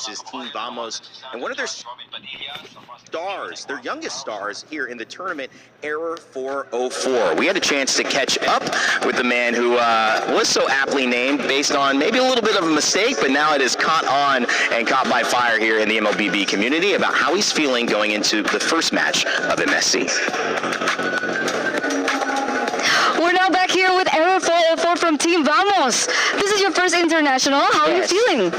introduces Team Vamos and one of their stars, their youngest stars here in the tournament, Error 404. We had a chance to catch up with the man who was so aptly named based on maybe a little bit of a mistake, but now it is caught on and caught by fire here in the MLBB community about how he's feeling going into the first match of MSC. We're now back here with Error 404 from Team Vamos. This is your first international. How are you feeling?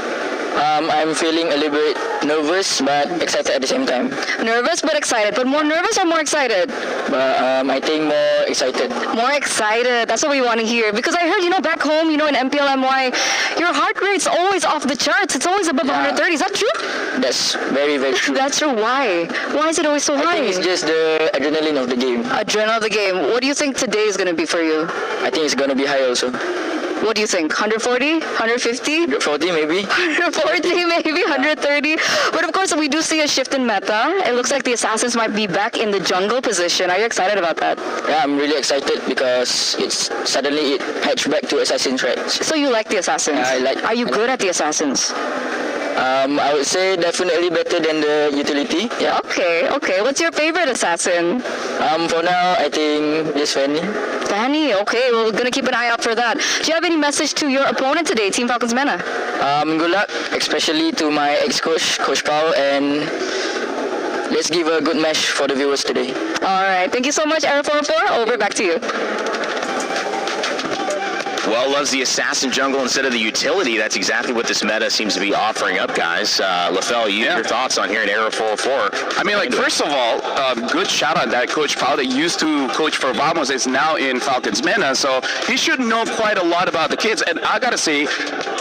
I'm feeling a little bit nervous but excited at the same time. Nervous but excited. But more nervous or more excited? But I think more excited. More excited. That's what we want to hear. Because I heard, back home, in MPLMY, your heart rate's always off the charts. It's always above 130. Is that true? That's very, very true. That's true. Why? Why is it always so high? I think it's just the adrenaline of the game. Adrenaline of the game. What do you think today is going to be for you? I think it's going to be high also. What do you think? 140? 150? 140 maybe. 140 maybe, 130. But of course, we do see a shift in meta. It looks like the Assassins might be back in the jungle position. Are you excited about that? Yeah, I'm really excited because suddenly it patched back to Assassin threats. So you like the Assassins? Yeah, Are you good at the Assassins? I would say definitely better than the utility. Yeah. Okay. What's your favorite Assassin? For now, I think just Fanny. Fanny, okay. Well, we're going to keep an eye out for that. Do you have any message to your opponent today, Team Falcons Mena? Good luck, especially to my ex-coach, Coach Pao, and let's give a good match for the viewers today. All right. Thank you so much, Error 404. Over, back to you. Well, loves the Assassin jungle instead of the utility. That's exactly what this meta seems to be offering up, guys. LaFell, your thoughts on hearing Error 404? I mean, first of all, good shout out that Coach Pao that used to coach for Vamos is now in Falcons Mena, so he should know quite a lot about the kids. And I gotta say,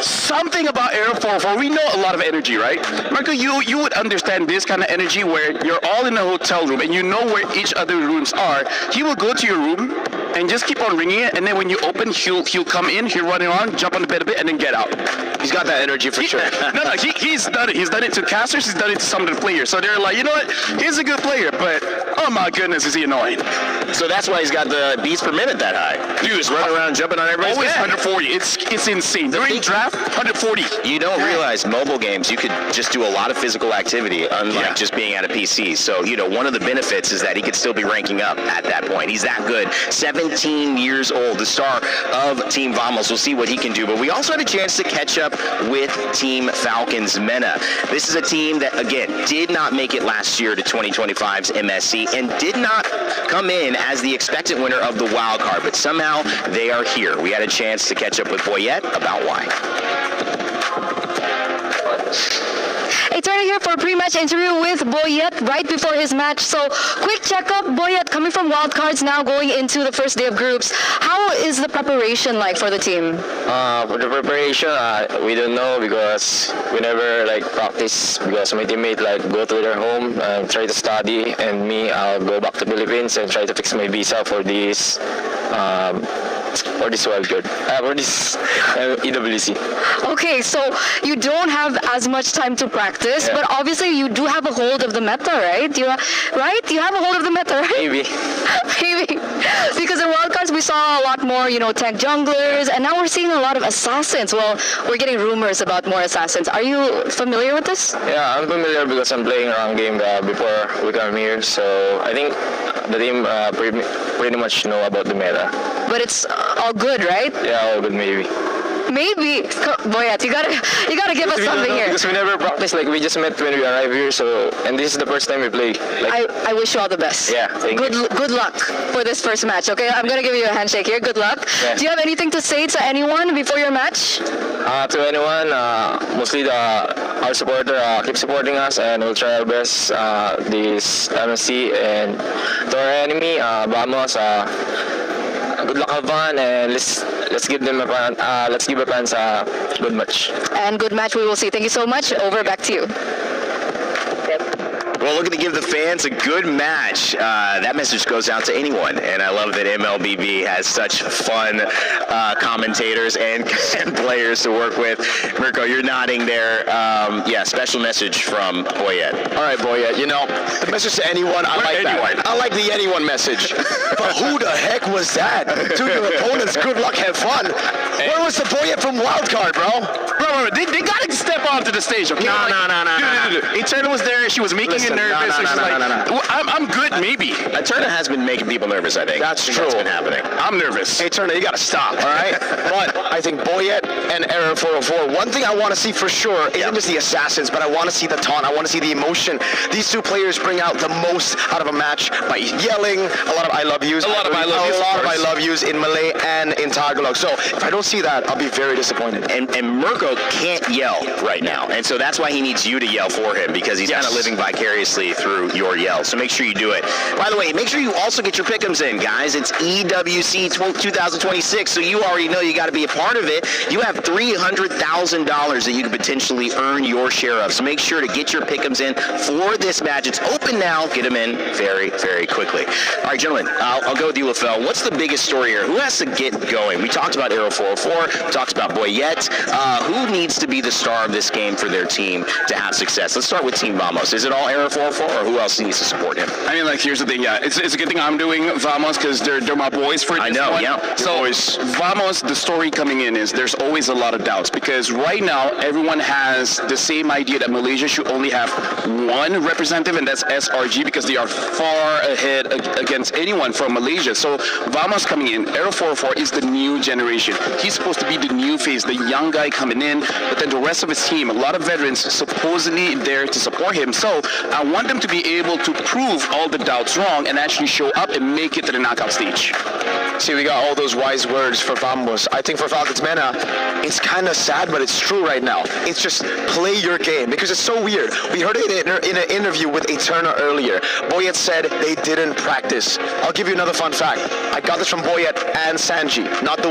something about Error 404, we know a lot of energy, right? Marco, you would understand this kind of energy where you're all in a hotel room and you know where each other rooms are. He will go to your room and just keep on ringing it, and then when you open, he'll come in, he'll run around, jump on the bed a bit, and then get out. He's got that energy for sure. No, he's done it. He's done it to casters, he's done it to some of the players. So they're like, you know what, he's a good player, but oh my goodness, is he annoying. So that's why he's got the beats per minute that high. Dude, just running around, jumping on everybody's always head. 140. It's insane. During draft, 140. You don't realize mobile games, you could just do a lot of physical activity, unlike just being at a PC. So, one of the benefits is that he could still be ranking up at that point. He's that good. 17 years old, the star of Team Vamos. We'll see what he can do. But we also had a chance to catch up with Team Falcons Mena. This is a team that, again, did not make it last year to 2025's MSC and did not come in as the expected winner of the wild card. But somehow they are here. We had a chance to catch up with Boyette about why. Hey, Turner here for a pre-match interview with Boyette right before his match. So, quick checkup. Boyette, coming from wildcards now going into the first day of groups. How is the preparation like for the team? For the preparation, we don't know because we never practice because my teammate go to their home and try to study, and me, I'll go back to Philippines and try to fix my visa for this wildcard, for this EWC. Okay, so you don't have as much time to practice, but obviously you do have a hold of the meta, right? You have a hold of the meta, right? Maybe. Maybe. Because in wildcards we saw a lot more, tank junglers, and now we're seeing a lot of assassins. Well, we're getting rumors about more assassins. Are you familiar with this? Yeah, I'm familiar because I'm playing around game before we come here, so I think the team pretty much know about the meta. But it's all good, right? Yeah, all good maybe. Maybe. Boyette, you gotta give us something here. Because we never practiced, we just met when we arrived here, and this is the first time we play. I wish you all the best. Yeah, thank you. Good luck for this first match, okay? I'm gonna give you a handshake here. Good luck. Yeah. Do you have anything to say to anyone before your match? To anyone, mostly our supporter, keep supporting us, and we'll try our best this MSC. And to our enemy, Vamos, good luck, have fun, and let's give them let's give our fans a good match. And good match we will see. Thank you so much. Over, back to you. Well, looking to give the fans a good match. That message goes out to anyone, and I love that MLBB has such fun commentators and players to work with. Mirko, you're nodding there. Yeah, special message from Boyette. All right, Boyette. You know, the message to anyone, I like anyone. that. I like the anyone message. But who the heck was that? To your opponents, good luck, have fun. Where was the Boyette from Wildcard, bro? Bro, they got to step onto the stage, okay? No. Eterna was there. She was making it nervous. No. I'm good, maybe. Eterna has been making people nervous, I think. That's true. That's been happening. I'm nervous. Hey, Turner, you got to stop, all right? But I think Boyette and Error 404, one thing I want to see for sure isn't just the assassins, but I want to see the taunt. I want to see the emotion. These two players bring out the most out of a match by yelling, a lot of I love yous. A lot of I love yous in Malay and in Tagalog. So if I don't see that, I'll be very disappointed. And Mirko can't yell right now, and so that's why he needs you to yell for him, because he's kind of living vicariously through your yell. So make sure you do it. By the way, make sure you also get your pick'ems in, guys. It's EWC 2026, so you already know you got to be a part of it. You have $300,000 that you could potentially earn your share of. So make sure to get your pick'ems in for this match. It's open now. Get them in very, very quickly. All right, gentlemen, I'll go with you, LaFell. What's the biggest story here? Who has to get going? We talked about Arrow 404. We talked about Boyette. Who needs to be the star of this game for their team to have success? Let's start with Team Vamos. Is it all Arrow 404, or who else needs to support him? I mean, like, here's the thing. Yeah, it's a good thing I'm doing Vamos because they're my boys for this I know, one. yeah. So Vamos, the story coming in is there's always a lot of doubts because right now everyone has the same idea that Malaysia should only have one representative, and that's SRG, because they are far ahead against anyone from Malaysia. So Vamos coming in, Arrow 404 is the new generation. He's supposed to be the new face, the young guy coming in, but then the rest of his team, a lot of veterans supposedly there to support him. So I want them to be able to prove all the doubts wrong and actually show up and make it to the knockout stage. See, we got all those wise words for Vamos. I think for Falcons Mena, it's kind of sad, but it's true right now. It's just play your game, because it's so weird. We heard it in an interview with Eterna earlier. Boyette said they didn't practice. I'll give you another fun fact. I got this from Boyette and Sanji, not the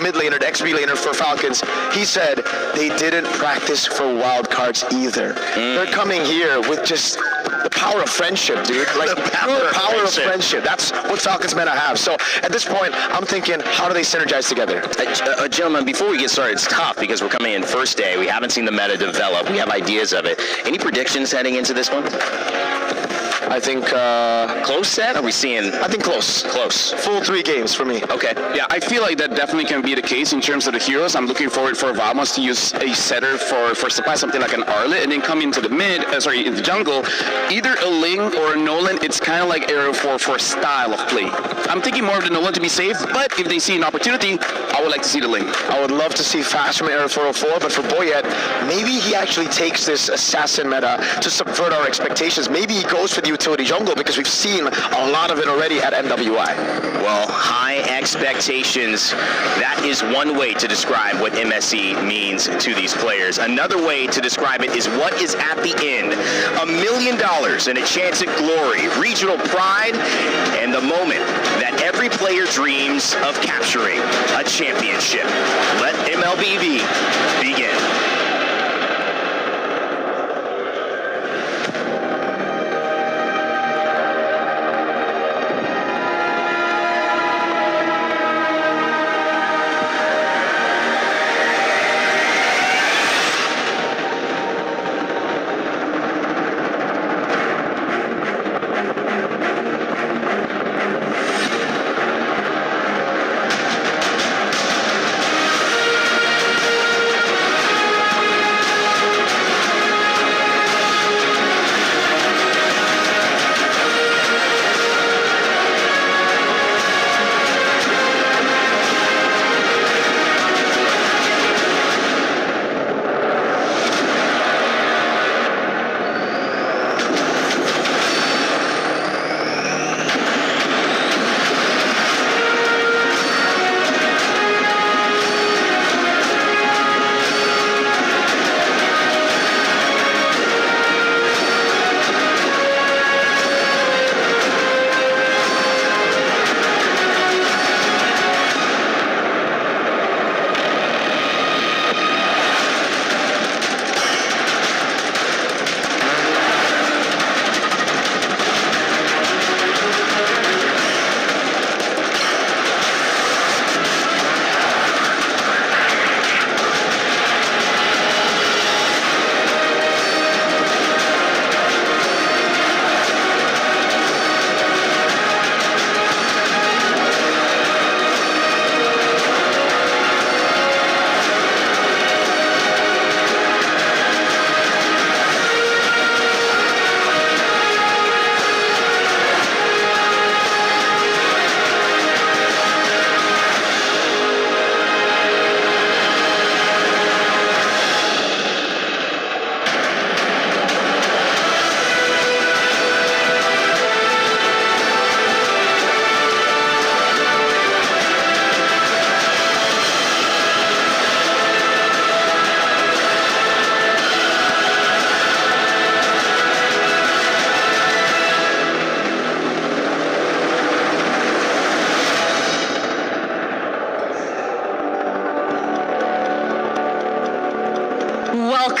mid laner, the XB laner for Falcons. He said they didn't practice for wild cards either. They're coming here with just the power of friendship, dude. Like the power of friendship. That's what Falcons Mena have. So at this point, I'm thinking, how do they synergize together? Gentlemen, before we get started, it's tough because we're coming in first day. We haven't seen the meta develop. We have ideas of it. Any predictions heading into this one? I think Close set? Are we seeing? I think close. Close. Full 3 games for me. Okay. Yeah, I feel like that definitely can be the case in terms of the heroes. I'm looking forward for Vamos to use a setter for supply, something like an Arlet, and then come into the in the jungle. Either a Ling or a Nolan. It's kind of like Arrow 4 style of play. I'm thinking more of the Nolan to be safe, but if they see an opportunity, I would like to see the Ling. I would love to see fast from Arrow 404, but for Boyette, maybe he actually takes this assassin meta to subvert our expectations. Maybe he goes for the utility jungle, because we've seen a lot of it already at MWI. Well, high expectations. That is one way to describe what MSE means to these players. Another way to describe it is what is at the end. $1 million and a chance at glory, regional pride, and the moment that every player dreams of capturing a championship. Let MLBB begin.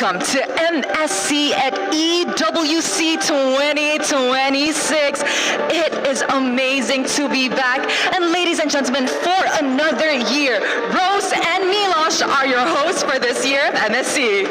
welcome to MSC at EWC 2026. It is amazing to be back. And ladies and gentlemen, for another year, Rose and Milosh are your hosts for this year of MSC.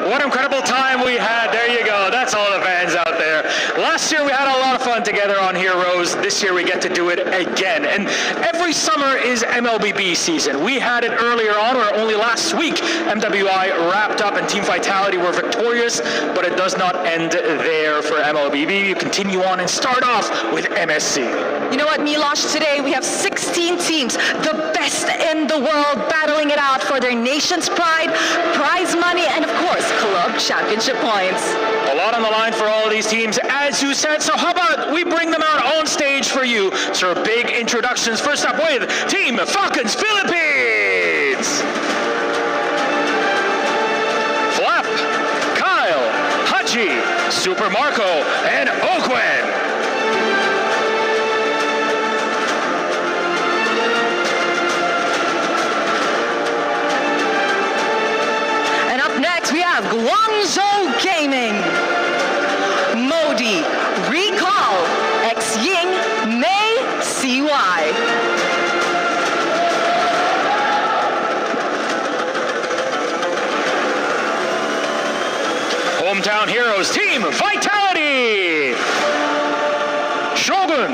What incredible time we had. There you go. That's all the fans out there. Last year we had a lot of fun together on here, Rose. This year we get to do it again. And every summer is MLBB season. We had it earlier on, or only last week, MWI wrapped up and Team Vitality were victorious, but it does not end there for MLBB. You continue on and start off with MSC. You know what, Milosh? Today we have 16 teams, the best in the world, battling it out for their nation's pride, prize money, and of course, club championship points. A lot on the line for all of these teams, as you said, so how about we bring them out on stage for you. So big introductions. First up with Team Falcons Philippines. Flap, Kyle, Haji, Super Marco, and Oquen. And up next we have Guangzhou Gaming. Modi, Recall, X-Ying, May, CY. Hometown Heroes Team Vitality. Shogun,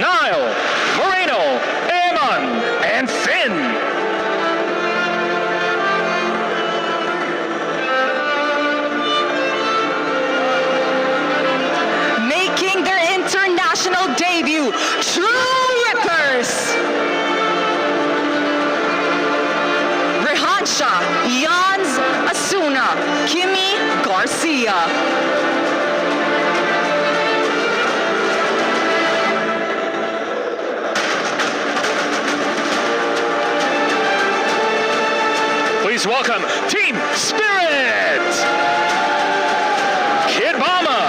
Nile, Moreno, Eamon, and Finn. Making their international debut, True Rippers. Rehansha, Jans, Asuna, Kimi, Garcia. Please welcome Team Spirit. Kid Mama,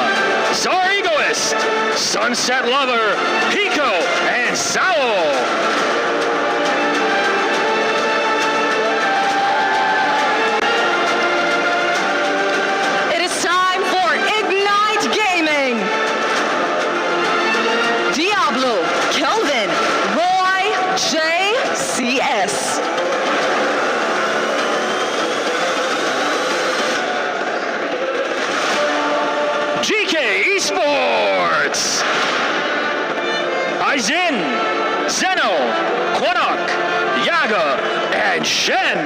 Czar Egoist, Sunset Lover, Pico, and Sao. It is time for Ignite Gaming. Diablo, Kelvin, Roy, JCS. GK Esports. Aizen, Zeno, Quanok, Yaga, and Shen.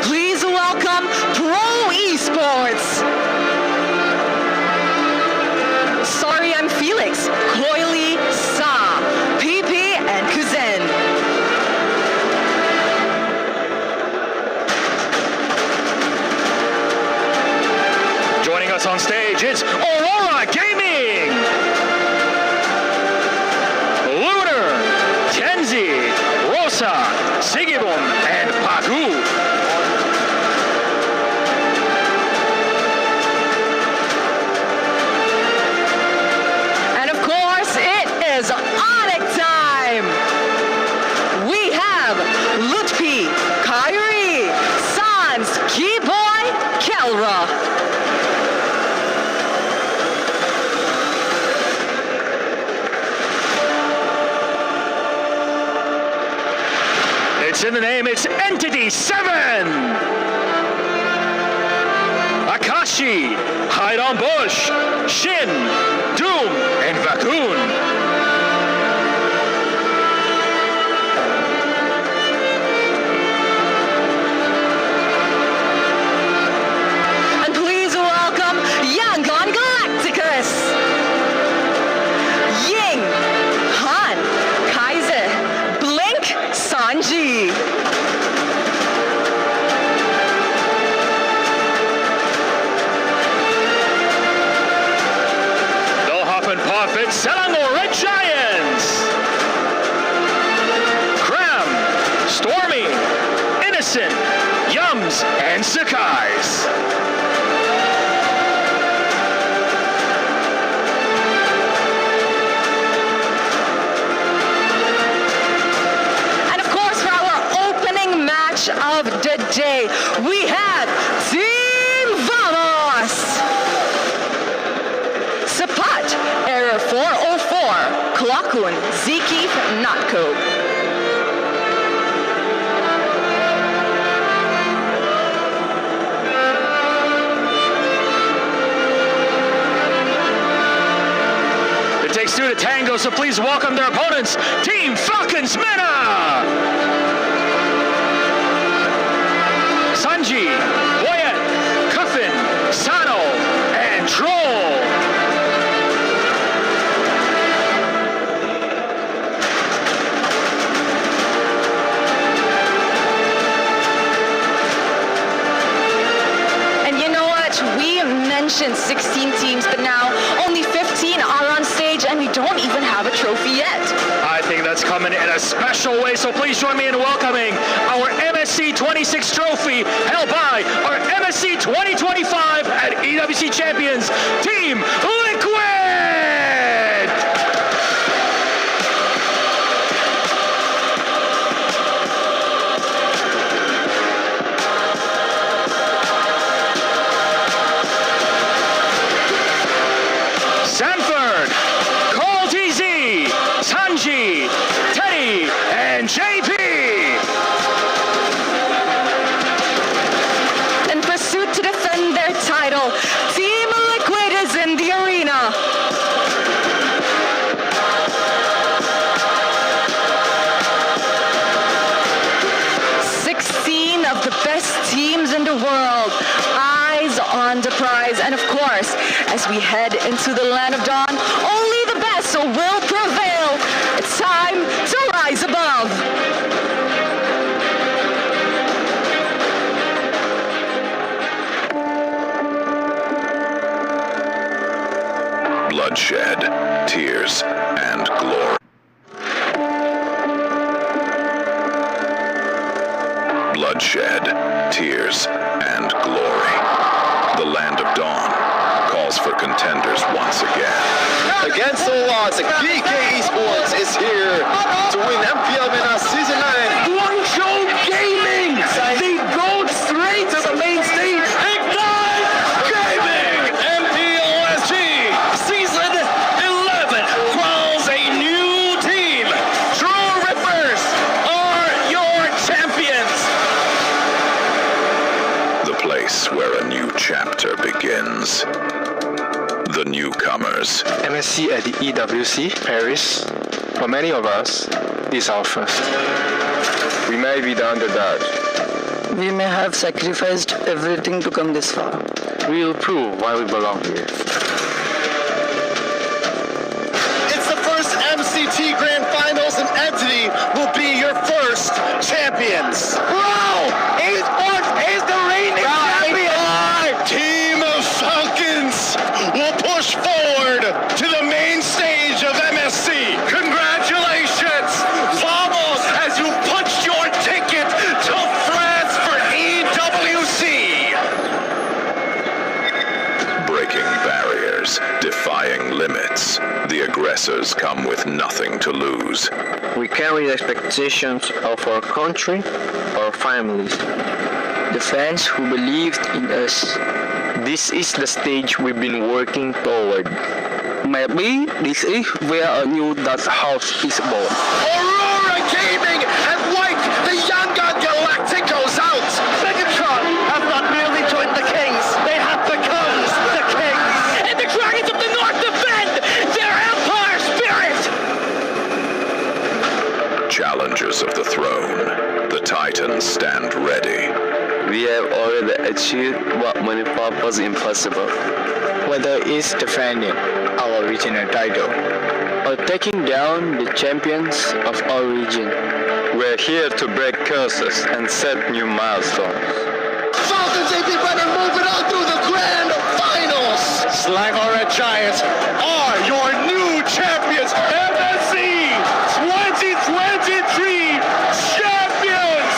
Please welcome Pro Esports. Sorry, I'm Felix, Coily, Sa, PP, and Kuzen. Joining us on stage, it's Aurora Gaming. Lunar, Tenzi, Rosa, Sigibon, and Pagu. And of course, it is Onyx time. We have Lutfi, Kyrie, Sans, Keyboy, Kelra. It's in the name, it's Entity 7! Akashi, Hide on Bush, Shin, Doom, and Vacoon. And please welcome Yangon Galacticus. Ying, Han, Kaiser, Blink, Sanji. They'll hop and pop it, Selangor Red Giants. Cram, Stormy, Innocent, Yums, and Sakai's. match of the day, we have Team Vamos! Sapat, error 404, Klakun, Ziki, Natko. It takes two to tango, so please welcome their opponents, Team Flcm. Sanji, Boyet, Cuffin, Sano, and Troll. And you know what? We mentioned 16 teams, but now only 15 are on stage, and we don't even have a trophy yet. I think that's coming in a special way, so please join me in welcoming our MSC 26 trophy held by our MSC 2025 at EWC Champions, Team Liquid! Sanford, Cole TZ, Sanji, Teddy, and JP. In pursuit to defend their title, Team Liquid is in the arena. Of the best teams in the world, eyes on the prize, and of course, as we head into the land of dawn, only the best will prevail. It's time to rise above. Bloodshed, tears, and glory. Bloodshed, tears, and glory. The land of dawn calls for contenders once again. Against all odds, GK Esports is here to win MPL MENA Season 9. Guangzhou Gaming! They go straight to the main stage. Ignite Gaming! MPLSG Season 11 crowns a new team. True Rippers are your champions. The place where a new chapter begins. The newcomers. MSC at the EWC Paris, for many of us, is our first. We may be the underdog. We may have sacrificed everything to come this far. We will prove why we belong here. It's the first MCT Grand Finals, and Entity will be your first champions. Bro! Esports is the reigning champion! Team of Falcons will push forward to the main stage of MSC. Congratulations! Vamos, as you punched your ticket to France for EWC. Breaking barriers, defying limits. The aggressors come with nothing to lose. We carry the expectations of our country, our families, the fans who believed in us. This is the stage we've been working toward. Maybe this is where a new Dutch house is born. Aurora Gaming has wiped the Yangon Galacticos out. Megatron have not merely joined the Kings, they have become the Kings. And the Dragons of the North defend their Empire spirit. Challengers of the throne, the Titans stand ready. We have already achieved what many thought was impossible. Whether it's defending our regional title or taking down the champions of our region, we're here to break curses and set new milestones. Falcons AP better move it on through the grand finals. Slag Red Giants are your new champions. MSC 2023 champions.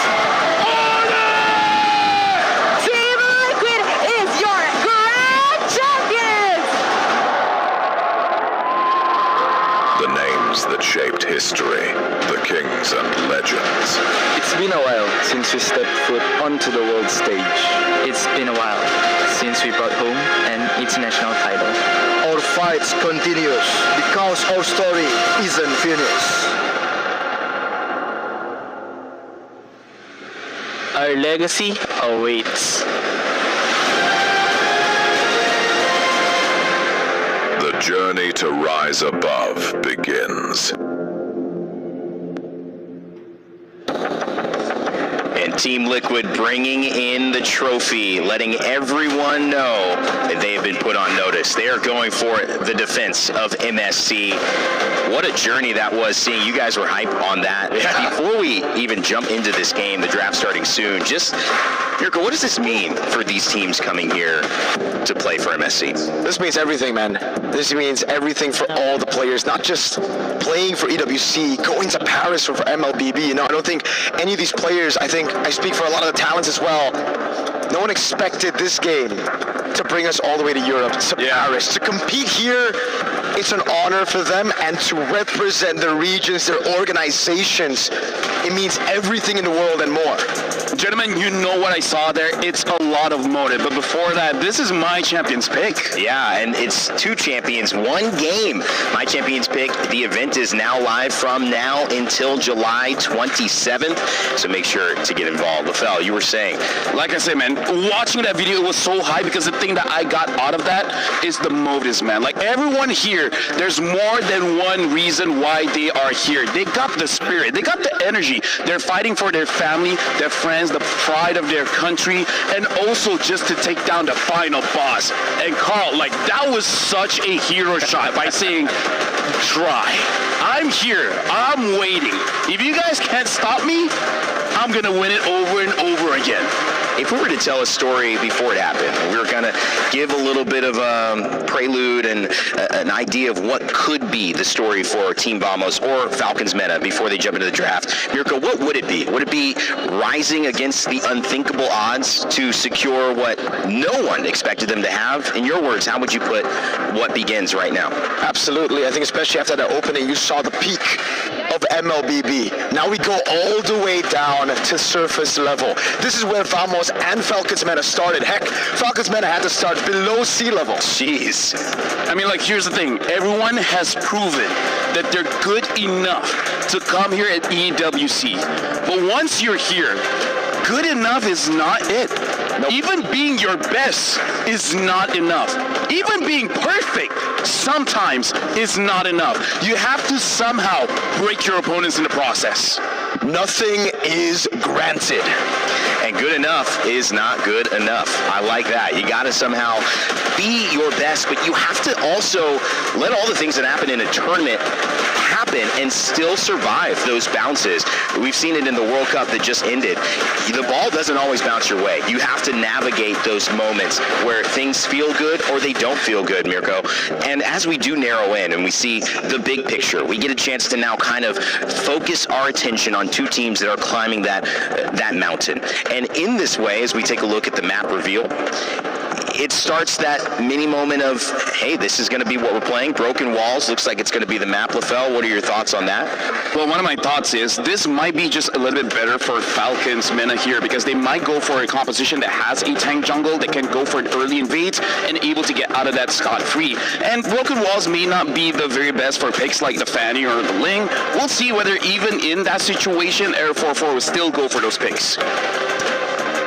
Team Liquid is your grand champions! The names that shaped history, the kings and legends. begins. It's been a while since we stepped foot onto the world stage. It's been a while since we brought home an international title. Our fights continues because our story isn't finished. Our legacy awaits. The journey to rise above begins. And Team Liquid bringing in the trophy, letting everyone know that they have been put on notice. They are going for the defense of MSC. What a journey that was, seeing you guys were hyped on that. Yeah. Before we even jump into this game, the draft starting soon, just, Mirko, what does this mean for these teams coming here to play for MSC? This means everything, man. This means everything for all the players, not just playing for EWC, going to Paris or for MLBB. You know, I don't think any of these players, I think I speak for a lot of the talents as well, no one expected this game to bring us all the way to Europe, to Paris. To compete here, it's an honor for them, and to represent their regions, their organizations, it means everything in the world and more. Gentlemen, you know what I saw there? It's a lot of motive. But before that, this is my champion's pick. Yeah, and it's two champions, one game. My champion's pick. The event is now live from now until July 27th. So make sure to get involved. Lafel, you were saying. Like I said, man, watching that video, it was so high because the thing that I got out of that is the motives, man. Like everyone here, there's more than one reason why they are here. They got the spirit. They got the energy. They're fighting for their family, their friends, the pride of their country, and also just to take down the final boss. And Carl, like, that was such a hero shot by saying, try. I'm here. I'm waiting. If you guys can't stop me, I'm going to win it over and over again. If we were to tell a story before it happened, we were going to give a little bit of a prelude and an idea of what could be the story for Team Vamos or Falcons Meta before they jump into the draft. Mirko, what would it be? Would it be rising against the unthinkable odds to secure what no one expected them to have? In your words, how would you put what begins right now? Absolutely. I think especially after that opening, you saw the peak of MLBB. Now we go all the way down to surface level. This is where Vamos and Falcons Meta started. Heck, Falcons Meta had to start below sea level. Jeez. I mean, like, here's the thing. Everyone has proven that they're good enough to come here at EWC. But once you're here, good enough is not it. Nope. Even being your best is not enough. Even being perfect sometimes is not enough. You have to somehow break your opponents in the process. Nothing is granted. And good enough is not good enough. I like that. You got to somehow be your best, but you have to also let all the things that happen in a tournament happen and still survive those bounces. We've seen it in the World Cup that just ended. The ball doesn't always bounce your way. You have to navigate those moments where things feel good or they don't feel good, Mirko. And as we do narrow in and we see the big picture, we get a chance to now kind of focus our attention on two teams that are climbing that mountain. And in this way, as we take a look at the map reveal, it starts that mini moment of, hey, this is going to be what we're playing. Broken Walls looks like it's going to be the map. Lafel, what are your thoughts on that? Well, one of my thoughts is this might be just a little bit better for Falcons Mena here because they might go for a composition that has a tank jungle that can go for an early invade and able to get out of that scot-free. And Broken Walls may not be the very best for picks like the Fanny or the Ling. We'll see whether even in that situation, Air 4-4 will still go for those picks.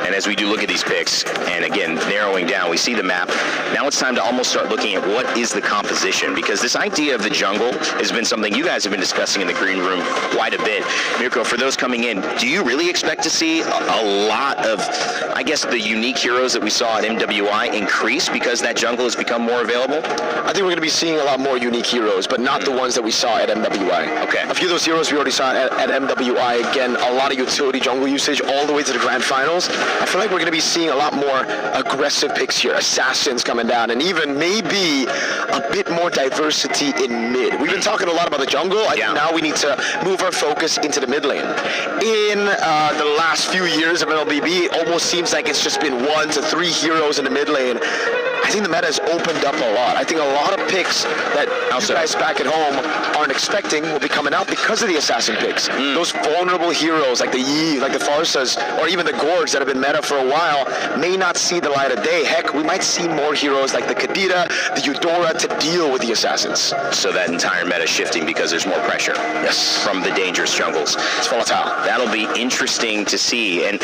And as we do look at these picks, and again, narrowing down, we see the map. Now it's time to almost start looking at what is the composition, because this idea of the jungle has been something you guys have been discussing in the green room quite a bit. Mirko, for those coming in, do you really expect to see a lot of, I guess, the unique heroes that we saw at MWI increase because that jungle has become more available? I think we're going to be seeing a lot more unique heroes, but not the ones that we saw at MWI. Okay. A few of those heroes we already saw at MWI. Again, a lot of utility jungle usage all the way to the grand finals. I feel like we're going to be seeing a lot more aggressive picks here, assassins coming down, and even maybe a bit more diversity in mid. We've been talking a lot about the jungle. I think now we need to move our focus into the mid lane. In the last few years of MLBB, it almost seems like it's just been 1 to 3 heroes in the mid lane. I think the meta has opened up a lot. I think a lot of picks that you guys back at home aren't expecting will be coming out because of the assassin picks. Those vulnerable heroes like the Yi, like the Farsas, or even the Gorgs that have been meta for a while may not see the light of day. Heck, we might see more heroes like the Kadira, the Eudora to deal with the assassins. So that entire meta shifting because there's more pressure. Yes. From the dangerous jungles. It's volatile. That'll be interesting to see. And,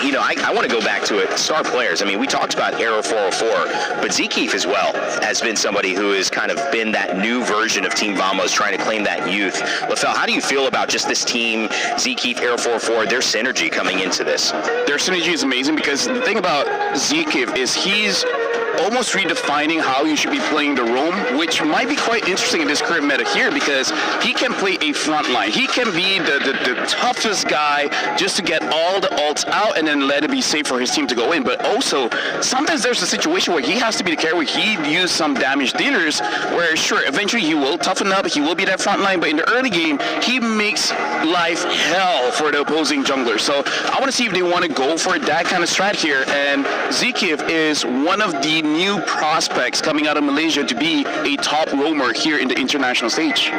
you know, I want to go back to it. Star players. I mean, we talked about Arrow 404, but Zekeef as well has been somebody who has kind of been that new version of Team Vamos trying to claim that youth. LaFell, how do you feel about just this team, Zekeef, Arrow 404, their synergy coming into this? Their synergy is amazing because the thing about Zekeef is he's almost redefining how you should be playing the roam, which might be quite interesting in this current meta here because he can play a front line. He can be the toughest guy just to get all the ults out and then let it be safe for his team to go in. But also, sometimes there's a situation where he has to be the carry, where he use some damage dealers, where sure, eventually he will toughen up, he will be that front line, but in the early game, he makes life hell for the opposing jungler. So I want to see if they want to go for that kind of strat here, and Zekeef is one of the new prospects coming out of Malaysia to be a top roamer here in the international stage.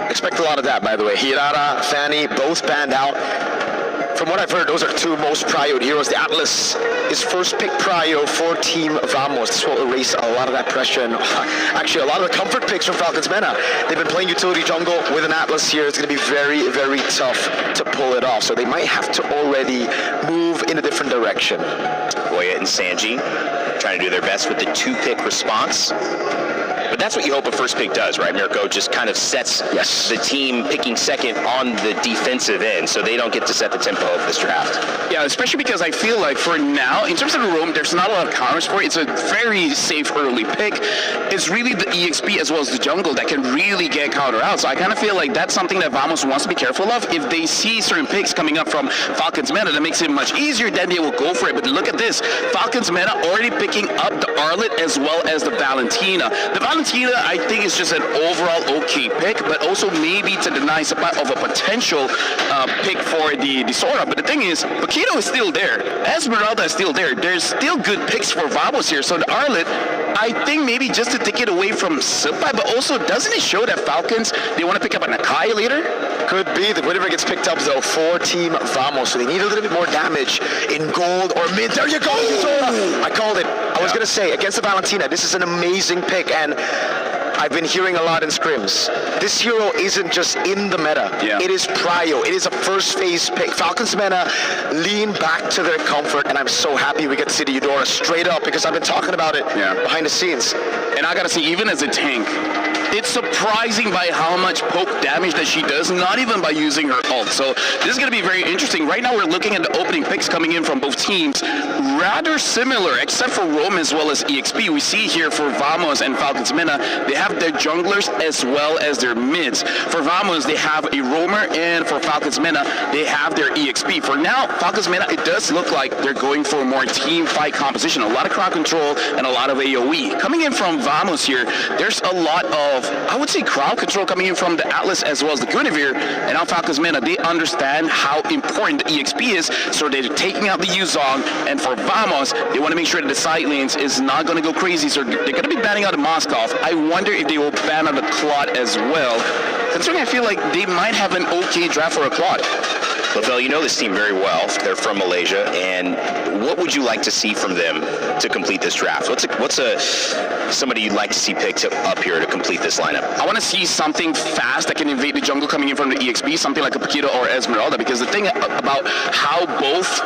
Expect a lot of that, by the way. Hirara, Fanny, both banned out. From what I've heard, those are two most prioed heroes. The Atlas is first pick prio for Team Vamos. This will erase a lot of that pressure and actually a lot of the comfort picks from Falcons Mena. They've been playing utility jungle with an Atlas here. It's going to be very, very tough to pull it off. So they might have to already move in a different direction. Boyet and Sanji trying to do their best with the two-pick response. But that's what you hope a first pick does, right? Mirko just kind of sets the team picking second on the defensive end, so they don't get to set the tempo of this draft. Yeah, especially because I feel like for now, in terms of the roam, there's not a lot of counters for it. It's a very safe early pick. It's really the EXP as well as the jungle that can really get counter out. So I kind of feel like that's something that Vamos wants to be careful of. If they see certain picks coming up from Falcons Meta, that makes it much easier, then they will go for it. But look at this. Falcons Meta already picking up the Arlet as well as the Valentina. The Valentina, I think, is just an overall okay pick, but also maybe to deny supply of a potential pick for the Sora. But the thing is, Paquito is still there. Esmeralda is still there. There's still good picks for Vamos here. So the Arlet, I think maybe just to take it away from Supai, but also doesn't it show that Falcons, they want to pick up an Akai later? Could be. The Whatever gets picked up, though, for Team Vamos. So they need a little bit more damage in gold or mid. There you go! I called it. I was going to say, against the Valentina, this is an amazing pick, and I've been hearing a lot in scrims. This hero isn't just in the meta. Yeah. It is prio. It is a first phase pick. Falcons meta lean back to their comfort, and I'm so happy we get to see the Eudora straight up because I've been talking about it behind the scenes. And I gotta say, even as a tank, it's surprising by how much poke damage that she does, not even by using her ult. So this is going to be very interesting. Right now we're looking at the opening picks coming in from both teams. Rather similar, except for Rome as well as EXP. We see here for Vamos and Falcons Mena, they have their junglers as well as their mids. For Vamos, they have a roamer, and for Falcons Mena, they have their EXP. For now, Falcons Mena, it does look like they're going for a more team fight composition. A lot of crowd control and a lot of AoE. Coming in from Vamos here, there's a lot of, I would say, crowd control coming in from the Atlas as well as the Guinevere. And now Falcons Mena, they understand how important the EXP is, so they're taking out the Yuzong. And for Vamos, they want to make sure that the side lanes is not going to go crazy, so they're going to be banning out the Moskov. I wonder if they will ban out the Claude as well, considering I feel like they might have an okay draft for a Claude. LaFell, you know this team very well. They're from Malaysia, and what would you like to see from them to complete this draft? What's somebody you'd like to see picked up here to complete this lineup? I want to see something fast that can invade the jungle coming in from the EXP, something like a Paquito or Esmeralda, because the thing about how both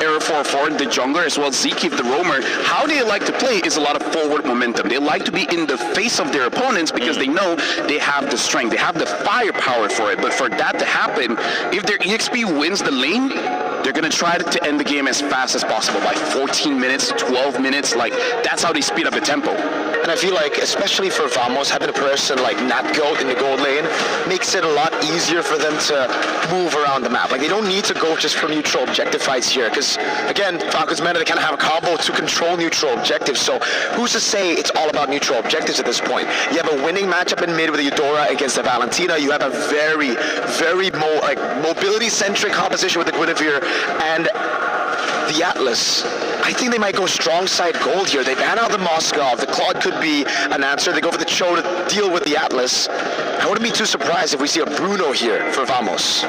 Arrow 404, the jungler, as well as Zekeef, the roamer, how they like to play is a lot of forward momentum. They like to be in the face of their opponents because they know they have the strength, they have the firepower for it. But for that to happen, if their EXP wins the lane, they're going to try to end the game as fast as possible, by 14 minutes, 12 minutes. Like, that's how they speed up the tempo. And I feel like, especially for Vamos, having a person like NatGoat in the gold lane makes it a lot easier for them to move around the map. Like, they don't need to go just for neutral objective fights here, because, again, Falcons Meta, they kind of have a combo to control neutral objectives. So who's to say it's all about neutral objectives at this point? You have a winning matchup in mid with the Eudora against the Valentina. You have a very, very mobility-centric composition with the Guinevere And the Atlas, I think they might go strong side gold here. They ban out the Moskov. The Claude could be an answer. They go for the Cho to deal with the Atlas. I wouldn't be too surprised if we see a Bruno here for Vamos.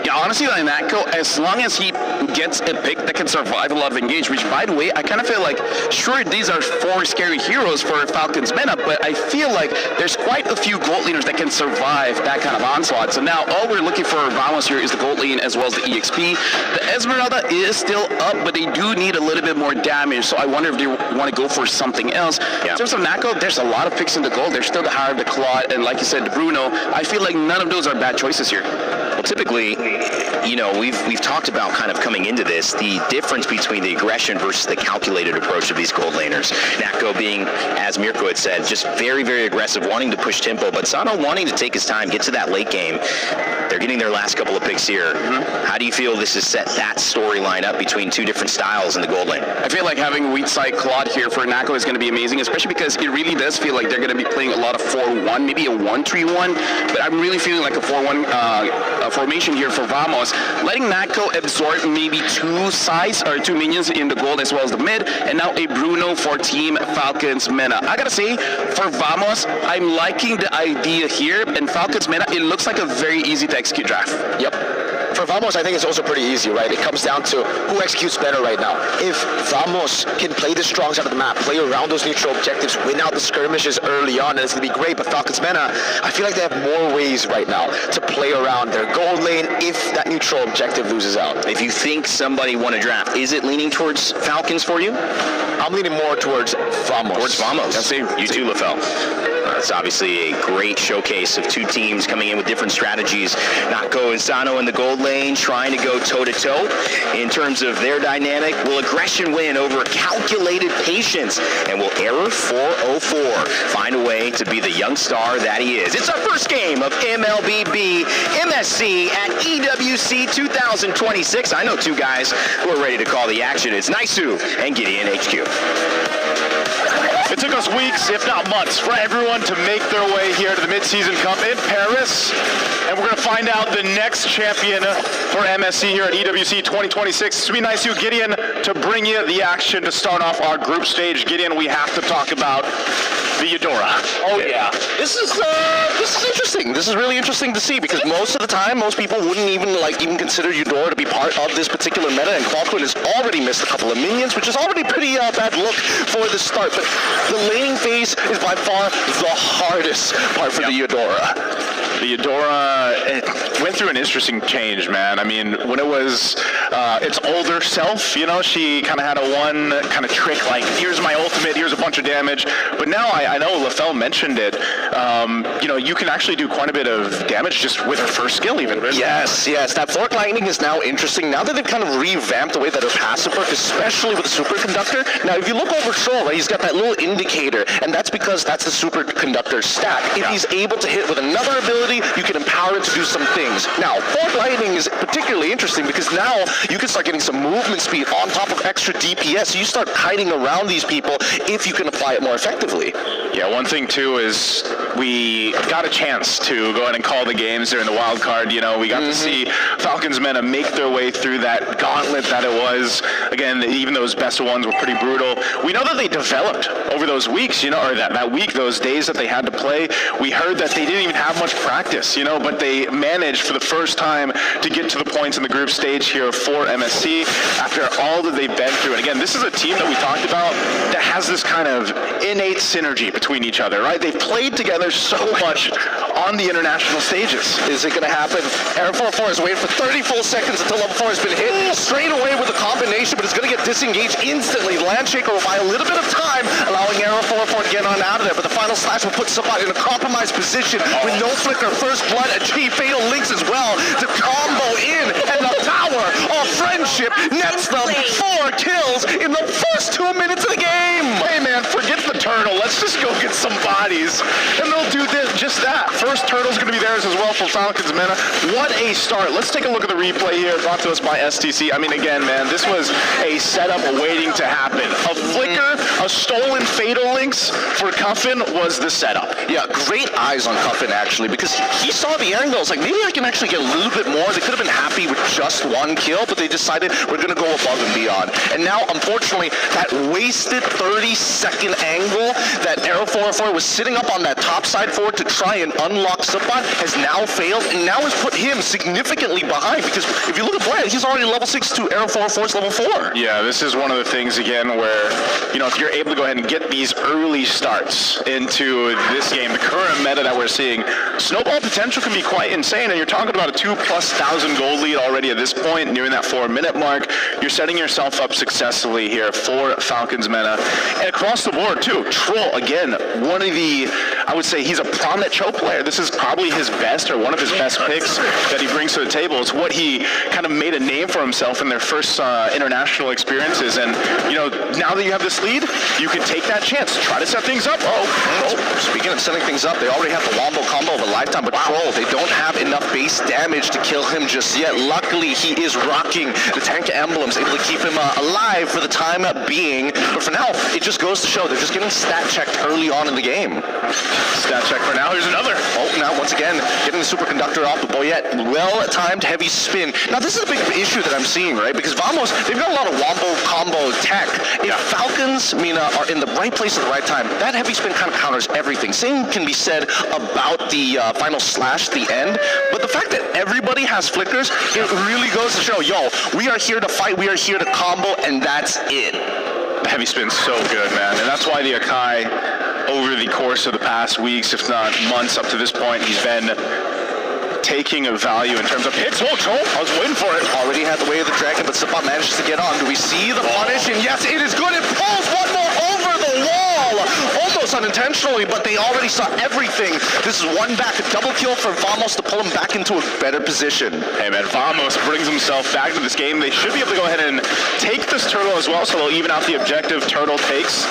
Yeah, honestly, like Natko, as long as he gets a pick that can survive a lot of engage, which, by the way, I kind of feel like, sure, these are 4 scary heroes for Falcons meta, but I feel like there's quite a few gold laners that can survive that kind of onslaught. So now all we're looking for Vamos here is the gold lane as well as the EXP. The Esmeralda is still up, but they do need a little bit more damage, so I wonder if they want to go for something else. Yeah. In terms of Natko, there's a lot of picks in the gold. There's still the Hire, the Claude, and like you said, the Bruno. I feel like none of those are bad choices here. Well, typically, you know, we've talked about kind of coming into this, the difference between the aggression versus the calculated approach of these gold laners. Natko being, as Mirko had said, just very, very aggressive, wanting to push tempo, but Sano wanting to take his time, get to that late game. They're getting their last couple of picks here. How do you feel this has set that storyline up between two different styles in the gold lane? I feel like having weak side Claude here for Natko is going to be amazing, especially because it really does feel like they're going to be playing a lot of 4-1, maybe a 1-3-1, but I'm really feeling like a 4-1 formation here for Vamos, letting Natko absorb maybe 2 sides or 2 minions in the gold as well as the mid, and now a Bruno for Team Falcons meta. I gotta say, for Vamos, I'm liking the idea here, and Falcons meta, it looks like a very easy to execute draft. Yep. For Vamos, I think it's also pretty easy, right? It comes down to who executes better right now. If Vamos can play the strong side of the map, play around those neutral objectives, win out the skirmishes early on, and it's going to be great. But Falcons meta, I feel like they have more ways right now to play around their gold lane if that neutral objective loses out. If you think somebody won a draft, is it leaning towards Falcons for you? I'm leaning more towards Vamos. Towards Vamos. You too, LaFell. It's obviously a great showcase of 2 teams coming in with different strategies. Natko and Sano in the gold lane trying to go toe-to-toe in terms of their dynamic. Will aggression win over calculated patience? And will Error 404 find a way to be the young star that he is? It's our first game of MLBB MSC at EWC 2026. I know 2 guys who are ready to call the action. It's Naisu and Gideon HQ. It took us weeks, if not months, for everyone to make their way here to the Mid-Season Cup in Paris. And we're going to find out the next champion for MSC here at EWC 2026. It's going to be Naisu Gideon to bring you the action to start off our group stage. Gideon, we have to talk about the Eudora. Oh yeah, this is interesting. This is really interesting to see because most of the time, most people wouldn't even consider Eudora to be part of this particular meta, and Qualquin has already missed a couple of minions, which is already pretty bad look for the start. But the laning phase is by far the hardest part for the Eudora. The Eudora, it went through an interesting change, man. I mean, when it was its older self, you know, she kind of had a one kind of trick, like, here's my ultimate, here's a bunch of damage. But now I know LaFell mentioned it, you know, you can actually do quite a bit of damage just with her first skill even. Yes, that Fork Lightning is now interesting. Now that they've kind of revamped the way that her passive works, especially with the Superconductor. Now, if you look over Troll, right, he's got that little indicator, and that's because that's the Superconductor stack. If he's able to hit with another ability, you can empower it to do some things. Now, Fork Lightning is particularly interesting because now you can start getting some movement speed on top of extra DPS. So you start kiting around these people if you can apply it more effectively. Yeah, one thing too is we got a chance to go ahead and call the games during the wild card. You know, we got to see Falcons meta make their way through that gauntlet that it was. Again, even those best of ones were pretty brutal. We know that they developed over those weeks, you know, or that week, those days that they had to play. We heard that they didn't even have much practice, you know, but they managed for the first time to get to the points in the group stage here for MSC after all that they've been through. And again, this is a team that we talked about that has this kind of innate synergy between each other, right? They've played together so much on the international stages. Is it going to happen? Error 404 is waiting for 30 full seconds until level 4 has been hit. Straight away with a combination, but it's going to get disengaged instantly. Landshaker will buy a little bit of time, allowing Error 404 to get on out of there. But the final slash will put somebody in a compromised position with no flicker, first blood, achieve fatal links as well to combo in, and the power of friendship nets them 4 4 kills in the first 2 minutes of the game. Hey man, forget the turtle. Let's just go get some bodies, and they'll do just that. First turtle's going to be theirs as well for Falcons Mena. What a start. Let's take a look at the replay here, brought to us by STC. I mean, again, man, this was a setup waiting to happen. A flicker, a stolen Fatal Links for Cuffin was the setup. Yeah, great eyes on Cuffin, actually, because he saw the angle. It's like, maybe I can actually get a little bit more. They could have been happy with just 1 kill, but they decided we're going to go above and beyond. And now, unfortunately, that wasted 30-second angle that Aero 404 was sitting up on that top side for to try and unlock Subot has now failed, and now has put him significantly behind, because if you look at Boyette, he's already level 6 to Aero 404's level 4. Yeah, this is one of the things, again, where, you know, if you're able to go ahead and get these early starts into this game, the current meta that we're seeing, snowball potential can be quite insane, and you're talking about a 2,000+ gold lead already at this point, nearing that 4-minute mark. You're setting yourself up successfully here for Falcons Mena. And across the board, too, Troll, again, one of the, I would say he's a prominent choke player. This is probably his best, or one of his best picks that he brings to the table. It's what he kind of made a name for himself in their first international experiences. And, you know, now that you have this lead, you can take that chance. Try to set things up. Speaking of setting things up, they already have the Wombo combo of a lifetime, but Troll, they don't have enough base damage to kill him just yet. Luckily, he is rocking the tank emblems, able to keep him alive for the time being. But for now, it just goes to show they're just getting stat checked early on in the game. Stat check for now. Here's another. Oh, now once again, getting the superconductor off the Boyette. Well-timed heavy spin. Now this is a big issue that I'm seeing, right? Because Vamos, they've got a lot of Wombo combo tech. If Falcons, Mena, are in the right place at the right time, that heavy spin kind of counters everything. Same can be said about the final slash, the end. But the fact that everybody has flickers, it really goes to show, yo, we are here to fight, we are here to combo, and that's it. The heavy spin's so good, man. And that's why the Akai, over the course of the past weeks, if not months up to this point, he's been taking a value in terms of hits. Oh, Troll, I was waiting for it. Already had the way of the dragon, but Sabah manages to get on. Do we see the punish? And yes, it is good. It pulls one more over the wall. Almost unintentionally, but they already saw everything. This is one back, a double kill for Vamos to pull him back into a better position. Hey man, Vamos brings himself back to this game. They should be able to go ahead and take this turtle as well, so they'll even out the objective. Turtle takes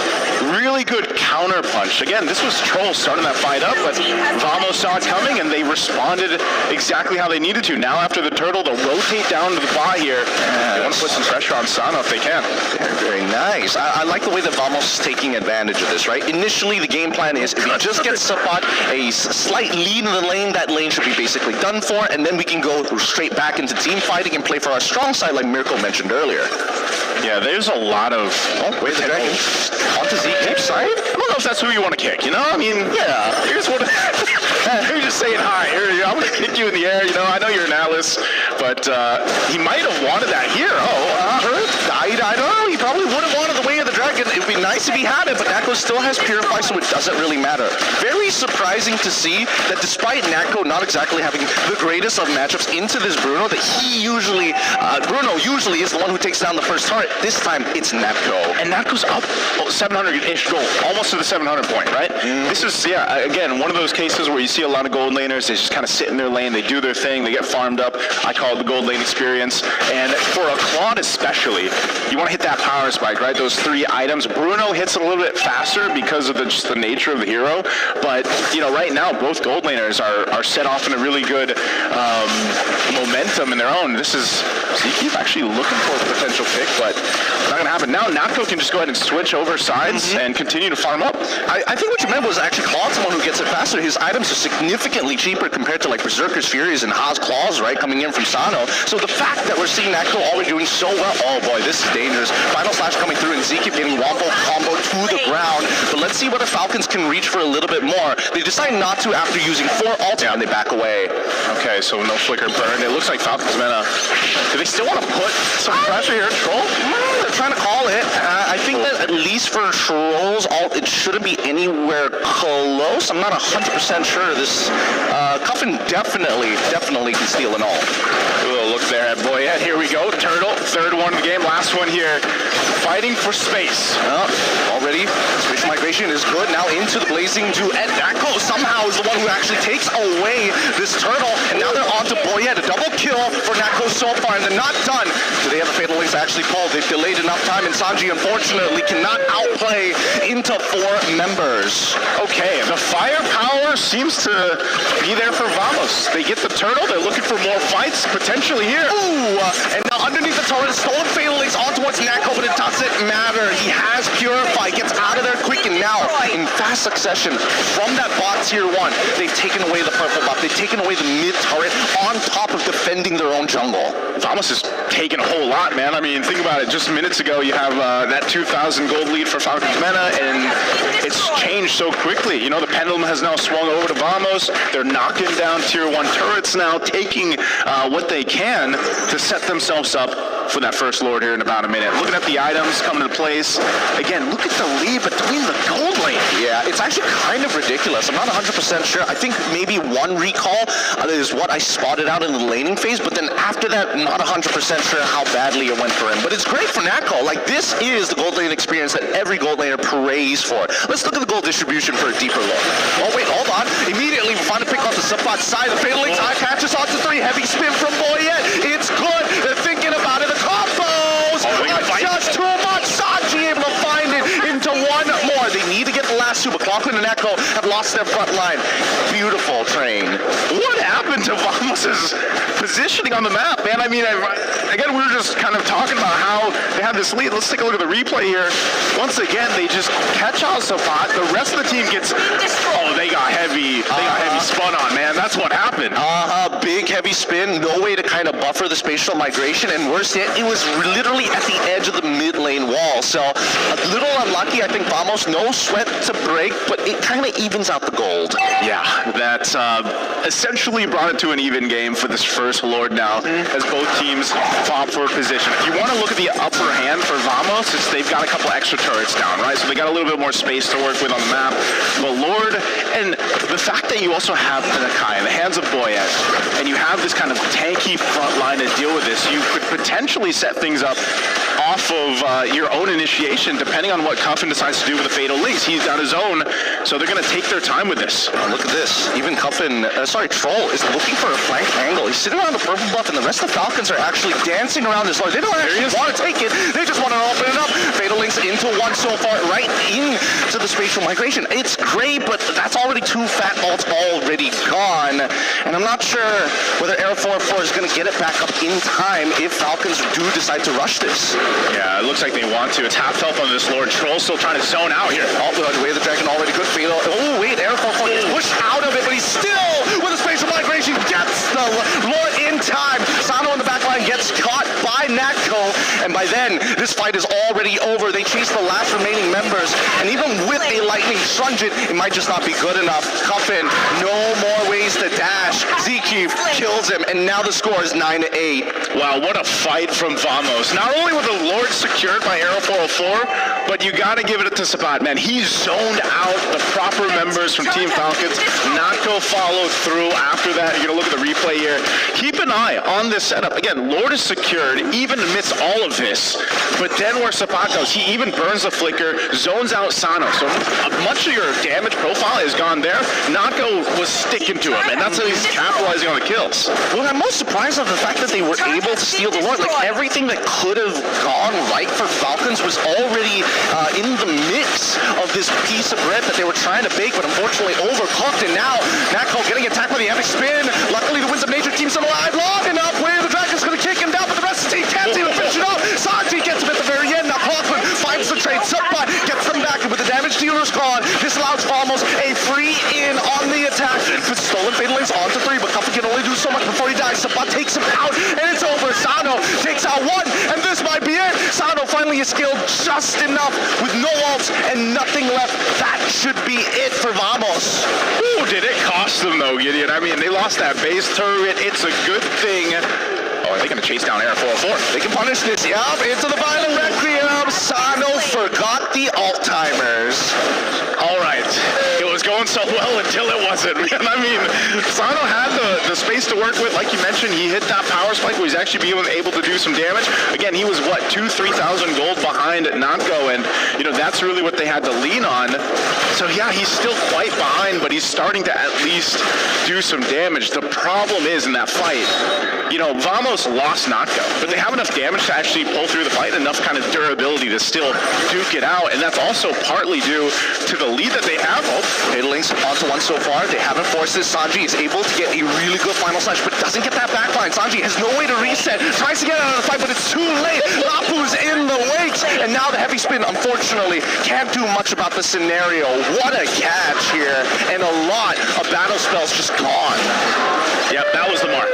really good counter punch. Again, this was Troll starting that fight up, but Vamos saw it coming and they responded exactly how they needed to. Now after the turtle, they'll rotate down to the bot here. They want to put some pressure on Sano if they can. Very nice. I like the way that Vamos is taking advantage of this, right? Initially, the game plan is if he just gets Sabot a slight lead in the lane, that lane should be basically done for, and then we can go straight back into team fighting and play for our strong side like Mirko mentioned earlier. Yeah, there's a lot of... Oh, wait, the dragon. Onto ZK's side? I don't know if that's who you want to kick, you know? I mean, yeah, here's what... You're just saying hi. Here, I'm going to kick you in the air, you know? I know you're an Atlas, but he might have wanted that here. I don't know. He probably would have wanted the way of the dragon. It would be nice if he had it, but Nako still has Purify, so it doesn't really matter. Very surprising to see that despite Nako not exactly having the greatest of matchups into this Bruno, that he usually, Bruno usually is the one who takes down the first target. This time, it's Nako. And Nako's up 700-ish gold, almost to the 700 point, right? This is, yeah, again, one of those cases where you see a lot of gold laners, they just kind of sit in their lane, they do their thing, they get farmed up. I call it the gold lane experience. And for a Claude especially, you want to hit that power spike, right? Those 3 items. Bruno hits it a little bit faster because of just the nature of the hero. But, you know, right now, both gold laners are set off in a really good momentum in their own. This is, Zeke actually looking for a potential pick, but not going to happen. Now, Nako can just go ahead and switch over sides and continue to farm up. I think what you meant was actually Claude's the one who gets it faster. His items are significantly cheaper compared to like Berserker's Furies and Haas Claws, right, coming in from Sano. So the fact that we're seeing Nako already doing so well, oh boy, this is dangerous. Final slash coming through and Zeke getting Wombo combo to the ground. But let's see what the Falcons can reach for a little bit more. They decide not to after using 4 ulti and they back away. Okay, so no flicker burn. It looks like Falcons Mena. Do they still want to put some pressure here, Troll? They're trying to call it. I think that at least for Troll's ult, it shouldn't be anywhere close. I'm not 100% sure. This Cuffin definitely can steal an ult. Ooh, look there at Boyette. Here we go. Turtle, 3rd one of the game. Last one here. Fighting for space. Already, spatial migration is good. Now into the blazing duet. Nako somehow is the one who actually takes away this turtle. And now they're on to Boyette. A double kill for Nako so far, and they're not done. Do they have the Fatal Links to actually pull? They've delayed enough. tough time, and Sanji unfortunately cannot outplay into 4 members. Okay, the firepower seems to be there for Vamos. They get the turtle, they're looking for more fights, potentially here. Ooh, and now underneath the turret, stolen Fatal Links on towards Nako, but it doesn't matter. He has Purify, gets out of there quick, and now, in fast succession, from that bot tier 1, they've taken away the purple buff, they've taken away the mid turret on top of defending their own jungle. Vamos is taking a whole lot, man. I mean, think about it. Just minutes ago, you have that 2,000 gold lead for Falcons Mena, and it's changed so quickly. You know, the pendulum has now swung over to Vamos. They're knocking down tier 1 turrets now, taking what they can to set themselves up for that first lord here in about a minute. Looking at the items coming into place. Again, look at the lead between the gold lane. Yeah, it's actually kind of ridiculous. I'm not 100% sure. I think maybe 1 recall is what I spotted out in the laning phase, but then after that, not 100% sure how badly it went for him. But it's great for Nako. Like, this is the gold lane experience that every gold laner prays for. Let's look at the gold distribution for a deeper look. Oh, wait, hold on. Immediately, we find a pick on the support side. The Fatal Links eye catches onto 3. Heavy spin from Boyet. It's good. They're thinking about it. The combos are just too much. Sanji able to find it into 1 more. They need to get the last 2, but Conklin and Echo have lost their front line. Beautiful train. What happened to Vamos' positioning on the map, man? I mean, again, we were just kind of talking about how they have this lead. Let's take a look at the replay here. Once again, they just catch out Sapat. The rest of the team gets, they got heavy spun on, man. That's what happened. Big heavy spin, no way to kind of buffer the spatial migration, and worse yet, it was literally at the edge of the mid lane wall. So a little unlucky. I think Vamos, no sweat to break, but it kind of evens out the gold. Yeah, that essentially brought it to an even game for this first Lord now, as both teams fought for position. If you want to look at the upper hand for Vamos, they've got a couple extra turrets down, right? So they got a little bit more space to work with on the map. But Lord, and the fact that you also have Nakai in the hands of Boyet, and you have this kind of tanky front line to deal with this, you could potentially set things up off of your own initiation, depending on what Cuffin decides to do with the Fatal Links. He's got his own, so they're going to take their time with this. Look at this. Even Cuffin, Troll is looking for a flank angle. He's sitting around the purple buff, and the rest of the Falcons are actually dancing around this Lord. They don't actually want to take it. They just want to open it up. Fatal Links into 1 so far, right into the spatial migration. It's great, but that's already 2 fat ults already gone. And I'm not sure whether Air 4-4 is going to get it back up in time if Falcons do decide to rush this. Yeah, it looks like they want to. It's half health on this Lord. Troll still trying to zone out here. Oh, the way the dragon already good fatal. Oh, wait, Air 4-4 gets pushed out of it, but he's still with a spatial migration. Gets the Lord in time. Sano in the back line gets caught by Natco, and by then, this fight is already over. They chase the last remaining members, and even with a lightning truncheon, it might just not be good enough. Cuffin, no more ways to dash. Zeke kills him, and now the score is 9-8. Wow, what a fight from Vamos. Not only were the Lords secured by Arrow 404, but you gotta give it to Sabat, man. He zoned out the proper members from Team Falcons. Natco followed through after that. You're gonna look at the replay here. Keep an eye on this setup. Again, Lord is secured even amidst all of this, but then where Sabat goes, he even burns the flicker, zones out Sano. So much of your damage profile is gone there. Natco was sticking to him, and that's how he's capitalizing on the kills. Well, I'm most surprised of the fact that they were able to steal the Lord. Like, everything that could have gone right for Falcons was already in the mix of this piece of bread that they were trying to bake, but unfortunately overcooked. And now, Natco getting attacked by the epic spin. Luckily, the Winds of Nature team's still alive long enough where the Dragon's going to kick him down, but the rest of the team can't even finish it off. Sanji gets him at the very end. Now, Conklin finds the trade. Subbot gets them back, and with the damage dealers gone, this allows Vamos a free in on the attack. With stolen Fatal Links onto 3, but Conklin can only do so much before he dies. Subbot takes him out, and it's over. Sano takes out 1, and this might be it. Sano finally is skilled just enough with no ults and nothing left. That should be it for Vamos. Ooh, did it cost them though, Gideon? I mean, they lost that base turret. It's a good thing. Oh, are they going to chase down Air 404? They can punish this. Yup, into the final Requiem. Sano forgot the alt-timers. All right. It was going so well until it wasn't, man. I mean, Sano had the space to work with. Like you mentioned, he hit that power spike where he's actually being able to do some damage. Again, he was, 2,000-3,000 gold behind Natco, and, that's really what they had to lean on. So, yeah, he's still quite behind, but he's starting to at least do some damage. The problem is in that fight, Vamos lost Natko, but they have enough damage to actually pull through the fight, enough kind of durability to still duke it out, and that's also partly due to the lead that they have. Link's onto one so far. They haven't forced this. Sanji is able to get a really good final slash, but doesn't get that backline. Sanji has no way to reset. Tries to get out of the fight, but it's too late. Lapu's in the wakes, and now the heavy spin, unfortunately, can't do much about the scenario. What a catch here, and a lot of battle spells just gone. Yep, that was the mark.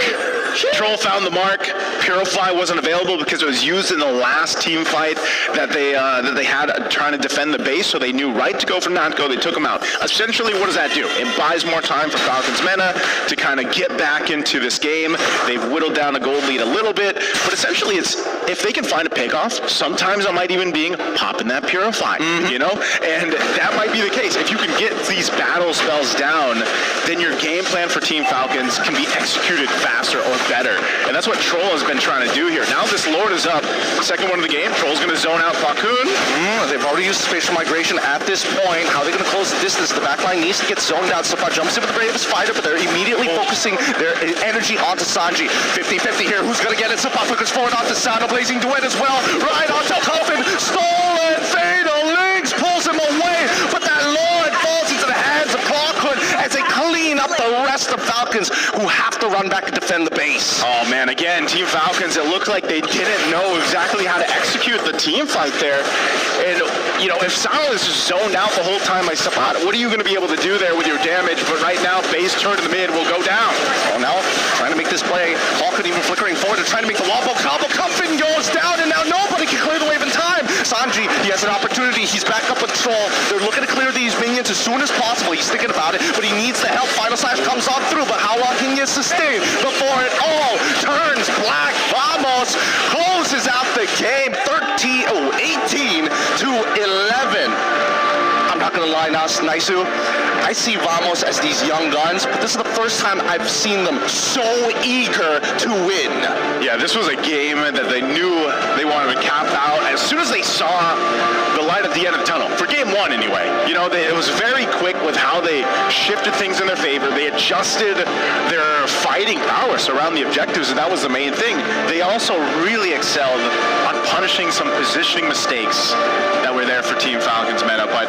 Troll found the mark. Purify wasn't available because it was used in the last team fight that they had trying to defend the base, so they knew right to go for Natko. They took him out. Essentially, what does that do? It buys more time for Falcons Mena to kind of get back into this game. They've whittled down the gold lead a little bit, but essentially it's if they can find a pickoff, sometimes it might even be popping that Purify, and that might be the case. If you can get these battle spells down, then your game plan for Team Falcons can be executed faster or better, and that's what Troll has been trying to do here. Now this Lord is up, second one of the game. Troll's going to zone out Bakun. They've already used spatial migration at this point. How are they going to close the distance? The backline needs to get zoned out. Sapa jumps in with the bravest fighter, but they're immediately focusing their energy onto Sanji. 50-50 here. Who's going to get it? Sapa focus forward onto Sano. Blazing Duet as well. Right onto Coffin. Stolen. Fatal Links pulls him away, but that Lord falls into the hands of Clarkwood as they clean up the rest of Falcons, who have to run back and defend the base. Oh man, again, Team Falcons, it looked like they didn't know exactly how to execute the team fight there. And, if Sano is just zoned out the whole time by Sapat, what are you going to be able to do there with your damage? But right now, base turn to the mid will go down. Oh, now trying to make this play. Hawkwood even flickering forward and trying to make the wombo combo. Cuffin goes down, and now nobody can clear the wave in time. Sanji, he has an opportunity. He's back up with Troll. They're looking to clear these minions as soon as possible. He's thinking about it, but he needs the help. Final Slash comes on through, but how long can you sustain before it all turns black? Vamos closes out the game 18 to 11. I'm not gonna lie now, Naisu. I see Vamos as these young guns, but this is the first time I've seen them so eager to win. Yeah, this was a game that they knew they wanted to cap out as soon as they saw the light at the end of the tunnel. For game one, anyway. It was very quick with how they shifted things in their favor. They adjusted their fighting prowess around the objectives, and that was the main thing. They also really excelled on punishing some positioning mistakes that were there for Team Falcons Meta. But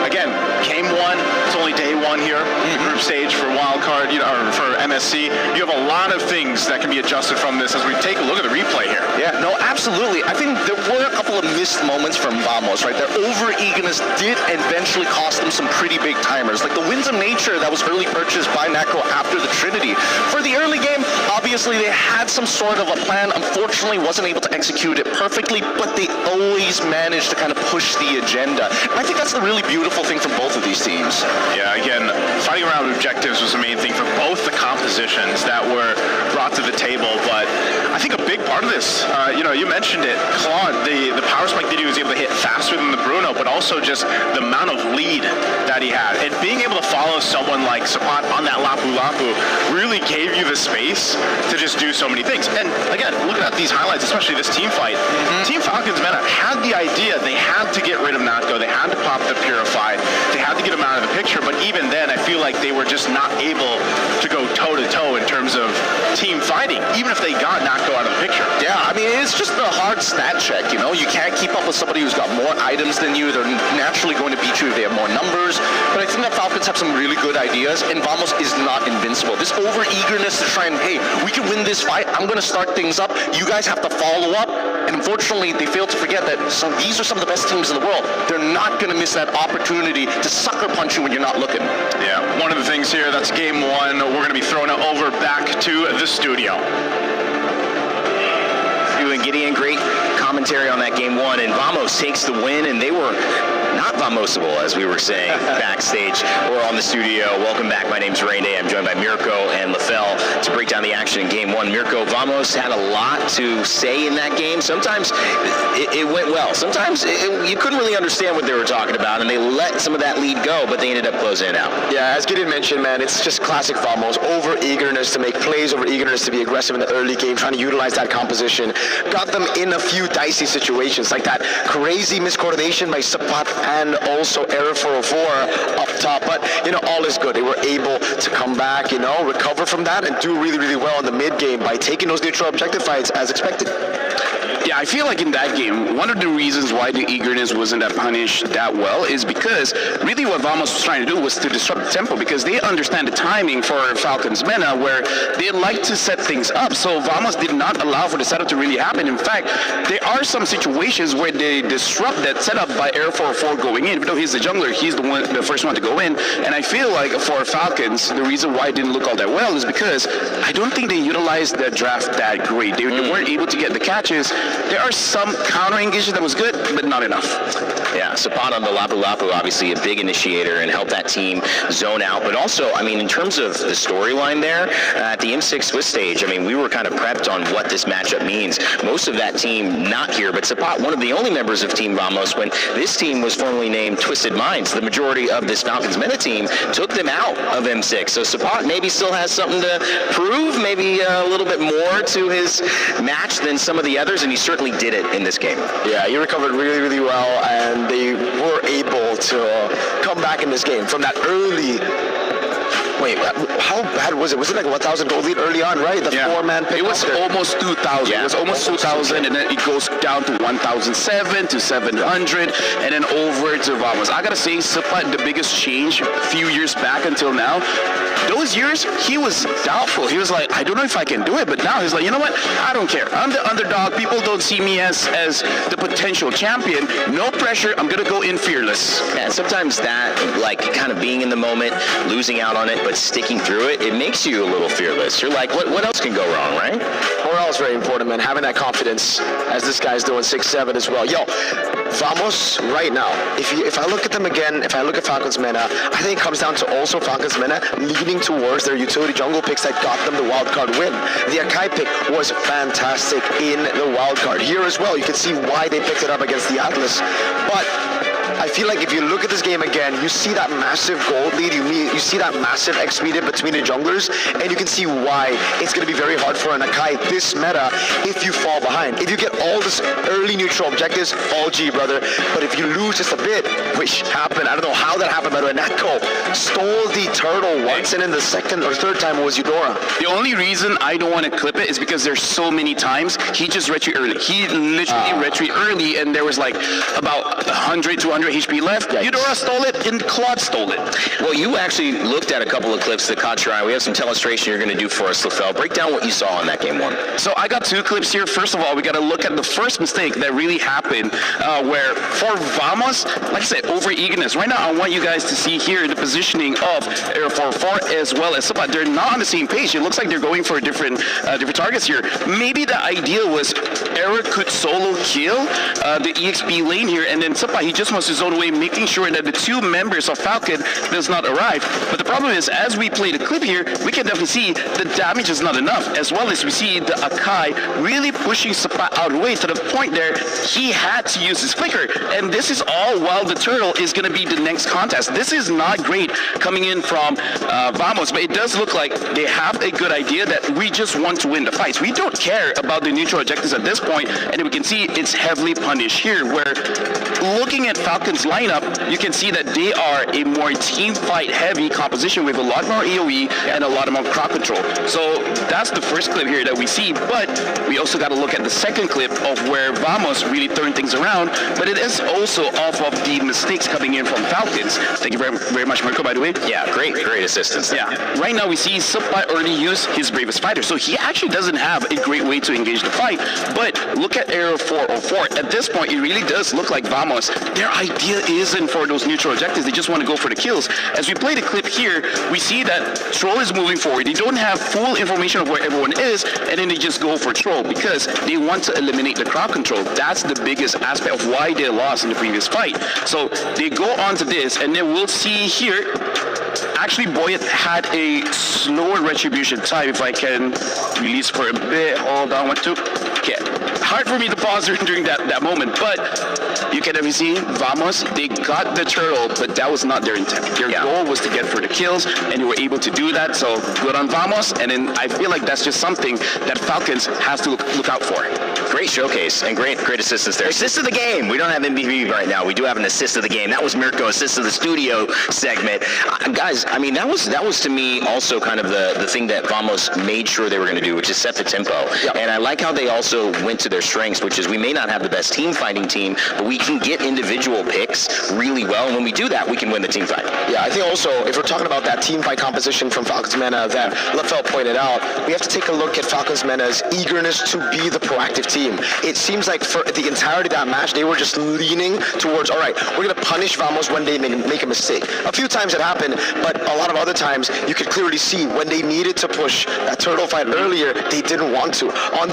again, game one, it's only day one here, group stage for wildcard, or for MSC. You have a lot of things that can be adjusted from this as we take a look at the replay here. Yeah, no, absolutely. I think there were a couple of missed moments from Vamos, right? Their over-eagerness did eventually cost them some pretty big timers. Like the Winds of Nature that was early purchased by Nako after the Trinity. For the early game, obviously they had some sort of a plan. Unfortunately, wasn't able to execute it perfectly, but they always managed to kind of push the agenda. And I think that's the really beautiful thing from both of these teams. Yeah, again, fighting around objectives was the main thing for both the compositions that were brought to the table, but I think a big part of this, you mentioned it, Claude, the power spike that he was able to hit faster than the Bruno, but also just the amount of lead that he had. And being able to follow someone like Sapat on that Lapu Lapu really gave you the space to just do so many things. And again, looking at these highlights, especially this team fight, Team Falcons Meta had the idea. They had to get rid of Natko. They had to pop the Purify. They had to get him out of the picture. But even then, I feel like they were just not able to go toe-to-toe in terms of team fighting, even if they got Natko out of the picture. Yeah, I mean, it's just a hard stat check, You can't keep up with somebody who's got more items than you. They're naturally going to beat you if they have more numbers. But I think that Falcons have some really good ideas, and Vamos is not invincible. This over-eagerness to try and, hey, we can win this fight. I'm going to start things up. You guys have to follow up. And unfortunately, they fail to forget that these are some of the best teams in the world. They're not going to miss that opportunity to sucker punch you when you're not looking. Yeah, one of the things here, that's game one. We're going to be throwing it over back to the studio. And Gideon, great commentary on that game one, and Vamos takes the win, and they were not Vamosable, as we were saying backstage or on the studio. Welcome back. My name's Raine. I'm joined by Mirko and LaFell to break down the action in game one. Mirko, Vamos had a lot to say in that game. Sometimes it went well. Sometimes you couldn't really understand what they were talking about, and they let some of that lead go, but they ended up closing it out. Yeah, as Gideon mentioned, man, it's just classic Vamos. Over-eagerness to make plays, over-eagerness to be aggressive in the early game, trying to utilize that composition. Got them in a few dicey situations, like that crazy miscoordination by Sapat and also Error 404 up top. But, all is good. They were able to come back, recover from that and do really, really well in the mid-game by taking those neutral objective fights as expected. Yeah, I feel like in that game, one of the reasons why the eagerness wasn't that punished that well is because really what Vamos was trying to do was to disrupt the tempo, because they understand the timing for Falcons Mena where they like to set things up. So Vamos did not allow for the setup to really happen. In fact, there are some situations where they disrupt that setup by Air 404 going in. Even though he's the jungler, he's the first one to go in. And I feel like for Falcons, the reason why it didn't look all that well is because I don't think they utilized the draft that great. They weren't able to get the catches. There are some counter engages that was good, but not enough. Yeah, Sapat on the Lapu Lapu, obviously a big initiator and helped that team zone out. But also, in terms of the storyline there, at the M6 Swiss stage, we were kind of prepped on what this matchup means. Most of that team not here, but Sapat, one of the only members of Team Vamos when this team was formerly named Twisted Minds. The majority of this Falcons Meta team took them out of M6. So Sapat maybe still has something to prove, maybe a little bit more to his match than some of the others, and he certainly did it in this game. Yeah, he recovered really, really well, and they were able to come back in this game from that early. Wait, how bad was it? Was it like a 1,000 goal lead early on, right? The four-man pick. It was almost 2,000. Yeah. It was almost 2,000, and then it goes down to 1,007 to 700, and then over to Vamos. I gotta say, Sapat, the biggest change a few years back until now, those years, he was doubtful. He was like, I don't know if I can do it, but now he's like, you know what? I don't care. I'm the underdog. People don't see me as the potential champion. No pressure. I'm gonna go in fearless. Yeah, sometimes that, kind of being in the moment, losing out on it, but sticking through it, it makes you a little fearless. You're like, what else can go wrong, right? Morale is very important, man. Having that confidence, as this guy's doing 6-7 as well. Yo, Vamos right now. If I look at them again, if I look at Falcons Mena, I think it comes down to also Falcons Mena leading towards their utility jungle picks that got them the wildcard win. The Akai pick was fantastic in the wildcard. Here as well, you can see why they picked it up against the Atlas. But I feel like if you look at this game again, you see that massive gold lead, you see that massive XP between the junglers, and you can see why it's going to be very hard for an Akai this meta if you fall behind. If you get all this early neutral objectives, all G, brother. But if you lose just a bit, which happened, I don't know how that happened, by the way, Natko stole the turtle once, and then the second or third time it was Eudora. The only reason I don't want to clip it is because there's so many times he just retreat early. He literally retreat early, and there was like about 100, 200 HP left. Yikes. Eudora stole it, and Claude stole it. Well, you actually looked at a couple of clips that caught your eye. We have some telestration you're going to do for us, Lefel. Break down what you saw in that game one. So I got two clips here. First of all, we got to look at the first mistake that really happened, where for Vamos, like I said, over eagerness. Right now, I want you guys to see here the positioning of Air 4-4 as well as Sapat. They're not on the same page. It looks like they're going for different targets here. Maybe the idea was Eric could solo kill the EXP lane here, and then Sapat, he just wants to zone away, making sure that the two members of Falcon does not arrive. But the problem is, as we play the clip here, we can definitely see the damage is not enough, as well as we see the Akai really pushing Sapat out of the way to the point there he had to use his flicker. And this is all while the turtle is going to be the next contest. This is not great coming in from Vamos, but it does look like they have a good idea that we just want to win the fights. We don't care about the neutral objectives at this point, and we can see it's heavily punished here, where looking at Falcon's lineup, you can see that they are a more team fight heavy composition with a lot more AoE and a lot more crowd control. So that's the first clip here that we see, but we also got to look at the second clip of where Vamos really turned things around, but it is also off of the mistakes coming in from Falcons. Thank you very much, Marco, by the way. Yeah, great assistance. Yeah, right now we see Sapat already use his bravest fighter, so he actually doesn't have a great way to engage the fight, but look at Aero 404. At this point, it really does look like Vamos, their idea isn't for those neutral objectives, they just want to go for the kills. As we play the clip here, we see that Troll is moving forward. They don't have full information of where everyone is, and then they just go for Troll because they want to eliminate the crowd control. That's the biggest aspect of why they lost in the previous fight. So they go on to this, and then we'll see here, actually Boyet had a slower retribution time. If I can release for a bit, hold on, 1, 2, okay. Hard for me to pause during that moment, but you can definitely see Vamos, they got the turtle, but that was not their intent. Their goal was to get for the kills, and they were able to do that, so good on Vamos, and then I feel like that's just something that Falcons has to look out for. Great showcase and great assistance there. Assist of the game. We don't have MVP right now. We do have an assist of the game. That was Mirko, assist of the studio segment. Guys, I mean, that was to me also kind of the thing that Vamos made sure they were going to do, which is set the tempo. Yep. And I like how they also went to their strengths, which is we may not have the best team fighting team, but we can get individual picks really well. And when we do that, we can win the team fight. Yeah, I think also, if we're talking about that team fight composition from Falcons MENA that Lefel pointed out, we have to take a look at Falcons MENA's eagerness to be the proactive team. It seems like for the entirety of that match, they were just leaning towards, all right, we're going to punish Vamos when they make a mistake. A few times it happened, but a lot of other times you could clearly see when they needed to push that turtle fight earlier, they didn't want to. On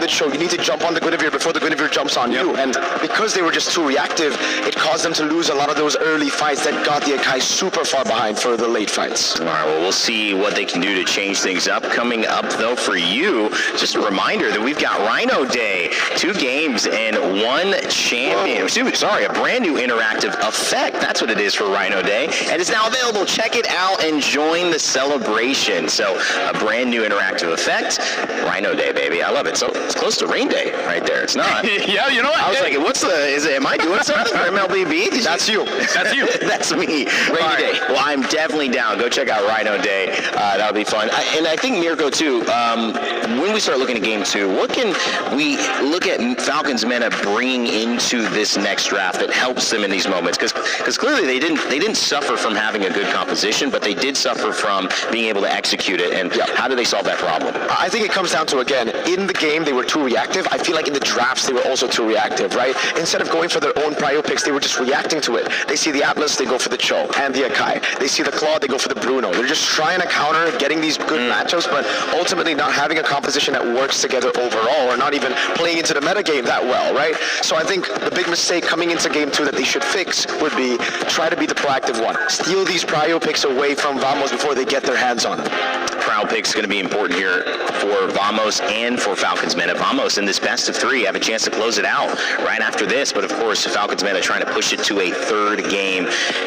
the show, you need to jump on the Guinevere before the Guinevere jumps on you. And because they were just too reactive, it caused them to lose a lot of those early fights that got the Akai super far behind for the late fights. All right, well, we'll see what they can do to change things up. Coming up, though, for you, just a reminder that we've got Rhino Day. 2 games and 1 champion. Sorry, a brand new interactive effect. That's what it is for Rhino Day. And it's now available. Check it out and join the celebration. So, a brand new interactive effect. Rhino Day, baby. I love it. So, it's close to Rain Day right there. It's not. Yeah, you know what? I was like, am I doing something for MLBB? That's you. That's you. That's me. Rainy Day. Well, I'm definitely down. Go check out Rhino Day. That'll be fun. And I think, Mirko, too, when we start looking at Game 2, what can we look at Falcons MENA bringing into this next draft that helps them in these moments? Because clearly they didn't suffer from having a good composition, but they did suffer from being able to execute it. And how do they solve that problem? I think it comes down to, again, in the game they were too reactive. I feel like in the drafts they were also too reactive, right? Instead of going for their own prio picks, they were just reacting to it. They see the Atlas, they go for the Cho and the Akai. They see the Claw, they go for the Bruno. They're just trying to counter, getting these good matchups, but ultimately not having a composition that works together overall, or not even playing into the metagame that well, right? So I think the big mistake coming into Game 2 that they should fix would be try to be the proactive one. Steal these prio picks away from Vamos before they get their hands on them. Prio pick's going to be important here for Vamos and for Falcons MENA. Vamos in this best of 3 have a chance to close it out right after this, but of course Falcons MENA trying to push it to a 3rd game.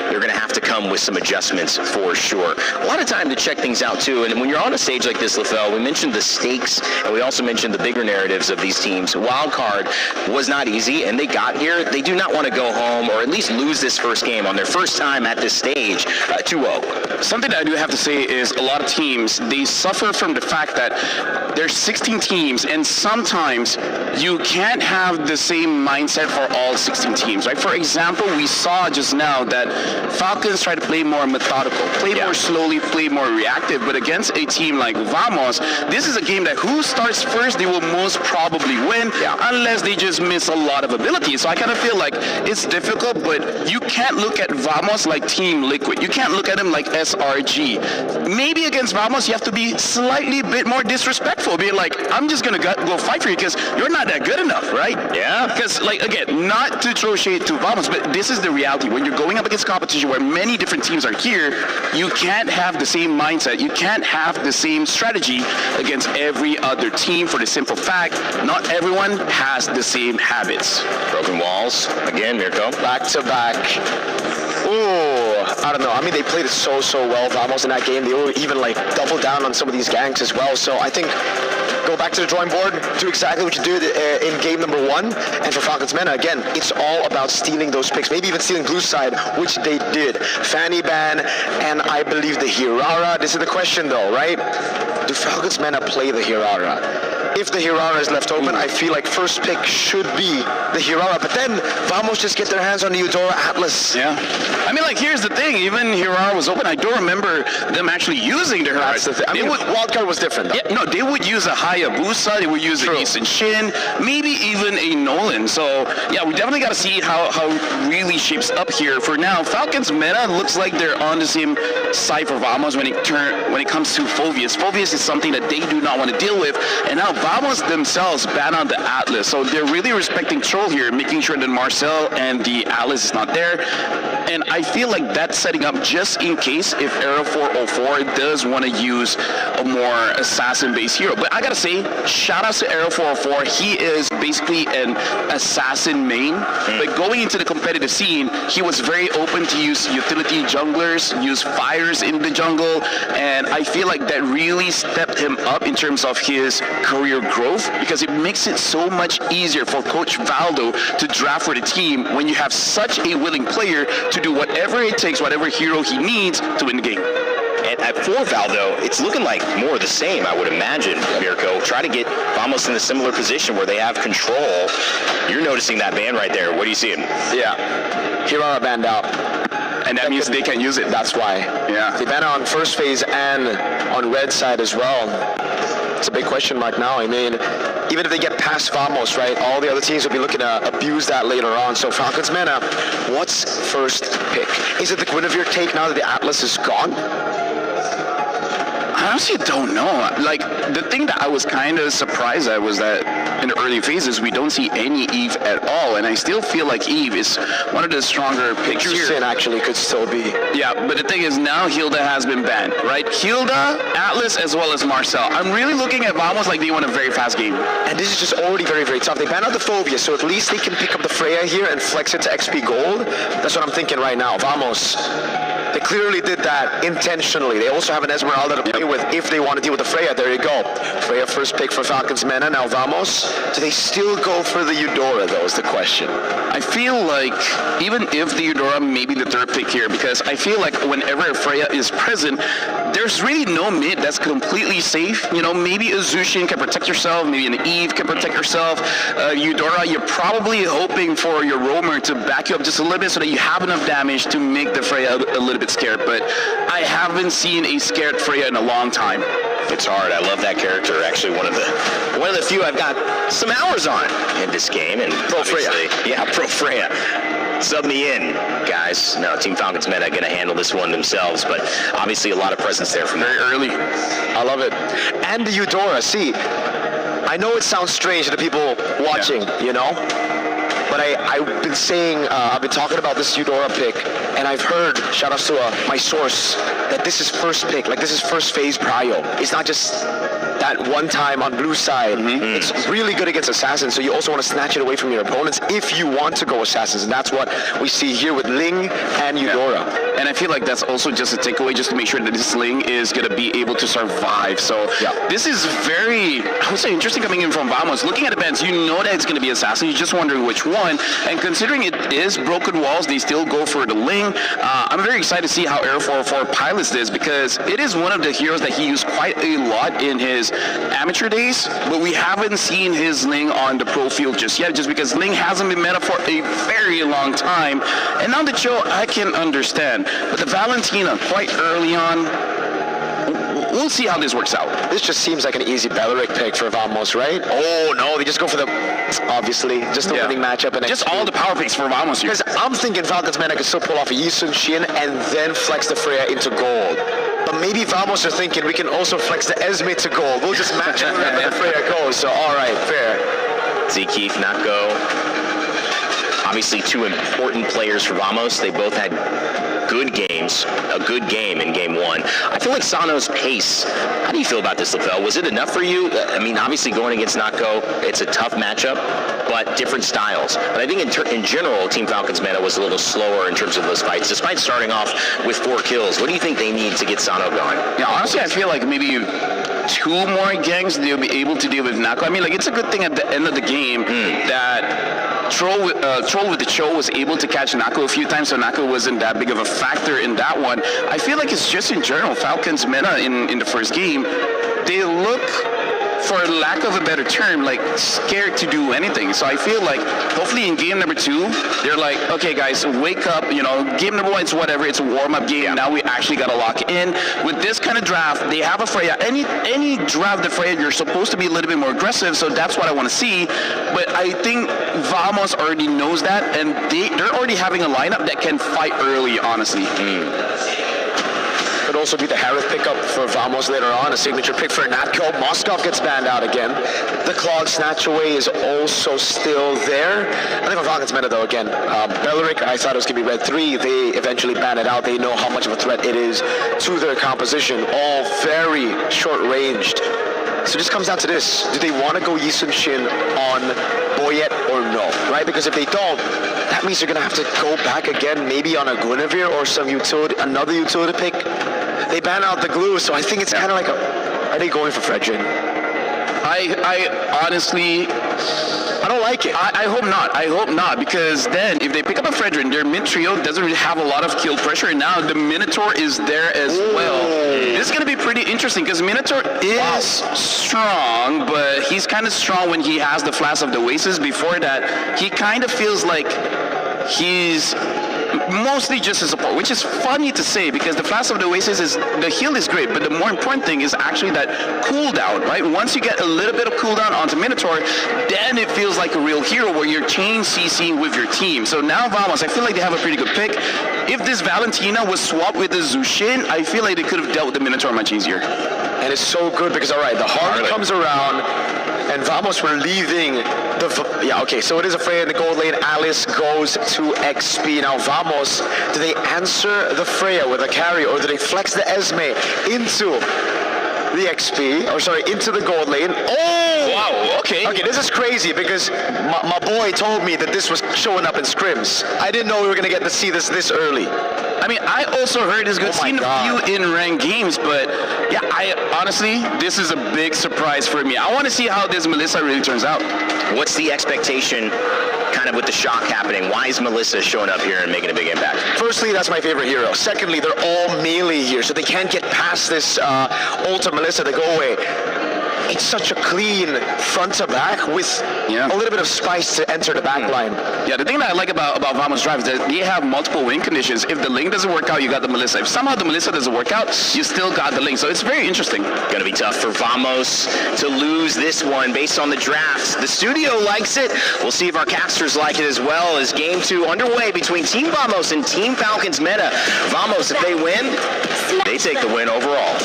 They're going to have to come with some adjustments for sure. A lot of time to check things out too, and when you're on a stage like this, Lefel, we mentioned the stakes and we also mentioned the bigger narratives of these teams. Wild card was not easy, and they got here. They do not want to go home or at least lose this first game on their first time at this stage 2-0. Something that I do have to say is a lot of teams, they suffer from the fact that there's 16 teams, and sometimes you can't have the same mindset for all 16 teams, right? For example, we saw just now that Falcons try to play more methodical, play more slowly, play more reactive, but against a team like Vamos, this is a game that who starts first, they will most probably win, unless they just miss a lot of ability. So I kind of feel like it's difficult, but you can't look at Vamos like Team Liquid. You can't look at them like SRG. Maybe against Vamos, you have to be slightly bit more disrespectful, being like, I'm just going to go fight for you because you're not that good enough, right? Yeah. Because, like, again, not to throw shade to Vamos, but this is the reality. When you're going up against competition where many different teams are here, you can't have the same mindset. You can't have the same strategy against every other team for the simple fact not everyone has the same habits. Broken walls. Again, Mirko. Back to back. Ooh, I don't know. I mean, they played it so well, Vamos, in that game. They were even, like, double down on some of these ganks as well. So I think go back to the drawing board, do exactly what you did in game number 1. And for Falcons MENA, again, it's all about stealing those picks. Maybe even stealing Blue Side, which they did. Fanny Ban and I believe the Hirara. This is the question, though, right? Do Falcons MENA play the Hirara? If the Hirara is left open, I feel like first pick should be the Hirara. But then Vamos just get their hands on the Eudora Atlas. Yeah. I mean, like, here's the thing. Even Hirara was open. I don't remember them actually using the Hirara. That's the thing. I mean, Wildcard was different, though. Yeah, no, they would use a Hayabusa. They would use a Easton Shin. Maybe even a Nolan. So, yeah, we definitely got to see how it really shapes up here. For now, Falcons MENA looks like they're on the same side for Vamos when it comes to Phoveus. Phoveus is something that they do not want to deal with. And now Vamos themselves ban on the Atlas. So they're really respecting Troll here, making sure that Marcel and the Atlas is not there. And I feel like that's setting up just in case if Era 404 does want to use a more assassin-based hero. But I gotta say, shout out to Era 404. He is basically an assassin main. But going into the competitive scene, he was very open to use utility junglers, use fires in the jungle, and I feel like that really stepped him up in terms of his career growth, because it makes it so much easier for Coach Valdo to draft for the team when you have such a willing player to do whatever it takes, whatever hero he needs to win the game. And at for Valdo, it's looking like more of the same, I would imagine, Mirko. Try to get Vamos in a similar position where they have control. You're noticing that ban right there. What are you seeing? Yeah. Hirara banned out. And that means they can use it. That's why. Yeah. They banned on first phase and on red side as well. It's a big question mark now. I mean, even if they get past Vamos, right, all the other teams will be looking to abuse that later on. So Falcons Mena, what's first pick? Is it the Guinevere take now that the Atlas is gone? I honestly don't know. Like, the thing that I was kind of surprised at was that in the early phases, we don't see any Eve at all, and I still feel like Eve is one of the stronger picks here. Sin actually could still be. Yeah, but the thing is now Hilda has been banned, right? Hilda, Atlas, as well as Marcel. I'm really looking at Vamos like they want a very fast game. And this is just already very, very tough. They banned out the Phobia, so at least they can pick up the Freya here and flex it to XP Gold. That's what I'm thinking right now. Vamos. They clearly did that intentionally. They also have an Esmeralda to play with if they want to deal with the Freya. There you go. Freya first pick for Falcons Mena. Now Vamos. Do they still go for the Eudora, though, is the question. I feel like even if the Eudora may be the third pick here, because I feel like whenever Freya is present, there's really no mid that's completely safe. You know, maybe a Zushin can protect yourself, maybe an Eve can protect yourself. Eudora, you're probably hoping for your roamer to back you up just a little bit so that you have enough damage to make the Freya a little bit scared. But I haven't seen a scared Freya in a long time. It's hard. I love that character. Actually, one of the few I've got some hours on in this game. And Pro Freya. Yeah, Pro Freya. Sub me in, guys. No, Team Falcons Meta going to handle this one themselves, but obviously a lot of presence there from very early. I love it. And the Eudora. See, I know it sounds strange to people watching, you know, but I've been saying, I've been talking about this Eudora pick, and I've heard, shout outs to my source, that this is first pick, like this is first phase prio. It's not just that one time on blue side. It's really good against assassins, so you also want to snatch it away from your opponents if you want to go assassins, and that's what we see here with Ling and Eudora. And I feel like that's also just a takeaway, just to make sure that this Ling is going to be able to survive. So this is very, I would say, interesting coming in from Vamos. Looking at the bands, you know that it's going to be assassin. You're just wondering which one. And considering it is broken walls, they still go for the Ling. I'm very excited to see how Air 404 pilots this, because it is one of the heroes that he used quite a lot in his amateur days, but we haven't seen his Ling on the pro field just yet, just because Ling hasn't been meta for a very long time. And now the Cho, I can understand, but the Valentina quite early on, we'll see how this works out. This just seems like an easy Belleric pick for Vamos, right? Oh no, they just go for the, obviously, just the winning matchup. And just all the power picks for Vamos here. Because I'm thinking Falcons Mena could still pull off a Yi Sun Shin and then flex the Freya into gold. But maybe Vamos are thinking we can also flex the Esme to gold. We'll just match it wherever the Freya goes. So all right, fair. Zekeith, Nako. Obviously two important players for Vamos. They both had good games, a good game in game one. I feel like Sano's pace, how do you feel about this, Lefel? Was it enough for you? I mean, obviously going against Nako, it's a tough matchup, but different styles. But I think in general, Team Falcons Meta was a little slower in terms of those fights, despite starting off with 4 kills. What do you think they need to get Sano going? Yeah, honestly, I feel like maybe 2 more gangs they'll be able to deal with Nako. I mean, like, it's a good thing at the end of the game that Troll with the Cho was able to catch Nako a few times, so Nako wasn't that big of a factor in that one. I feel like it's just in general, Falcons Meta in the first game, they look, for lack of a better term, like scared to do anything. So I feel like hopefully in game number 2, they're like, okay guys, wake up, you know, game number 1, it's whatever, it's a warm-up game. Now we actually got to lock in. With this kind of draft, they have a Freya. Any draft the Freya, you're supposed to be a little bit more aggressive, so that's what I want to see. But I think Vamos already knows that, and they're already having a lineup that can fight early, honestly. Could also be the Harith pickup for Vamos later on, a signature pick for Natko. Moskov gets banned out again. The Clog snatch away is also still there. I think for Falcons meta though, again, Belleric, I thought it was going to be red 3. They eventually ban it out. They know how much of a threat it is to their composition. All very short-ranged. So it just comes down to this. Do they want to go Yisun Shin on Boyet or no, right? Because if they don't, that means they're going to have to go back again, maybe on a Guinevere or some utility, another utility pick. They ban out the glue, so I think it's kind of like are they going for Fredrin? I honestly, I don't like it. I hope not. I hope not, because then if they pick up a Fredrin, their mid trio doesn't really have a lot of kill pressure, and now the Minotaur is there as well. This is going to be pretty interesting, because Minotaur is strong, but he's kind of strong when he has the Flask of the Oasis. Before that, he kind of feels like he's mostly just a support, which is funny to say because the Flask of the Oasis is, the heal is great, but the more important thing is actually that cooldown, right? Once you get a little bit of cooldown onto Minotaur, then it feels like a real hero where you're chain CCing with your team. So now Vamos, I feel like they have a pretty good pick. If this Valentina was swapped with the Zushin, I feel like they could have dealt with the Minotaur much easier. And it's so good because, all right, the heart comes around, and Vamos were leaving the... Yeah, okay, so it is a Freya in the gold lane. Alice goes to XP. Now, Vamos, do they answer the Freya with a carry, or do they flex the Esme into the XP, or sorry, into the gold lane? Oh! Wow, okay. Okay, this is crazy because my boy told me that this was showing up in scrims. I didn't know we were going to get to see this early. I mean, I also heard it's good. Seen a few in ranked games, but yeah, honestly, this is a big surprise for me. I want to see how this Melissa really turns out. What's the expectation kind of with the shock happening? Why is Melissa showing up here and making a big impact? Firstly, that's my favorite hero. Secondly, they're all melee here, so they can't get past this ult of Melissa to go away. It's such a clean front to back with a little bit of spice to enter the back line. Yeah, the thing that I like about Vamos Drive is that they have multiple win conditions. If the link doesn't work out, you got the Melissa. If somehow the Melissa doesn't work out, you still got the link. So it's very interesting. Gonna be tough for Vamos to lose this one based on the drafts. The studio likes it. We'll see if our casters like it as well. As game 2 underway between Team Vamos and Team Falcons meta. Vamos, if they win, they take the win overall.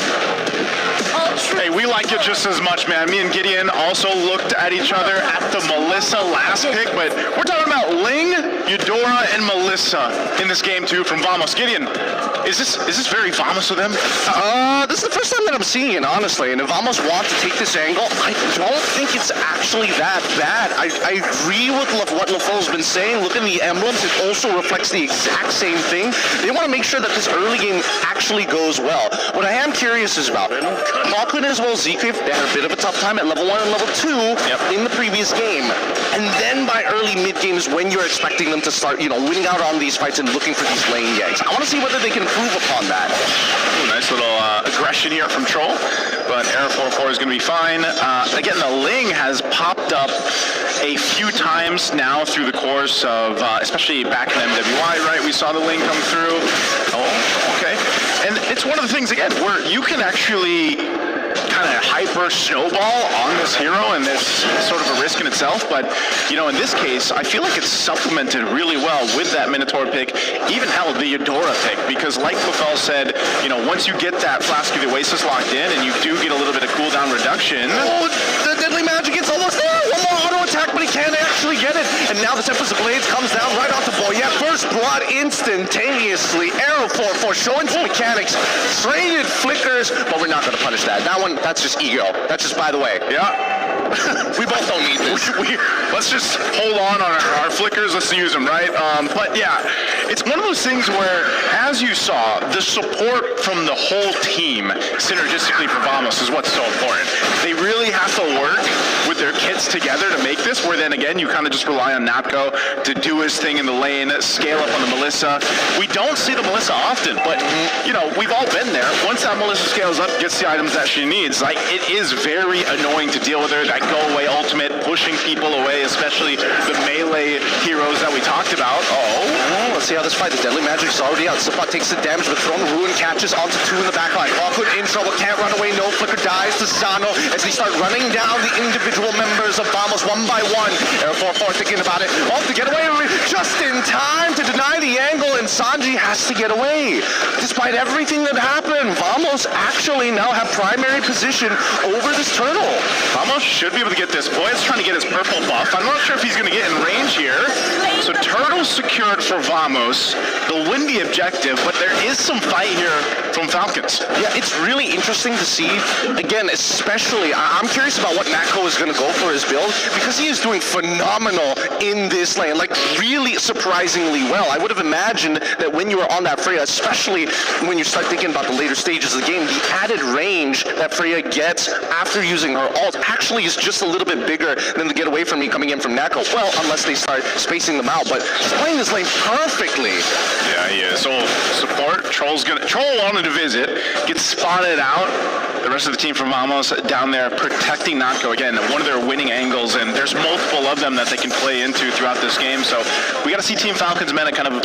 Hey, we like it just as much, man. Me and Gideon also looked at each other at the Melissa last pick, but we're talking about Ling, Eudora, and Melissa in this game too from Vamos. Gideon, is this very Vamos of them? This is the first time that I'm seeing it, honestly. And if Vamos want to take this angle, I don't think it's actually that bad. I agree with what LaFoe's been saying. Look at the emblems. It also reflects the exact same thing. They want to make sure that this early game actually goes well. What I am curious is about Hawkman as well as Zcreep, they had a bit of a tough time at level 1 and level 2 in the previous game. And then by early mid-game is when you're expecting them to start, winning out on these fights and looking for these lane ganks. I want to see whether they can improve upon that. Ooh, nice little aggression here from Troll, but Air 4-4 is going to be fine. Again, the Ling has popped up a few times now through the course of, especially back in MWI, right? We saw the Ling come through. Oh, okay. And it's one of the things, again, where you can actually kind of hyper snowball on this hero, and it's sort of a risk in itself, but in this case I feel like it's supplemented really well with that Minotaur pick, even hell the Eudora pick, because like Lafel said, once you get that Flask of the Oasis locked in and you do get a little bit of cooldown reduction. Oh, the Deadly Magic, it's almost there. One more auto attack, but he can't actually get it. And now the Tempest of Blades comes down right onto Boyet. First blood instantaneously. Arrow 4-4 showing some mechanics. Traded flickers, but we're not going to punish that. That one, that's just ego. That's just by the way. Yeah. We both don't need this. Let's just hold on our flickers. Let's use them, right? But yeah, it's one of those things where, as you saw, the support from the whole team synergistically for Vamos is what's so important. They really have to work with their kits together to make this, where then again, you kind of just rely on Napko to do his thing in the lane, scale up on the Melissa. We don't see the Melissa often, but we've all been there. Once that Melissa scales up, gets the items that she needs, like, it is very annoying to deal with her. That go away ultimate, pushing people away, especially the melee heroes that we talked about. Let's see how this fight. The Deadly Magic's already out. Slipbot takes the damage, but Throne Ruin catches onto 2 in the backline. Hawkwood in trouble, can't run away. No Flicker dies to Sano as they start running down the individual members of Vamos one by one. Air 4-4 thinking about it. Off to get away just in time to deny the angle, and Sanji has to get away. Despite everything that happened, Vamos actually now have primary position over this turtle. Vamos should be able to get this. Boyet's trying to get his purple buff. I'm not sure if he's going to get in range here. So Turtle's secured for Vamos. They'll win the objective, but there is some fight here from Falcons. Yeah, it's really interesting to see. Again, especially, I'm curious about what Natko is going to go for his build, because he is doing phenomenal in this lane, like really surprisingly well. I would have imagined that when you were on that Freya, especially when you start thinking about the later stages of the game, the added range that Freya gets after using her ult actually is just a little bit bigger than the get away from me coming in from Natko. Well, unless they start spacing them out, but he's playing this lane perfectly. Yeah, he is. So support, Troll wanted to visit, gets spotted out. The rest of the team from Vamos down there protecting Natko. Again, one of their winning angles, and there's multiple of them that they can play into throughout this game. So we got to see Team Falcons men kind of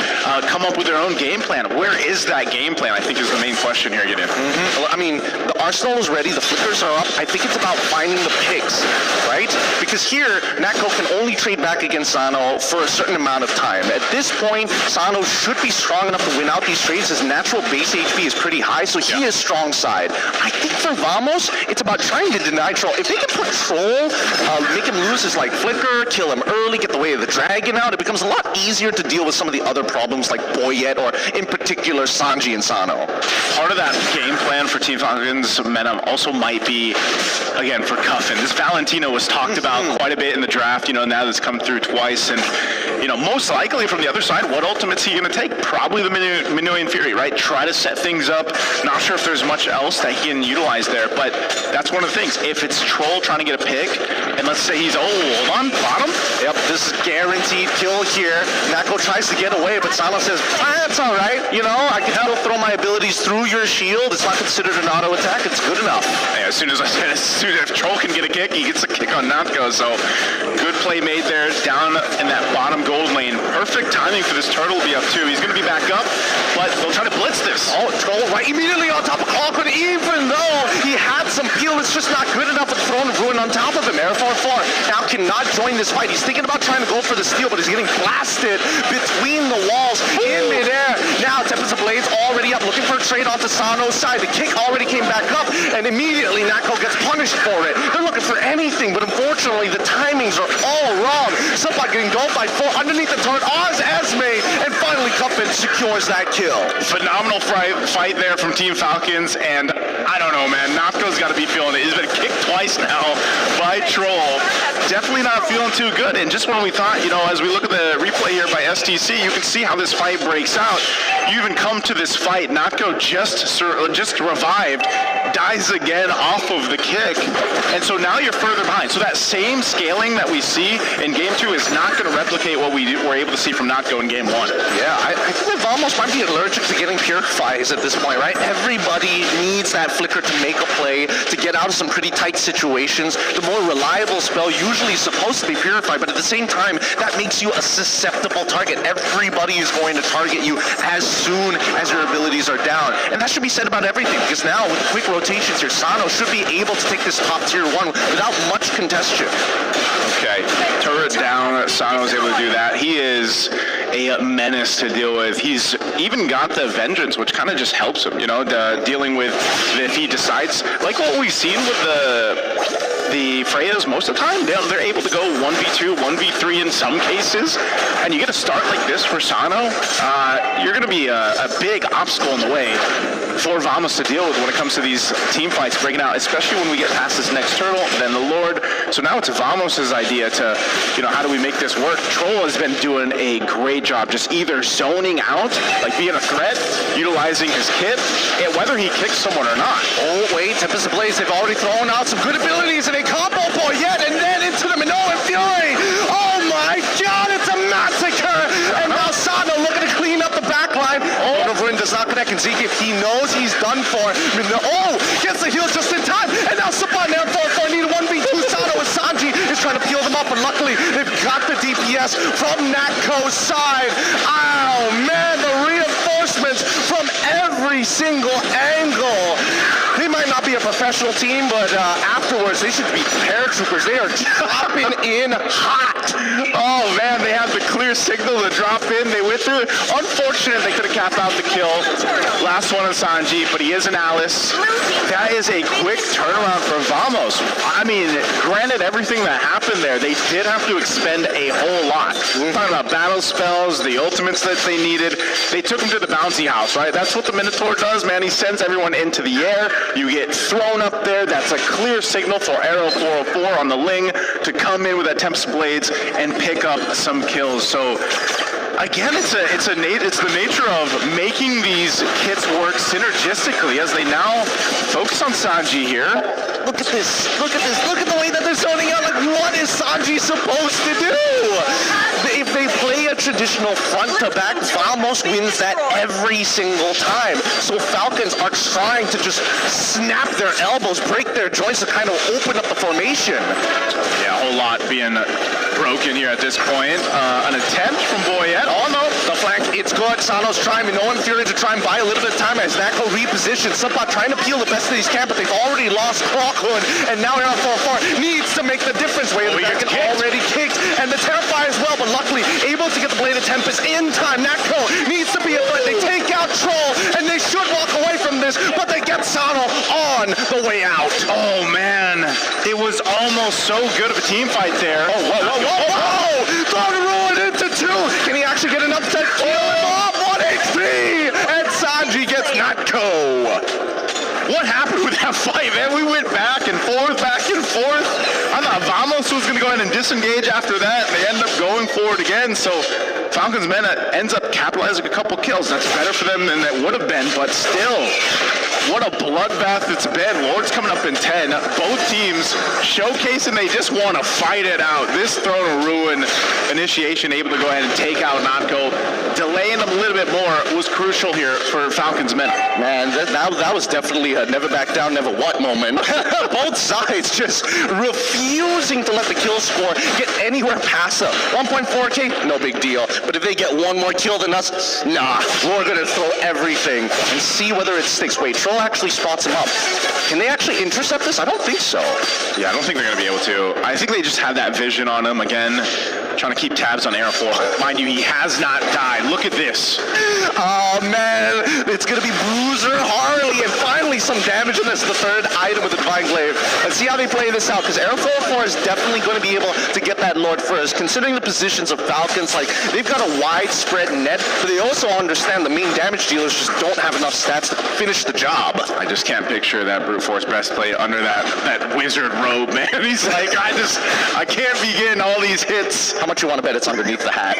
come up with their own game plan. Where is that game plan, I think, is the main question here, Gideon. Well, I mean, the arsenal is ready, the flickers are up. I think it's about finding the picks, right? Because here, Natko can only trade back against Sano for a certain amount of time. At this point, Sano should be strong enough to win out these trades. His natural base HP is pretty high, so he is strong side. I think for Vamos, it's about trying to deny Troll. If they can put Troll, make him lose his like flicker, kill him early, get the way of the dragon out, it becomes a lot easier to deal with some of the other problems like Boyet or in particular Sanji and Sano. Part of that game plan for Team Falcons momentum also might be, again, for Cuffin. This Valentino was talked about quite a bit in the draft, now that's come through twice, and most likely from the other side, what ultimate's he going to take? Probably the Minoan Fury, right? Try to set things up. Not sure if there's much else that he can utilize there, but that's one of the things. If it's Troll trying to get a pick, and let's say he's, hold on, bottom? Yep, this is guaranteed kill here. Natko tries to get away, but Sano says, that's all right. I can still throw my abilities through your shield. It's not considered an auto attack. It's good enough. Yeah, as soon as if Troll can get a kick, he gets a kick on Natko. So good play made there down in that bottom gold lane. Perfect timing for this turtle to be up too. He's going to be back up, but they'll try to blitz this. Oh, Troll right immediately on top of Clockwood, even though he had some peel, it's just not good enough with Throne of Ruin on top of him. Air 4-4 now cannot join this fight. He's thinking about trying to go for the steal, but he's getting blasted between the walls in midair. Now Tempest of Blades already up, looking for a trade onto Sano's side. The kick already came back up, and immediately Natko gets punished for it. They're looking for anything, but unfortunately the timings are all wrong. Subot getting gold by 4 underneath the turret. Oz Esme, and finally Cuffin secures that kill. Phenomenal fight there from Team Falcons, and I don't know, man. Natko's got to be feeling it. He's been kicked twice now by Troll. Definitely not feeling too good. And just when we thought, as we look at the replay here by STC, you can see how this fight breaks out. You even come to this fight, Natko just revived, dies again off of the kick, and so now you're further behind. So that same scaling that we see in Game 2 is not going to replicate what we were able to see from Natko in Game 1. Yeah, I think that Vamos might be allergic to getting purifies at this point, right? Everybody needs that flicker to make a play, to get out of some pretty tight situations. The more reliable spell usually is supposed to be purified, but at the same time, that makes you a susceptible target. Everybody is going to target you as soon as your abilities are down. And that should be said about everything, because now with quick rotations here, Sano should be able to take this top tier 1 without much congestion. Okay, turret down, Sano's able to do that. He is a menace to deal with. He's even got the Vengeance, which kind of just helps him, dealing with if he decides, like what we've seen with the Freyas most of the time, they're able to go 1v2, 1v3 in some cases, and you get a start like this for Sano, you're going to be a big obstacle in the way for Vamos to deal with when it comes to these team fights breaking out, especially when we get past this next turtle, then the Lord. So now it's Vamos' idea to, how do we make this work? Troll has been doing a great job just either zoning out, like being a threat, utilizing his kit, and whether he kicks someone or not. Oh, wait, Tempest Blaze, they've already thrown out some good abilities, and a combo Boyet, and then into the Minoan Fury. Oh my god, it's a massacre! And now Sano looking to clean up the backline. Oh, Ruin does not connect, and Zeke, if he knows he's done for. Gets the heal just in time, and now Saban now 4-4 need 1v2. Sano and Sanji is trying to peel them up, and luckily they've got the DPS from Natko's side. Oh man, the reinforcements from every single angle. They might not be a professional team, but afterwards they should be paratroopers. They are dropping in hot. Oh man, they have the clear signal to drop in. They went through. Unfortunate they could have capped out the kill. Last one on Sanji, but he is an Alice. That is a quick turnaround for Vamos. I mean, granted everything that happened there, they did have to expend a whole lot. We're talking about battle spells, the ultimates that they needed. They took him to the bouncy house, right? That's what the Minotaur does, man. He sends everyone into the air. You get thrown up there. That's a clear signal for Arrow 404 on the Ling to come in with that Tempest Blades and pick up some kills. So again, it's the nature of making these kits work synergistically as they now focus on Sanji here. Look at this. Look at this. Look at the way that they're zoning out. Like, what is Sanji supposed to do? If they play a traditional front-to-back, Vamos wins that every single time. So Falcons are trying to just snap their elbows, break their joints to kind of open up the formation. Yeah, a whole lot being broken here at this point. An attempt from Boyette. Oh no, the flank, it's good. Sano's trying, no Fury to try and buy a little bit of time as Nako repositions. Subot trying to peel the best of these camp, but they've already lost Crockhood, and now Arrow 404 needs to make the difference. Way the dragon already kicked, and the Terrifier as well, but luckily able to get the Blade of Tempest in time. Nako needs to be a threat. They take out Troll, and they should walk away from this, but they get Sano on the way out. Oh man, it was almost so good of a team fight there. Oh, whoa! Throw the Ruin into 2. Can he actually get enough to kill him off? 1 HP, and Sanji gets Natko. What happened with that fight, man? We went back and forth. I thought Vamos was going to go ahead and disengage after that. They end up going forward again, so Falcons Mena ends up capitalizing a couple kills. That's better for them than that would have been, but still, what a bloodbath it's been. Lord's coming up in 10. Both teams showcasing they just want to fight it out. This Throne of Ruin initiation able to go ahead and take out Natko. Delaying them a little bit more was crucial here for Falcons Mena. Man, that was definitely a never back down, never what moment. Both sides just refusing to let the kill score get anywhere past them. 1.4K, no big deal. But if they get one more kill than us, nah, we're going to throw everything and see whether it sticks. Wait, Troll actually spots him up. Can they actually intercept this? I don't think so. Yeah, I don't think they're going to be able to. I think they just have that vision on him again, trying to keep tabs on Arrow 4. Mind you, he has not died. Look at this. Oh, man. It's going to be Bruiser Harley, and finally some damage, and this is the third item with the Divine Glaive. Let's see how they play this out, because Arrow 404 is definitely going to be able to get that Lord first. Considering the positions of Falcons, like, they've got a widespread net, but they also understand the main damage dealers just don't have enough stats to finish the job. I just can't picture that Brute Force breastplate under that wizard robe, man. He's like, I can't be getting all these hits. How much you want to bet it's underneath the hat?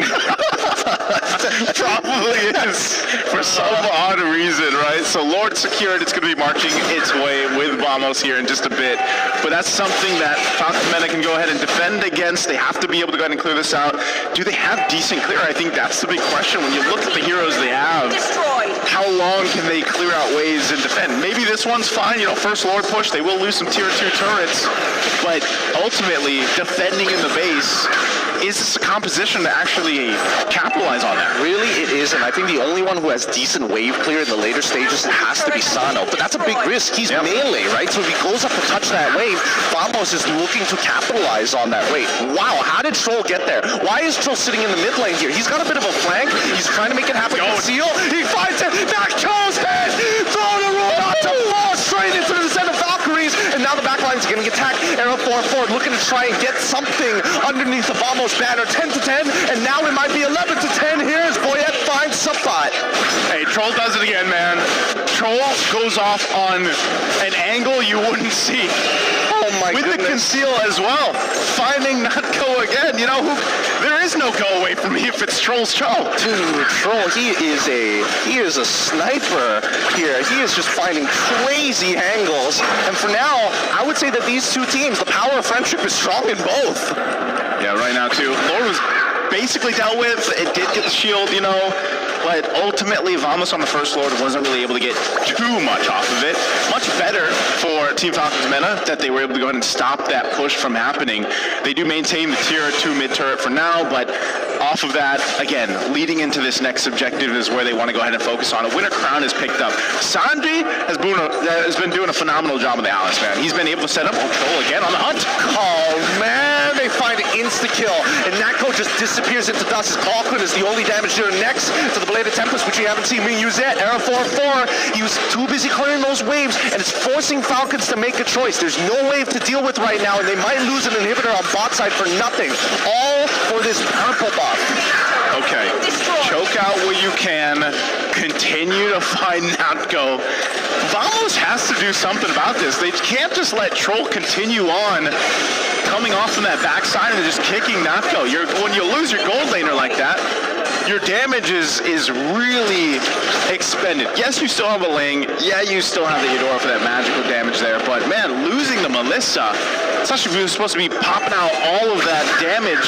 Probably is, for some odd reason, right? So Lord secured, it's going to be marching its way with Vamos here in just a bit. But that's something that Falcons Mena can go ahead and defend against. They have to be able to go ahead and clear this out. Do they have decent clear? I think that's the big question. When you look at the heroes they have, how long can they clear out waves and defend? Maybe this one's fine, first Lord push, they will lose some tier 2 turrets, but ultimately, defending in the base, is this a composition to actually capitalize on that? Really, it is, and I think the only one who has decent wave clear in the later stages has to be Sano, but that's a big risk. He's melee, right? So if he goes up to touch that wave, Vamos is looking to capitalize on that. Wait, wow, how did Troll get there? Why is Troll sitting in the mid lane here? He's got a bit of a flank. He's trying to make it happen with Seal. He finds it. Nakto's head. Throw the roll out to fall straight into the center of Valkyries, and now the backline's getting attacked. Arrow 4-4 looking to try and get something underneath the Vamos banner. 10-10, and now it might be 11-10 here as Boyette finds Subot. Hey, Troll does it again, man. Troll goes off on an angle you wouldn't see. Oh my With goodness. the conceal as well. Finding Natko again. There is no go away from me if it's Troll's show. Dude, Troll, he is a sniper here. He is just finding crazy angles. And for now, I would say that these two teams, the power of friendship is strong in both. Yeah, right now too. Lord was basically dealt with. It did get the shield, you know, but ultimately Vamos on the First Lord wasn't really able to get too much off of it. Much better for Team Falcons Mena that they were able to go ahead and stop that push from happening. They do maintain the tier 2 mid turret for now, but off of that, again, leading into this next objective is where they want to go ahead and focus on it. Winter Crown is picked up. Sanji has been doing a phenomenal job with the Alice, man. He's been able to set up control again on the hunt. Oh man, they find an insta-kill, and Nako just disappears into dust. Kalkun is the only damage dealer next to the Blade of Tempest, which you haven't seen me use yet. Era 4-4, he was too busy clearing those waves, and it's forcing Falcons to make a choice. There's no wave to deal with right now, and they might lose an inhibitor on bot side for nothing. All for this purple buff. Okay, choke out what you can, continue to find Natko. Vamos has to do something about this. They can't just let Troll continue on coming off from that backside and just kicking Natko. When you lose your gold laner like that, your damage is really expended. Yes, you still have a Ling. Yeah, you still have the Eudora for that magical damage there. But man, losing the Melissa, especially if you're supposed to be popping out all of that damage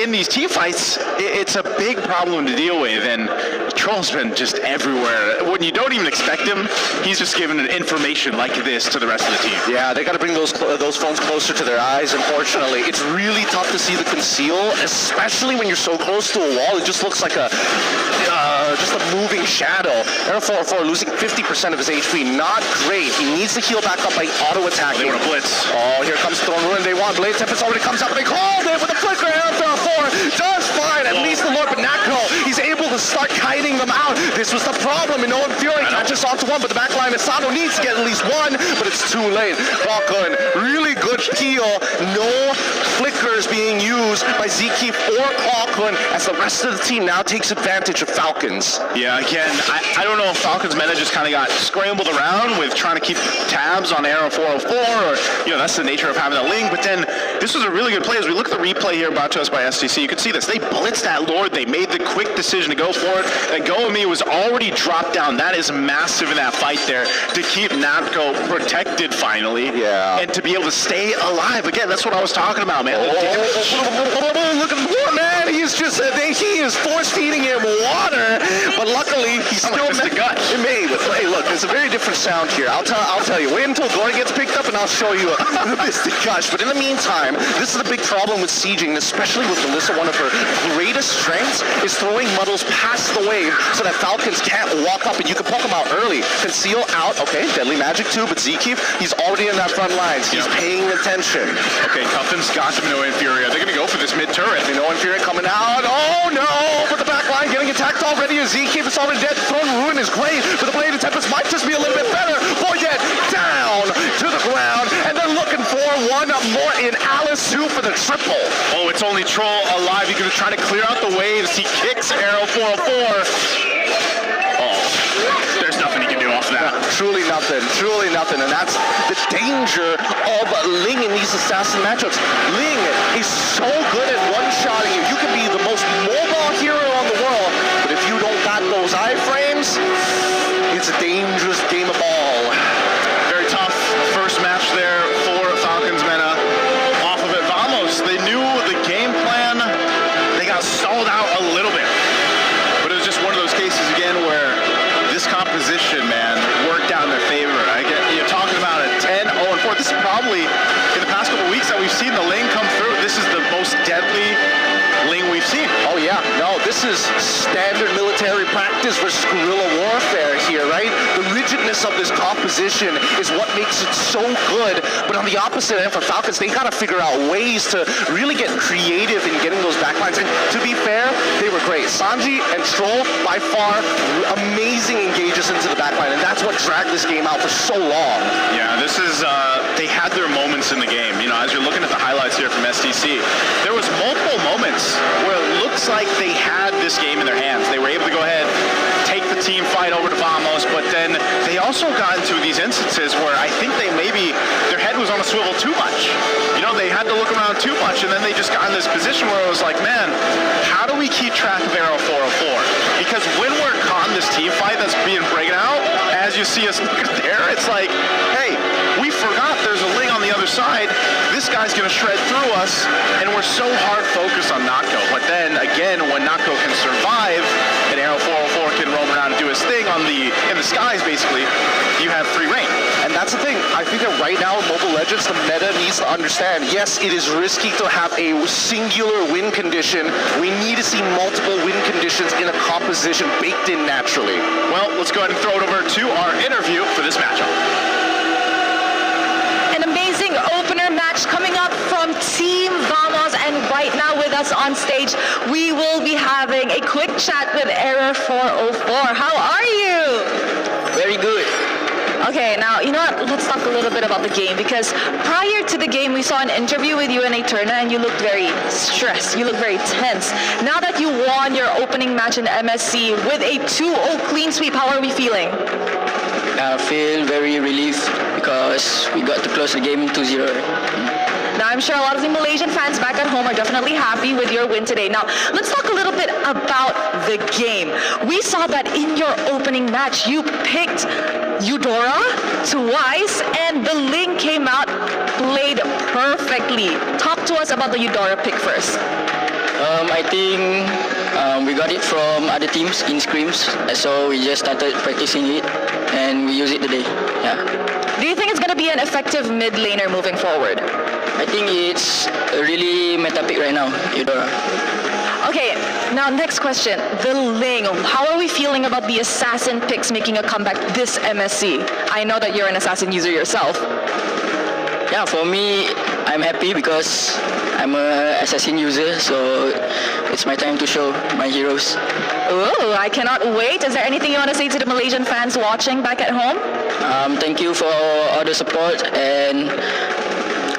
in these team fights, it's a big problem to deal with. And Troll's been just everywhere. When you don't even expect him, he's just giving an information like this to the rest of the team. Yeah, they got to bring those phones closer to their eyes, unfortunately. It's really tough to see the conceal, especially when you're so close to a wall. It just looks like just a moving shadow. Era 4-4 losing 50% of his HP. Not great. He needs to heal back up by auto-attacking. They want to blitz. Oh, here comes Throne Ruin. They want Blade Tempest already comes up. They called it with a flicker. Era 4-4 does fine. At least the Lord, but Nako, he's able to start kiting them out. This was the problem, and no one Fury catches onto one, but the backline Asano needs to get at least one, but it's too late. Falcon, really good peel. No flickers being used by Zeke or Falcon as the rest of the team now takes advantage of Falcons. Yeah, again, I don't know if Falcons Meta just kind of got scrambled around with trying to keep tabs on Arrow 404, or, you know, that's the nature of having a Ling, but then this was a really good play. As we look at the replay here brought to us by STC, you can see this. They blitzed that Lord. They made the quick decision to go for it, and Goemi was already dropped down. That is massive in that fight there to keep Natko protected finally, and to be able to stay alive. Again, that's what I was talking about, man. Look at the poor man. He's just, he is force-feeding him water, but luckily he's still Hey, look, there's a very different sound here. I'll tell you. Wait until Gory gets picked up and I'll show you the Mystic Gush. But in the meantime, this is a big problem with sieging, especially with Melissa. One of her greatest strengths is throwing muddles past the wave so that Falcons can't walk up and you can poke them out early. Conceal out, okay, Deadly Magic too, but Zeke, he's already in that front lines. He's paying attention. Okay, Cuffin's got the Minoan Fury. Are they going to go for this mid-turret? Minoan Fury coming out. Oh no! But the back line getting attacked already. Zeke is already dead. Throne Ruin is great, but the Blade of Tempest might just be a little bit better. Boyet down to the ground, and they're looking for one more in Alice 2 for the triple. Oh, it's only Troll alive. He's going to try to clear out the waves. He kicks Arrow 404. Oh, there's nothing he can do off of that. Truly nothing, and that's the danger of Ling in these assassin matchups. Ling is so good at one-shotting you. You can be the most mobile hero on the world, but if you don't got those iframes, it's a dangerous game of ball. Very tough first match there for Falcons Mena. Off of it, Vamos, they knew the game plan. They got stalled out a little bit, but it was just one of those cases again where this composition, man, worked out in their favor. You're talking about a 10-0-4. This is probably, in the past couple of weeks that we've seen the Ling come through, this is the most deadly Ling we've seen. Oh yeah, no, this is standard military practice versus guerrilla warfare here, right? The rigidness of this composition is what makes it so good, but on the opposite end for Falcons, they gotta figure out ways to really get creative in getting those backlines, and to be fair, they were great. Sanji and Troll, by far, amazing engages into the backline, and that's what dragged this game out for so long. Yeah, this is, they had their moments in the game. You know, as you're looking at the highlights here from STC, there was multiple moments where it looks like they had this game in their hands. They were able to go ahead, take the team fight over to Vamos, but then they also got into these instances where I think their head was on a swivel too much. You know, they had to look around too much, and then they just got in this position where it was like, man, how do we keep track of Arrow 404? Because when we're caught in this team fight that's being breaking out, as you see us look there, it's like, hey, we forgot there's a Ling on the other side, this guy's going to shred through us, and we're so hard focused on Nako. But then again, when Nako can survive, and Aero 404 can roam around and do his thing in the skies, basically, you have free reign. And that's the thing. I think that right now in Mobile Legends, the meta needs to understand, yes, it is risky to have a singular win condition. We need to see multiple win conditions in a composition baked in naturally. Well, let's go ahead and throw it over to our interview for this matchup. An amazing opener match coming up from Team Vamos, and right now with us on stage, we will be having a quick chat with Error 404. How are you? Very good. Okay, now, you know what? Let's talk a little bit about the game, because prior to the game, we saw an interview with you and Eterna, and you looked very stressed. You looked very tense. Now that you won your opening match in MSC with a 2-0 clean sweep, how are we feeling? I feel very relieved because we got to close the game in 2-0. Now, I'm sure a lot of the Malaysian fans back at home are definitely happy with your win today. Now, let's talk a little bit about the game. We saw that in your opening match, you picked Eudora twice, and the Ling came out, played perfectly. Talk to us about the Eudora pick first. I think we got it from other teams in scrims, so we just started practicing it and we use it today. Yeah. Do you think it's going to be an effective mid laner moving forward? I think it's a really meta pick right now, Eudora. Okay, now next question. The Ling. How are we feeling about the Assassin picks making a comeback this MSC? I know that you're an Assassin user yourself. Yeah, for me, I'm happy because I'm an Assassin user, so it's my time to show my heroes. Oh, I cannot wait. Is there anything you want to say to the Malaysian fans watching back at home? Thank you for all the support, and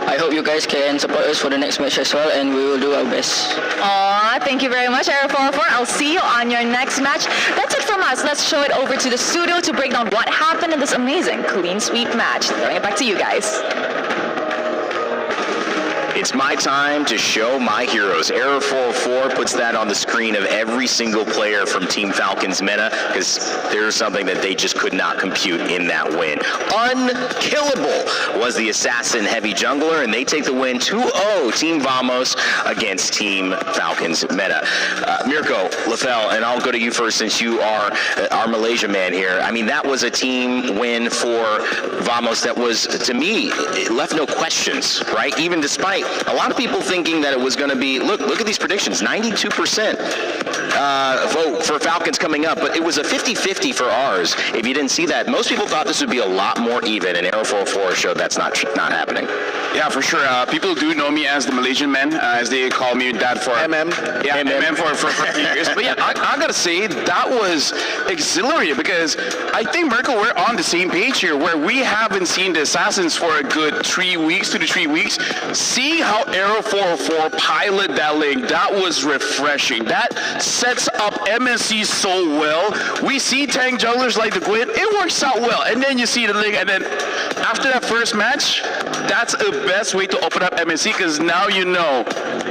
I hope you guys can support us for the next match as well, and we will do our best. Aw, thank you very much, Aero 404. I'll see you on your next match. That's it from us. Let's show it over to the studio to break down what happened in this amazing clean sweep match. Throwing it back to you guys. It's my time to show my heroes. Error 404 puts that on the screen of every single player from Team Falcon's meta, because there's something that they just could not compute in that win. Unkillable was the Assassin heavy jungler, and they take the win 2-0 Team Vamos against Team Falcon's meta. Mirko, Lefel, and I'll go to you first since you are our Malaysia man here. I mean, that was a team win for Vamos that was, to me, it left no questions, right? Even despite a lot of people thinking that it was going to be, look at these predictions, 92% vote for Falcons coming up, but it was a 50-50 for ours. If you didn't see that, most people thought this would be a lot more even, and Aero 404 showed that's not happening. Yeah, for sure. People do know me as the Malaysian man, as they call me that for MM. Yeah, MM for a few years. But yeah, I gotta say that was exhilarating because I think, Mirko, we're on the same page here, where we haven't seen the Assassins for a good 2 to 3 weeks. Seeing how Aero 404 pilot that link, that was refreshing. That sets up MSC so well. We see tank junglers like the Gwyn, it works out well. And then you see the link, and then after that first match, that's the best way to open up MSC, because now you know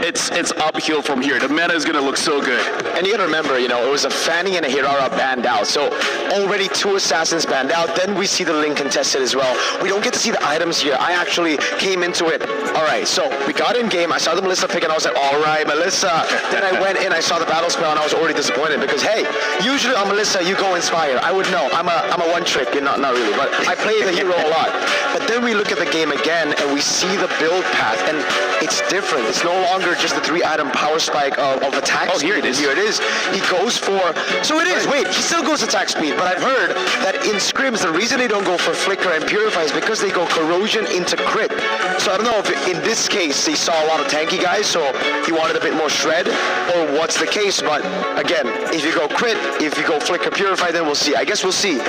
it's uphill from here. The meta is going to look so good. And you got to remember, it was a Fanny and a Hirara banned out. So already 2 Assassins banned out. Then we see the link contested as well. We don't get to see the items here. I actually came into it. All right, so we got in game. I saw the Melissa pick, and I was like, all right, Melissa. Then I went in, I saw the battle spell, and I was already disappointed because, hey, usually on Melissa, you go Inspire. I would know. I'm a one-trick. Not really, but I play the hero a lot. But then we look at the game again, and we see the build path, and it's different. It's no longer just the 3-item power spike of attack speed. Here it is. Here it is. He goes for... So it is. Wait, he still goes attack speed, but I've heard that in scrims, the reason they don't go for Flicker and Purify is because they go Corrosion into crit. So I don't know if in this case, he saw a lot of tanky guys, so he wanted a bit more shred, or what's the case, but again, if you go crit, if you go Flicker Purify, then we'll see. I guess we'll see,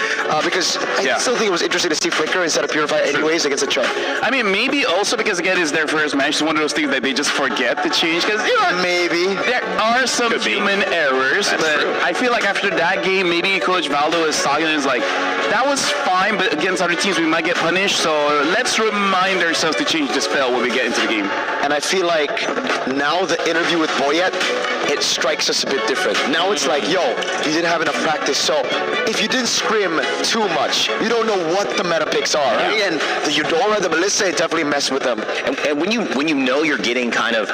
because I still think it was interesting to see Flicker instead of Purify anyways against a Char. I mean, maybe also because, again, it's their first match. It's one of those things that they just forget to change, because, maybe. There are some human errors, but I feel like after that game, maybe Coach Valdo is talking and is like, that was fine, but against other teams we might get punished. So let's remind ourselves to change the spell when we get into the game. And I feel like now the interview with Boyet, it strikes us a bit different. Now it's like, yo, you didn't have enough practice, so if you didn't scrim too much, you don't know what the meta picks are. Right? And the Eudora, the Melissa, it definitely messed with them. And when you know you're getting kind of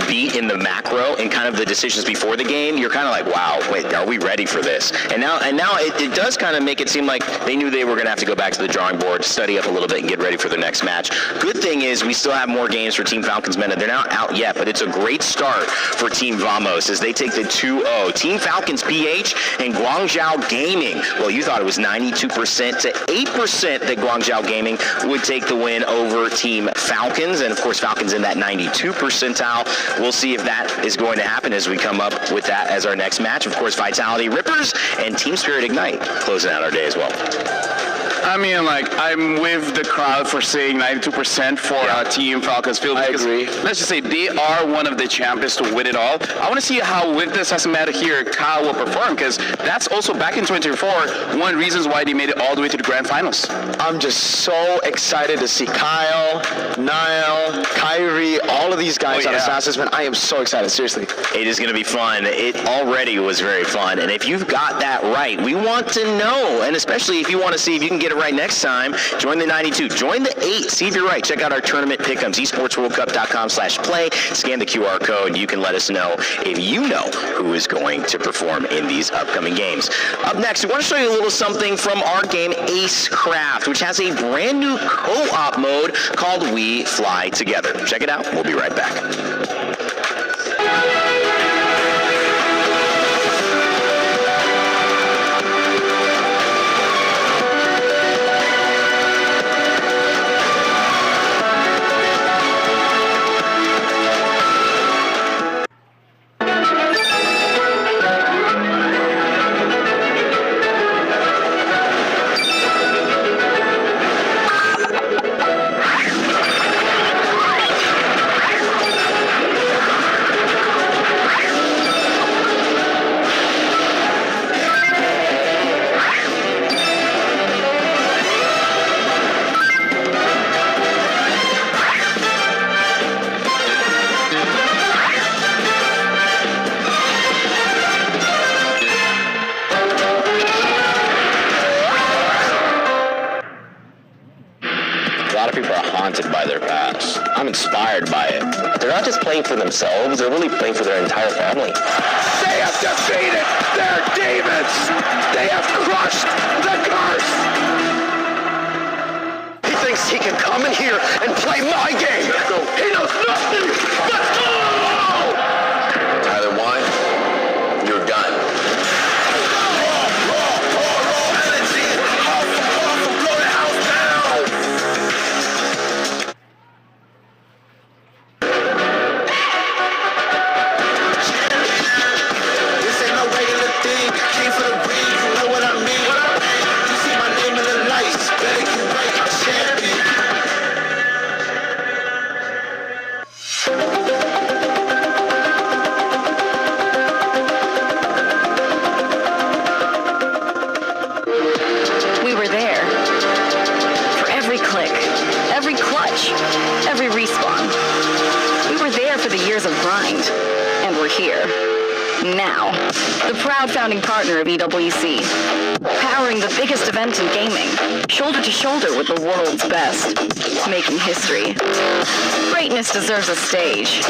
beat in the macro and kind of the decisions before the game, you're kind of like, wow, wait, are we ready for this? And now it does kind of make it seem like they knew they were going to have to go back to the drawing board, study up a little bit, and get ready for the next match. Good thing is we still have more games for Team Falcons Mena. They're not out yet, but it's a great start for Team Vamos as they take the 2-0. Team Falcons PH and Guangzhou Gaming. Well, you thought it was 92% to 8% that Guangzhou Gaming would take the win over Team Falcons. And of course, Falcons in that 92 percentile. We'll see if that is going to happen as we come up with that as our next match. Of course, Vitality Rippers and Team Spirit Ignite closing out our day as well. I mean, like, I'm with the crowd for saying 92% for Team Falcons Field. I agree. Let's just say they are one of the champions to win it all. I want to see how, with this as a matter here, Kyle will perform, because that's also back in 2024, one of the reasons why they made it all the way to the grand finals. I'm just so excited to see Kyle, Niall, Kyrie, all of these guys on Assassins, man. I am so excited, seriously. It is going to be fun. It already was very fun. And if you've got that right, we want to know. And especially if you want to see if you can get it right next time, join the 92. Join the 8. See if you're right. Check out our tournament pick'ems, esportsworldcup.com/play. Scan the QR code. You can let us know if you know who is going to perform in these upcoming games. Up next, we want to show you a little something from our game Ace Craft, which has a brand new co-op mode called We Fly Together. Check it out. We'll be right back. By their past. I'm inspired by it. They're not just playing for themselves, they're really playing for their entire family. They have defeated their demons! They have crushed the curse! He thinks he can come in here and play my game! He knows nothing! Let's go! Tyler, one, you're done. Now, the proud founding partner of EWC, powering the biggest event in gaming, shoulder to shoulder with the world's best, making history. Greatness deserves a stage.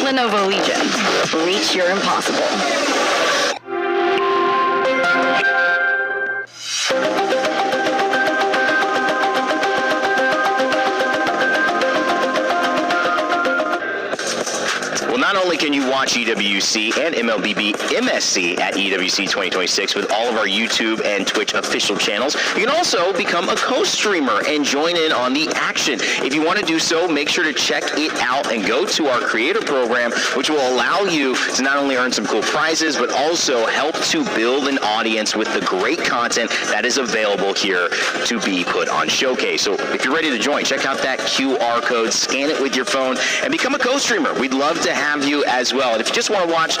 Lenovo Legion, reach your impossible. Not only can you watch EWC and MLBB MSC at EWC 2026 with all of our YouTube and Twitch official channels, you can also become a co-streamer and join in on the action. If you want to do so, make sure to check it out and go to our creator program, which will allow you to not only earn some cool prizes, but also help to build an audience with the great content that is available here to be put on Showcase. So if you're ready to join, check out that QR code, scan it with your phone, and become a co-streamer. We'd love to have you as well. well. And if you just want to watch,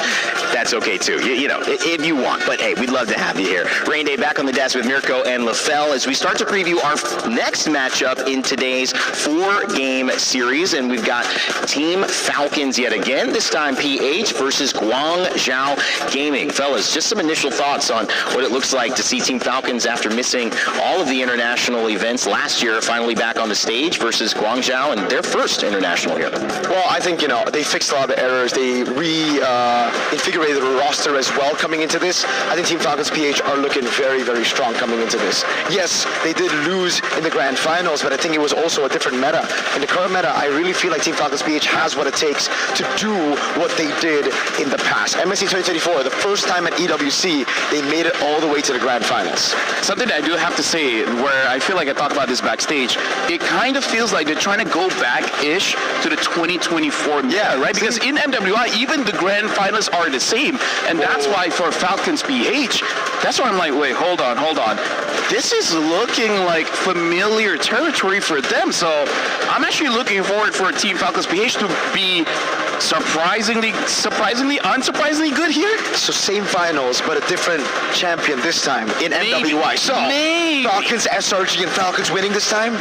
that's okay too. You know, if you want. But hey, we'd love to have you here. Rain Day back on the desk with Mirko and LaFell as we start to preview our next matchup in today's 4-game series. And we've got Team Falcons yet again, this time PH versus Guangzhou Gaming. Fellas, just some initial thoughts on what it looks like to see Team Falcons after missing all of the international events last year, finally back on the stage versus Guangzhou and their first international here. Well, I think, they fixed a lot of the errors. They reinvigorated the roster as well coming into this. I think Team Falcons PH are looking very, very strong coming into this. Yes, they did lose in the grand finals, but I think it was also a different meta. In the current meta, I really feel like Team Falcons PH has what it takes to do what they did in the past. MSC 2024, the first time at EWC, they made it all the way to the grand finals. Something I do have to say, where I feel like I talked about this backstage, it kind of feels like they're trying to go back-ish to the 2024 meta, right? Because in MWI, even the grand finalists are the same. And that's why for Falcons PH, that's why I'm like, wait, hold on. This is looking like familiar territory for them. So I'm actually looking forward for Team Falcons PH to be unsurprisingly good here. So same finals, but a different champion this time in MWI. So Falcons SRG and Falcons winning this time? No.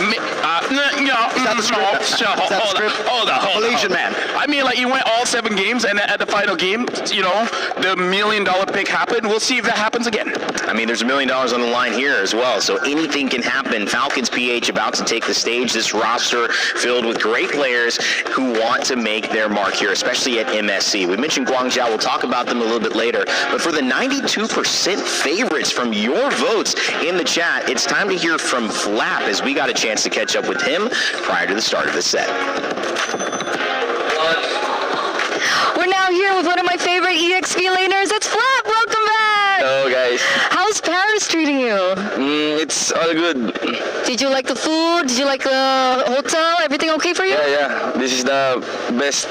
Is that the script? Hold on. Malaysian man. I mean, like, you went all 7 games, and at the final game, the $1 million pick happened. We'll see if that happens again. I mean, there's $1 million on the line here as well, so anything can happen. Falcons PH about to take the stage. This roster filled with great players who want to make their mark here, especially at MSC. We mentioned Guangzhou. We'll talk about them a little bit later. But for the 92% favorites from your votes in the chat, it's time to hear from Flap as we got a chance to catch up with him prior to the start of the set. We're now here with one of my favorite EXP laners. It's Flap. Welcome back. Hello guys. How's Paris treating you? It's all good. Did you like the food? Did you like the hotel? Everything okay for you? Yeah. This is the best.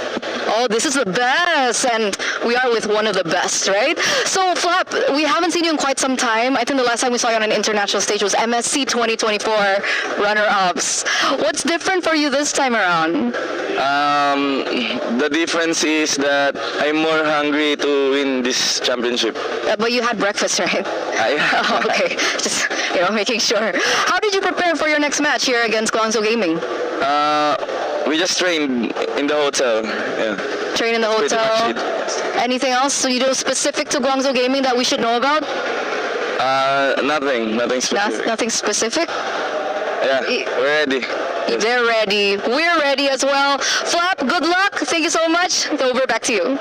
Oh, this is the best, and we are with one of the best, right? So, Flap, we haven't seen you in quite some time. I think the last time we saw you on an international stage was MSC 2024 runner-ups. What's different for you this time around? The difference is that I'm more hungry to win this championship. But you had breakfast, right? Oh, okay, just making sure. How did you prepare for your next match here against Guangzhou Gaming? We just trained in the hotel. Yeah. Train in the hotel. Anything else so you do specific to Guangzhou Gaming that we should know about? Nothing specific. Nothing specific? Yeah, we're ready. Yes. They're ready. We're ready as well. Flap, good luck. Thank you so much. Over, back to you.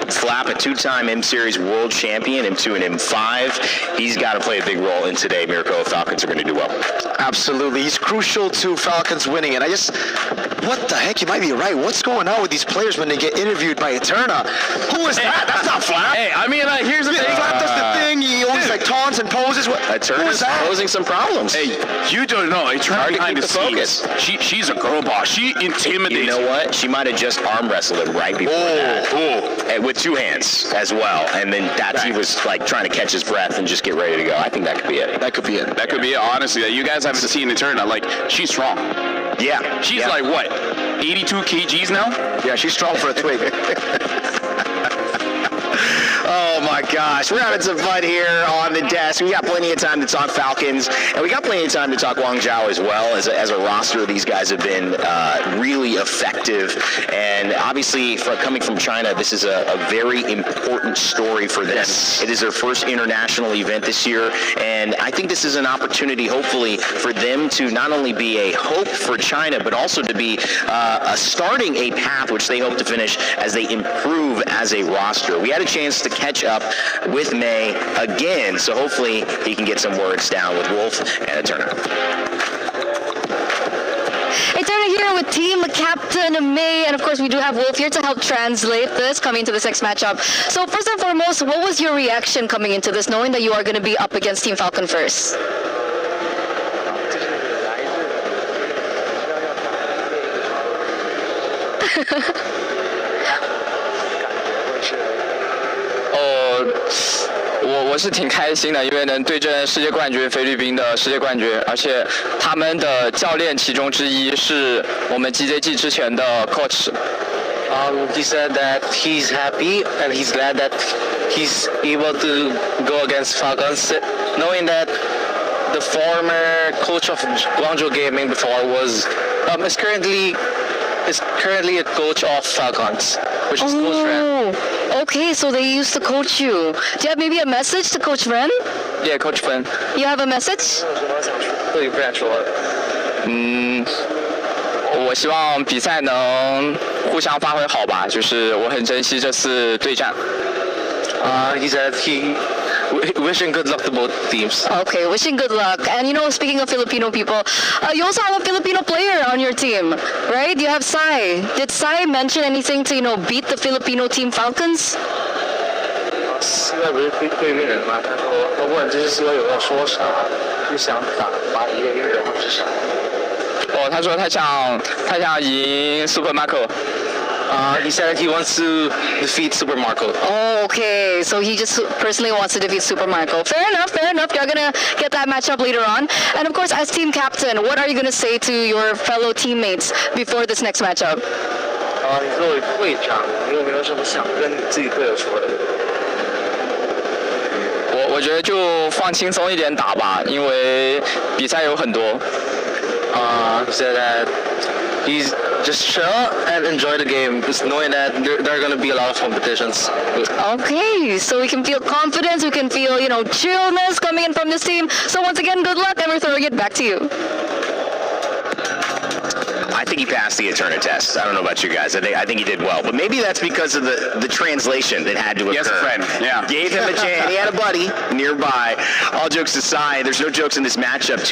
Flap, a 2-time M-Series world champion, M2 and M5. He's got to play a big role in today. Mirko, Falcons are going to do well. Absolutely. He's crucial to Falcons winning. And what the heck? You might be right. What's going on with these players when they get interviewed by Eterna? Who is that? That's not Flap. Hey, I mean, here's the thing. Flap does the thing. He always taunts and poses. Eterna's posing some problems. Hey, you don't know. Eterna behind the focus. She's a girl boss. She intimidates. You know what? She might have just arm wrestled him right before that. And with 2 hands as well. And then he was like trying to catch his breath and just get ready to go. I think that could be it. That could be it. That could be it, honestly. You guys haven't seen Eterna. Like, she's strong. Yeah. She's like, what, 82 kgs now? Yeah, she's strong for a twig. Oh my gosh, we're having some fun here on the desk. We got plenty of time to talk Falcons, and we got plenty of time to talk Guangzhou as well. As a roster, these guys have been really effective, and obviously, coming from China, this is a very important story for them. Yes. It is their first international event this year, and I think this is an opportunity, hopefully, for them to not only be a hope for China, but also to be starting a path which they hope to finish as they improve as a roster. We had a chance to catch up with May again, so hopefully he can get some words down with Wolf and Eterna. Eterna here with Team Captain May, and of course we do have Wolf here to help translate this coming into this next matchup. So first and foremost, what was your reaction coming into this, knowing that you are going to be up against Team Falcon first?我是挺开心的，因为能对阵世界冠军菲律宾的世界冠军，而且他们的教练其中之一是我们 GJG 之前的 coach。He said that he's happy and he's glad that he's able to go against Falcons, knowing that the former coach of Guangzhou Gaming before is currently a coach of Falcons, which is Coach Ren. Okay, so they used to coach you. Do you have maybe a message to Coach Ren? Yeah, Coach Ren. You have a message? 我希望比赛能互相发挥好吧，就是我很珍惜这次对战。He said he wishing good luck to both teams. Okay, wishing good luck. And speaking of Filipino people, you also have a Filipino player on your team, right? You have Sai. Did Sai mention anything to, beat the Filipino team Falcons? 现在不是对面人吗？他问这是有要说啥，就想打一个人或是啥。他说他想赢 Super Marco. He said he wants to defeat Super Marco. Oh, okay. So he just personally wants to defeat Super Marco. Fair enough. You're going to get that matchup later on. And of course, as team captain, what are you going to say to your fellow teammates before this next matchup? 你作为队长，你有没有什么想跟你自己队友说的？我觉得就放轻松一点打吧，因为比赛有很多。He said that he's just chill and enjoy the game, just knowing that there are going to be a lot of competitions. Okay, so we can feel confidence, we can feel, chillness coming in from this team. So once again, good luck, and we're throwing it back to you. I think he passed the Eterna test. I don't know about you guys. I think he did well. But maybe that's because of the translation that had to occur. He has a friend. Yeah. Gave him a chance. He had a buddy nearby. All jokes aside, there's no jokes in this matchup.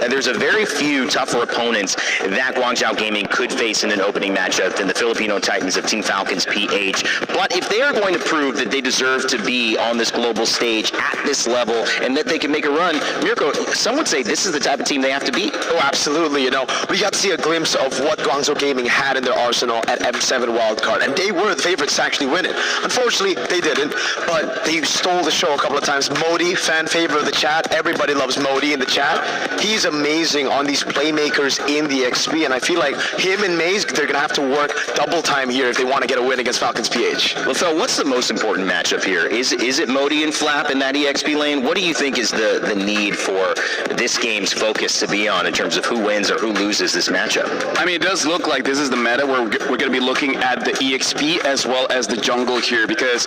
There's a very few tougher opponents that Guangzhou Gaming could face in an opening matchup than the Filipino Titans of Team Falcons PH. But if they are going to prove that they deserve to be on this global stage at this level and that they can make a run, Mirko, some would say this is the type of team they have to beat. Oh, absolutely. We got to see a glimpse of what Guangzhou Gaming had in their arsenal at M7 wildcard, and they were the favorites to actually win it. Unfortunately, they didn't, but they stole the show a couple of times. Modi, fan favorite of the chat. Everybody loves Modi in the chat. He's amazing on these playmakers in the XP, and I feel like him and Maze, they're going to have to work double time here if they want to get a win against Falcons PH. Well, Phil, what's the most important matchup here? Is it Modi and Flap in that EXP lane? What do you think is the need for this game's focus to be on in terms of who wins or who loses this matchup? I mean, it does look like this is the meta where we're going to be looking at the EXP as well as the jungle here, because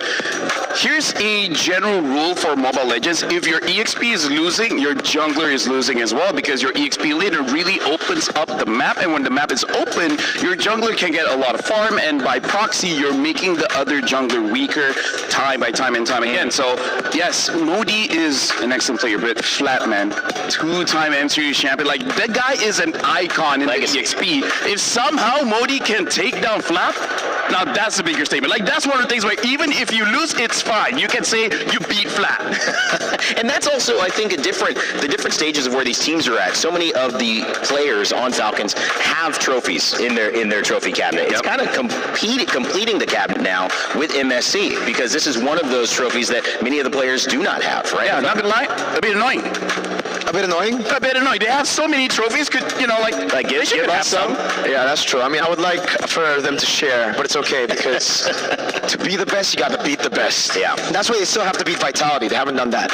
here's a general rule for Mobile Legends. If your EXP is losing, your jungler is losing as well, because your EXP leader really opens up the map, and when the map is open, your jungler can get a lot of farm, and by proxy, you're making the other jungler weaker time by time and time again. So, yes, Modi is an excellent player, but Flat, man, two-time M-Series champion. Like, that guy is an icon in Legacy. The EXP. If somehow Modi can take down Flap, now that's a bigger statement. Like, that's one of the things where even if you lose, it's fine. You can say you beat Flap. And that's also, I think, the different stages of where these teams are at. So many of the players on Falcons have trophies in their trophy cabinet. It's kind of completing the cabinet now with MSC, because this is one of those trophies that many of the players do not have, right? Yeah, not gonna lie, a bit annoying. A bit annoying? A bit annoying. They have so many trophies. They should have some. Yeah, that's true. I mean, I would like for them to share, but it's okay, because to be the best, you got to beat the best. Yeah. That's why they still have to beat Vitality. They haven't done that.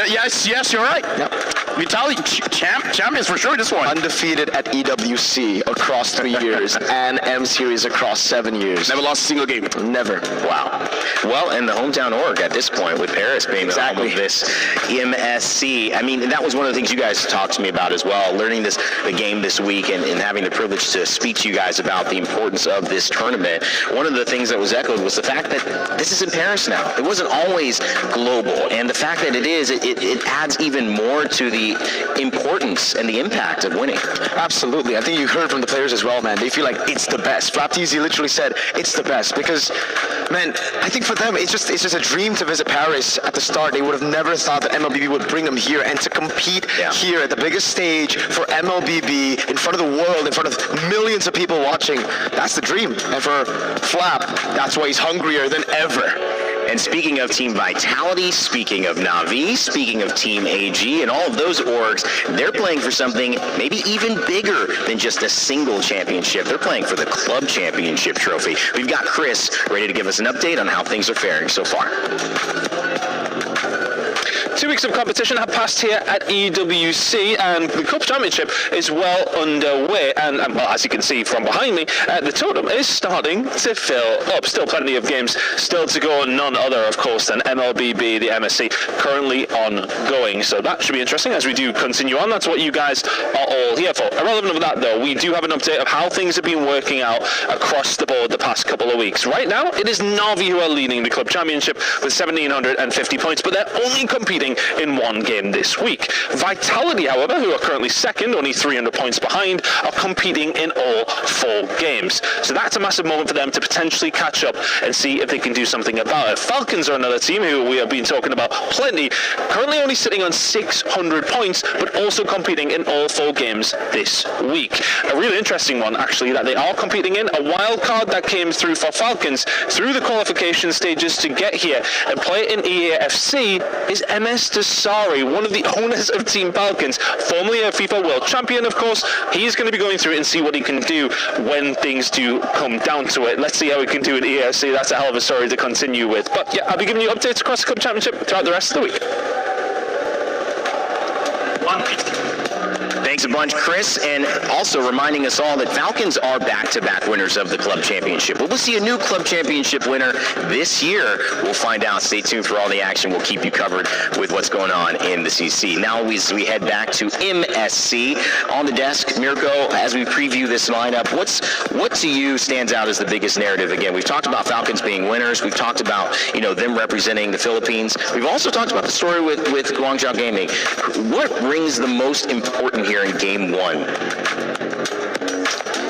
Yes, you're right. Yep. Vitality champions for sure this one. Undefeated at EWC across 3 years and M-Series across 7 years. Never lost a single game. Never. Wow. Well, and the hometown org at this point, with Paris being the home of this MSC. I mean, that was one of the things you guys talked to me about as well, learning the game this week and having the privilege to speak to you guys about the importance of this tournament. One of the things that was echoed was the fact that this is in Paris now. It wasn't always global, and the fact that it is, it adds even more to the importance and the impact of winning. Absolutely. I think you heard from the players as well, man. They feel like it's the best. Flapteasy literally said it's the best because, man, I think for them it's just a dream to visit Paris at the start. They would have never thought that MLBB would bring them here, and to compete here at the biggest stage for MLBB in front of the world, in front of millions of people watching, that's the dream. And for Flap, that's why he's hungrier than ever. And speaking of Team Vitality, speaking of Na'Vi, speaking of Team AG, and all of those orgs, they're playing for something maybe even bigger than just a single championship. They're playing for the club championship trophy. We've got Chris ready to give us an update on how things are faring so far. 2 weeks of competition have passed here at EWC, and the Cup Championship is well underway. And well, as you can see from behind me, the totem is starting to fill up. Still plenty of games still to go, none other, of course, than MLBB, the MSC, currently ongoing. So that should be interesting as we do continue on. That's what you guys are all here for. Irrelevant of that, though, we do have an update of how things have been working out across the board the past couple of weeks. Right now, it is Na'Vi who are leading the Club Championship with 1,750 points, but they're only competing in one game this week. Vitality, however, who are currently second, only 300 points behind, are competing in all 4 games. So that's a massive moment for them to potentially catch up and see if they can do something about it. Falcons are another team who we have been talking about plenty, currently only sitting on 600 points, but also competing in all 4 games this week. A really interesting one, actually, that they are competing in, a wild card that came through for Falcons through the qualification stages to get here and play in EAFC is MS Desari, one of the owners of Team Falcons, formerly a FIFA World Champion, of course. He's going to be going through it and see what he can do when things do come down to it. Let's see how he can do in EAFC. That's a hell of a story to continue with. But yeah, I'll be giving you updates across the Cup Championship throughout the rest of the week. Thanks a bunch, Chris, and also reminding us all that Falcons are back-to-back winners of the Club Championship. But we'll see a new Club Championship winner this year. We'll find out. Stay tuned for all the action. We'll keep you covered with what's going on in the CC. Now as we head back to MSC. On the desk, Mirko, as we preview this lineup, what to you stands out as the biggest narrative? Again, we've talked about Falcons being winners. We've talked about, them representing the Philippines. We've also talked about the story with Guangzhou Gaming. What rings the most important here in Game 1?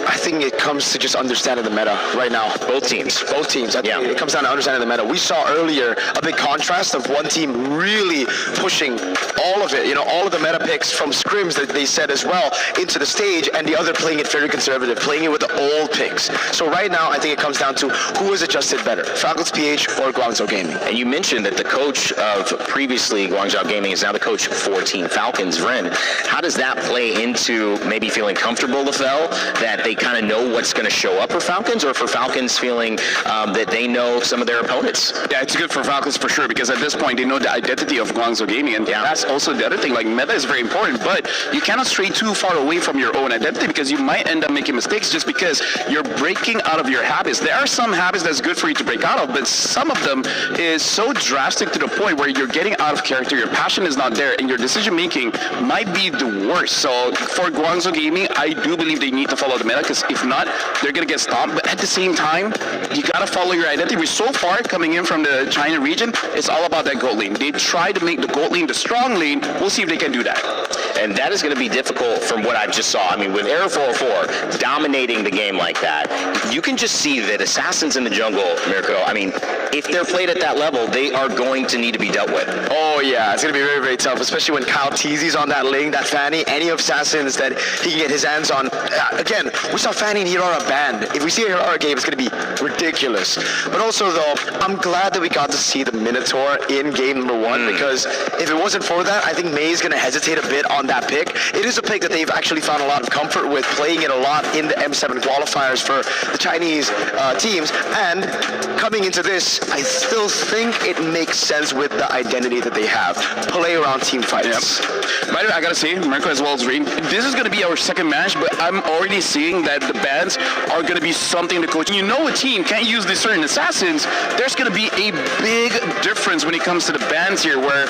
I think it comes to just understanding the meta right now. Both teams. I think it comes down to understanding the meta. We saw earlier a big contrast of one team really pushing all of it, all of the meta picks from scrims that they said as well into the stage, and the other playing it very conservative, playing it with the old picks. So right now, I think it comes down to who has adjusted better, Falcons PH or Guangzhou Gaming. And you mentioned that the coach of previously Guangzhou Gaming is now the coach for Team Falcons, Ren. How does that play into maybe feeling comfortable, LaFell, that they kind of know what's going to show up for Falcons, or for Falcons feeling that they know some of their opponents? Yeah, it's good for Falcons for sure, because at this point they know the identity of Guangzou Gaming, and that's also the other thing. Like, meta is very important, but you cannot stray too far away from your own identity, because you might end up making mistakes just because you're breaking out of your habits. There are some habits that's good for you to break out of, but some of them is so drastic to the point where you're getting out of character, your passion is not there, and your decision making might be the worst. So for Guangzou Gaming, I do believe they need to follow the meta, because if not, they're going to get stomped. But at the same time, you got to follow your identity. We're so far coming in from the China region, it's all about that gold lane. They try to make the gold lane the strong lane. We'll see if they can do that. And that is going to be difficult from what I've just saw. I mean, with Air 404 dominating the game like that, you can just see that Assassins in the jungle, Mirko, I mean, if they're played at that level, they are going to need to be dealt with. Oh, yeah. It's going to be very, very tough, especially when Kyle Teasy's on that lane, that Fanny, any of Assassins that he can get his hands on. Again, we saw Fanny and Hirara banned. If we see a Hirara game, it's going to be ridiculous. But also, though, I'm glad that we got to see the Minotaur in game number 1, because if it wasn't for that, I think May's going to hesitate a bit on that pick. It is a pick that they've actually found a lot of comfort with, playing it a lot in the M7 qualifiers for the Chinese teams. And coming into this, I still think it makes sense with the identity that they have. Play around team fights. Yep. By the way, I gotta say, Mirko as well as Reed, this is gonna be our second match, but I'm already seeing that the bans are gonna be something to coach. A team can't use these certain assassins. There's gonna be a big difference when it comes to the bans here, where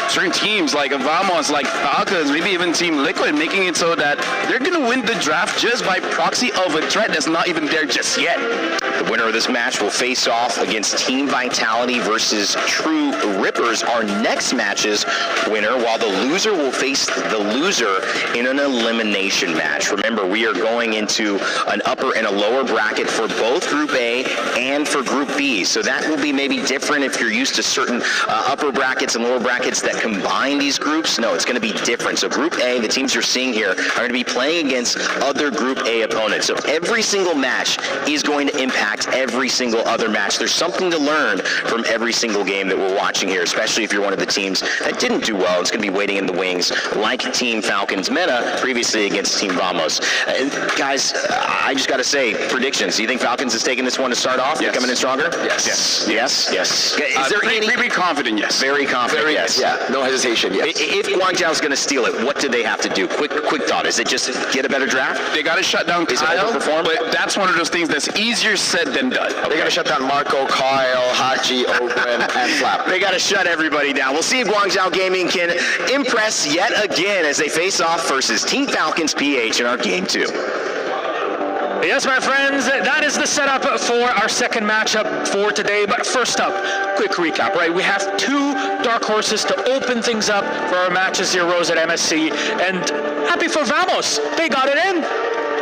certain teams like Vamos, like Falcons, maybe even Team Liquid, making it so that they're gonna win the draft just by proxy of a threat that's not even there just yet. The winner of this match will face off against Team Vitality versus True Rippers, our next match's winner, while the loser will face the loser in an elimination match. Remember, we are going into an upper and a lower bracket for both Group A and for Group B, so that will be maybe different if you're used to certain upper brackets and lower brackets that combine these groups. No, it's going to be different. So Group A, the teams you're seeing here, are going to be playing against other Group A opponents. So every single match is going to impact impact every single other match. There's something to learn from every single game that we're watching here, especially if you're one of the teams that didn't do well. It's going to be waiting in the wings like Team Falcons Meta previously against Team Vamos. Guys, I just got to say, predictions. Do you think Falcons is taking this one to start off? Yes. Coming in stronger? Yes. Is there pretty confident, yes. Very confident, yes. Yeah, no hesitation, yes. If Guangzhou's going to steal it, what do they have to do? Quick thought. Is it just get a better draft? They got to shut down Kyle, but that's one of those things that's easier said than done. They got to shut down Marco, Kyle, Haji, Ogren, and Flap. They got to shut everybody down. We'll see if Guangzhou Gaming can impress yet again as they face off versus Team Falcons PH in our Game 2. Yes, my friends, that is the setup for our second matchup for today. But first up, quick recap, right? We have two dark horses to open things up for our matches here, Rose, at MSC. And happy for Vamos. They got it in.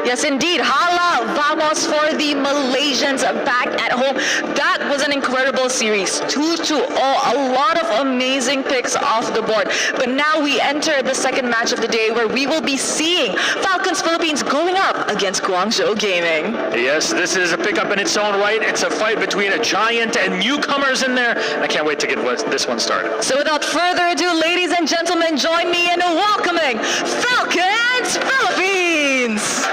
Yes, indeed. Hala Vamos for the Malaysians back at home. That was an incredible series. 2-2. A lot of amazing picks off the board. But now we enter the second match of the day where we will be seeing Falcons Philippines going up against Guangzhou Gaming. Yes, this is a pickup in its own right. It's a fight between a giant and newcomers in there. I can't wait to get this one started. So without further ado, ladies and gentlemen, join me in welcoming Falcons Philippines.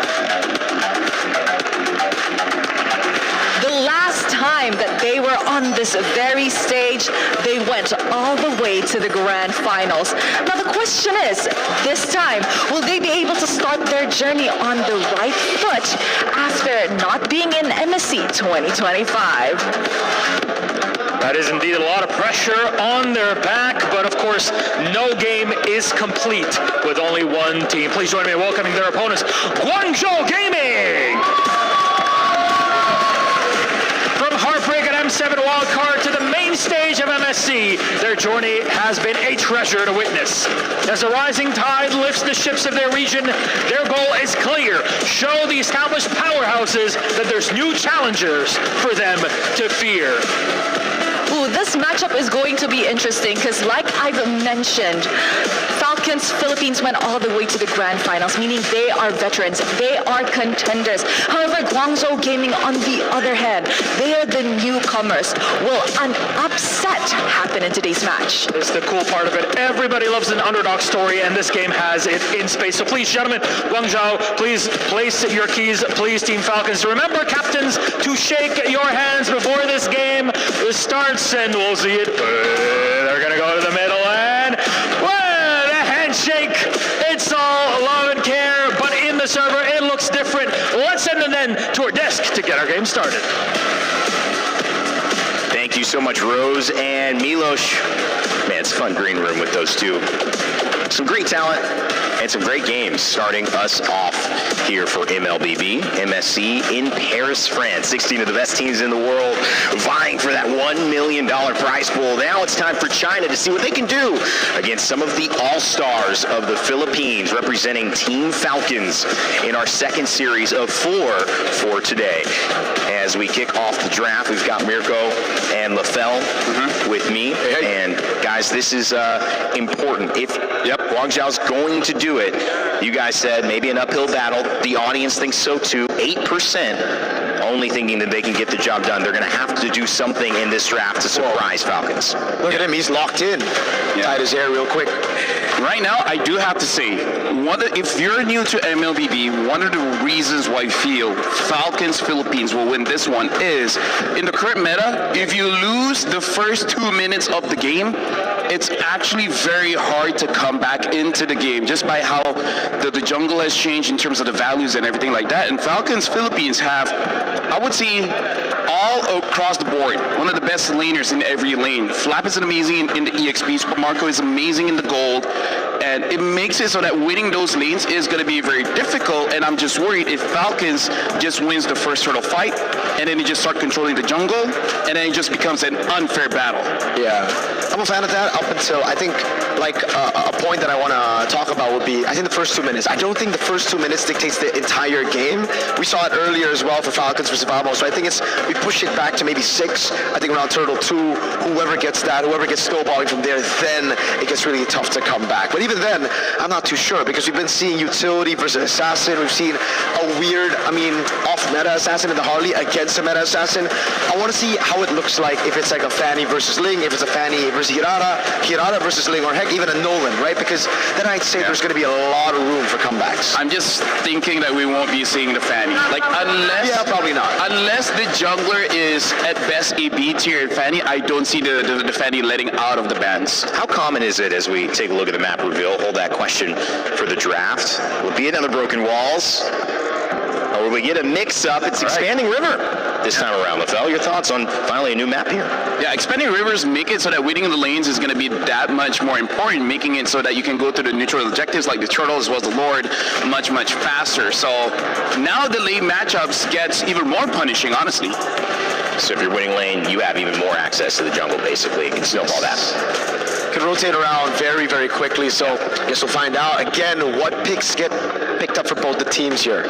The last time that they were on this very stage, they went all the way to the grand finals. Now the question is, this time, will they be able to start their journey on the right foot after not being in MSC 2025? That is indeed a lot of pressure on their back, but of course, no game is complete with only one team. Please join me in welcoming their opponents, Guangzhou Gaming! From heartbreak at M7 wildcard to the main stage of MSC, their journey has been a treasure to witness. As the rising tide lifts the ships of their region, their goal is clear. Show the established powerhouses that there's new challengers for them to fear. Ooh, this matchup is going to be interesting because, like I've mentioned, Falcons Philippines went all the way to the grand finals, meaning they are veterans, they are contenders. However, Guangzhou Gaming, on the other hand, they are the newcomers. Will an upset happen in today's match? It's the cool part of it. Everybody loves an underdog story, and this game has it in space. So please, gentlemen, Guangzhou, please place your keys. Please, Team Falcons, remember, captains, to shake your hands before this game starts. And we'll see it. They're going to go to the middle and, well, the handshake. It's all love and care, but in the server, it looks different. Let's send them then to our desk to get our game started. Thank you so much, Rose and Milos. Man, it's a fun green room with those two. Some great talent and some great games starting us off here for MLBB, MSC in Paris, France. 16 of the best teams in the world vying for that $1 million prize pool. Now it's time for China to see what they can do against some of the all-stars of the Philippines representing Team Falcons in our second series of 4 for today. As we kick off the draft, we've got Mirko and Lafell with me. And guys, this is important. If Guangzhou's going to do it, you guys said maybe an uphill battle. The audience thinks so too. 8% only thinking that they can get the job done. They're going to have to do something in this draft to surprise Falcons. Look at him, he's locked in. Tied his hair real quick. Right now, I do have to say, if you're new to MLBB, one of the reasons why I feel Falcons Philippines will win this one is, in the current meta, if you lose the first 2 minutes of the game, it's actually very hard to come back into the game just by how the jungle has changed in terms of the values and everything like that. And Falcons Philippines have, I would say, all across the board, one of the best laners in every lane. Flap is amazing in the EXP, Super Marco is amazing in the gold, and it makes it so that winning those lanes is going to be very difficult, and I'm just worried if Falcons just wins the first turtle fight, and then they just start controlling the jungle, and then it just becomes an unfair battle. Yeah, I'm a fan of that up until, I think, like, a point that I want to talk about would be, I think the first 2 minutes. I don't think the first 2 minutes dictates the entire game. We saw it earlier as well for Falcons versus Vamos, so I think we push it back to maybe 6. I think around Turtle 2, whoever gets snowballing from there, then it gets really tough to come back. But even even then, I'm not too sure because we've been seeing utility versus assassin. We've seen a weird, off-meta assassin in the Harley against a meta assassin. I want to see how it looks like if it's like a Fanny versus Ling, if it's a Fanny versus Hirata versus Ling, or heck, even a Nolan, right? Because then I'd say there's going to be a lot of room for comebacks. I'm just thinking that we won't be seeing the Fanny. Like, unless... Yeah, probably not. Unless the jungler is at best a B tier Fanny, I don't see the Fanny letting out of the bans. How common is it, as we take a look at the map reveal, hold that question for the draft? Will it be another broken walls? Or will we get a mix-up? It's Expanding River this time around. Lefel, your thoughts on finally a new map here? Yeah, Expanding Rivers make it so that winning the lanes is going to be that much more important, making it so that you can go to the neutral objectives like the Turtle as well as the Lord much, much faster. So now the lane matchups gets even more punishing, honestly. So if you're winning lane, you have even more access to the jungle, basically. You can snowball that. Can rotate around very, very quickly, so I guess we'll find out again what picks get picked up for both the teams here.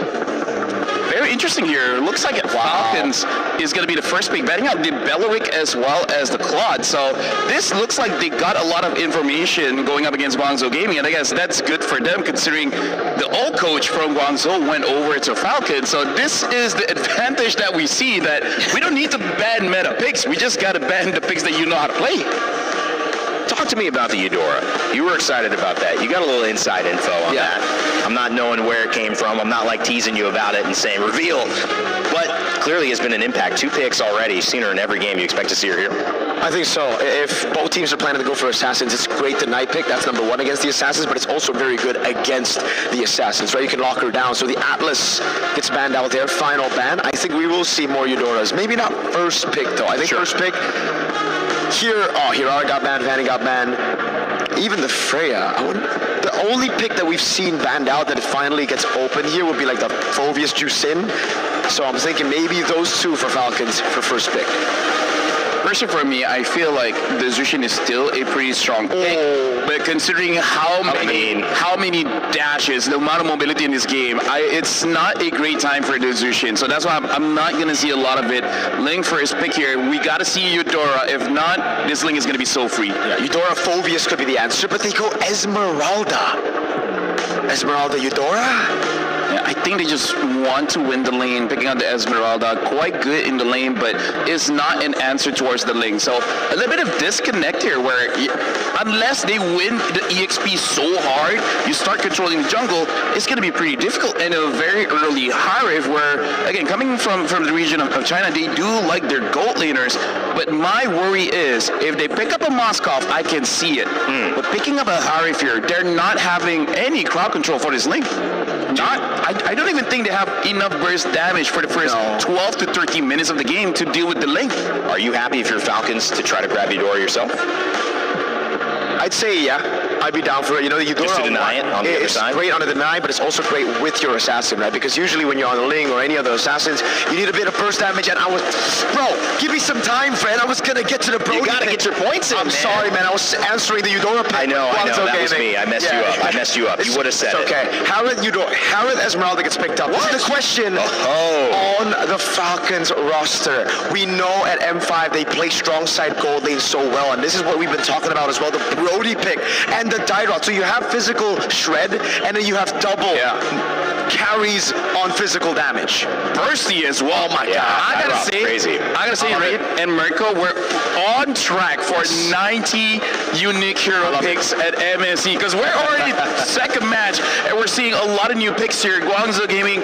Very interesting here. Looks like Falcons is going to be the first pick, betting out the Belleric as well as the Claude. So this looks like they got a lot of information going up against Guangzhou Gaming, and I guess that's good for them considering the old coach from Guangzhou went over to Falcons. So this is the advantage that we see, that we don't need to ban meta picks. We just got to ban the picks that you know how to play. Talk to me about the Eudora. You were excited about that. You got a little inside info on that. I'm not knowing where it came from. I'm not like teasing you about it and saying reveal. But clearly has been an impact. 2 picks already. You've seen her in every game. You expect to see her here? I think so. If both teams are planning to go for Assassins, it's great the Knight pick. That's number 1 against the Assassins, but it's also very good against the Assassins, right? You can lock her down. So the Atlas gets banned out there. Final ban. I think we will see more Eudoras. Maybe not first pick, though. I think first pick... Here, Hirara got banned, Vanny got banned. Even the Freya. The only pick that we've seen banned out that it finally gets open here would be like the Phoveus Jusin. So I'm thinking maybe those 2 for Falcons for first pick. Personally, for me, I feel like the Zushin is still a pretty strong pick, but considering how many dashes, the amount of mobility in this game, it's not a great time for the Zushin. So that's why I'm not going to see a lot of it. Ling for his pick here. We got to see Eudora. If not, this Ling is going to be so free. Yeah, Eudora Phoveus could be the answer, but they go Esmeralda. Esmeralda Eudora? I think they just want to win the lane, picking out the Esmeralda. Quite good in the lane, but is not an answer towards the lane. So a little bit of disconnect here where unless they win the EXP so hard, you start controlling the jungle, it's going to be pretty difficult. And a very early Harif where, again, coming from the region of China, they do like their gold laners. But my worry is if they pick up a Moskov, I can see it. But picking up a Harif here, they're not having any crowd control for this lane. I don't even think they have enough burst damage for the first 12 to 13 minutes of the game to deal with the link. Are you happy if you're Falcons to try to grab Eudora yourself? I'd say, yeah. I'd be down for it. You know, the Eudora just to deny it on the other side? It's great on the deny, but it's also great with your assassin, right? Because usually when you're on the Ling or any other assassins, you need a bit of burst damage, and bro, give me some time, friend. I was going to get to the Brody. You got to get your points in, I'm sorry, man. I was answering the Eudora pick. I know. Okay, that was me. I messed you up. You would have said it. Okay. Harith Esmeralda gets picked up. What? This is the question on the Falcons roster. We know at M5 they play strong side gold lane so well, and this is what we've been talking about as well, the Brody pick and the Dyrod. So you have physical shred, and then you have double carries on physical damage. Bursty as well. Oh my God. I gotta say, Ray and Mirko, we're on track for 90 unique hero picks at MSC, because we're already second match, and we're seeing a lot of new picks here. Guangzhou Gaming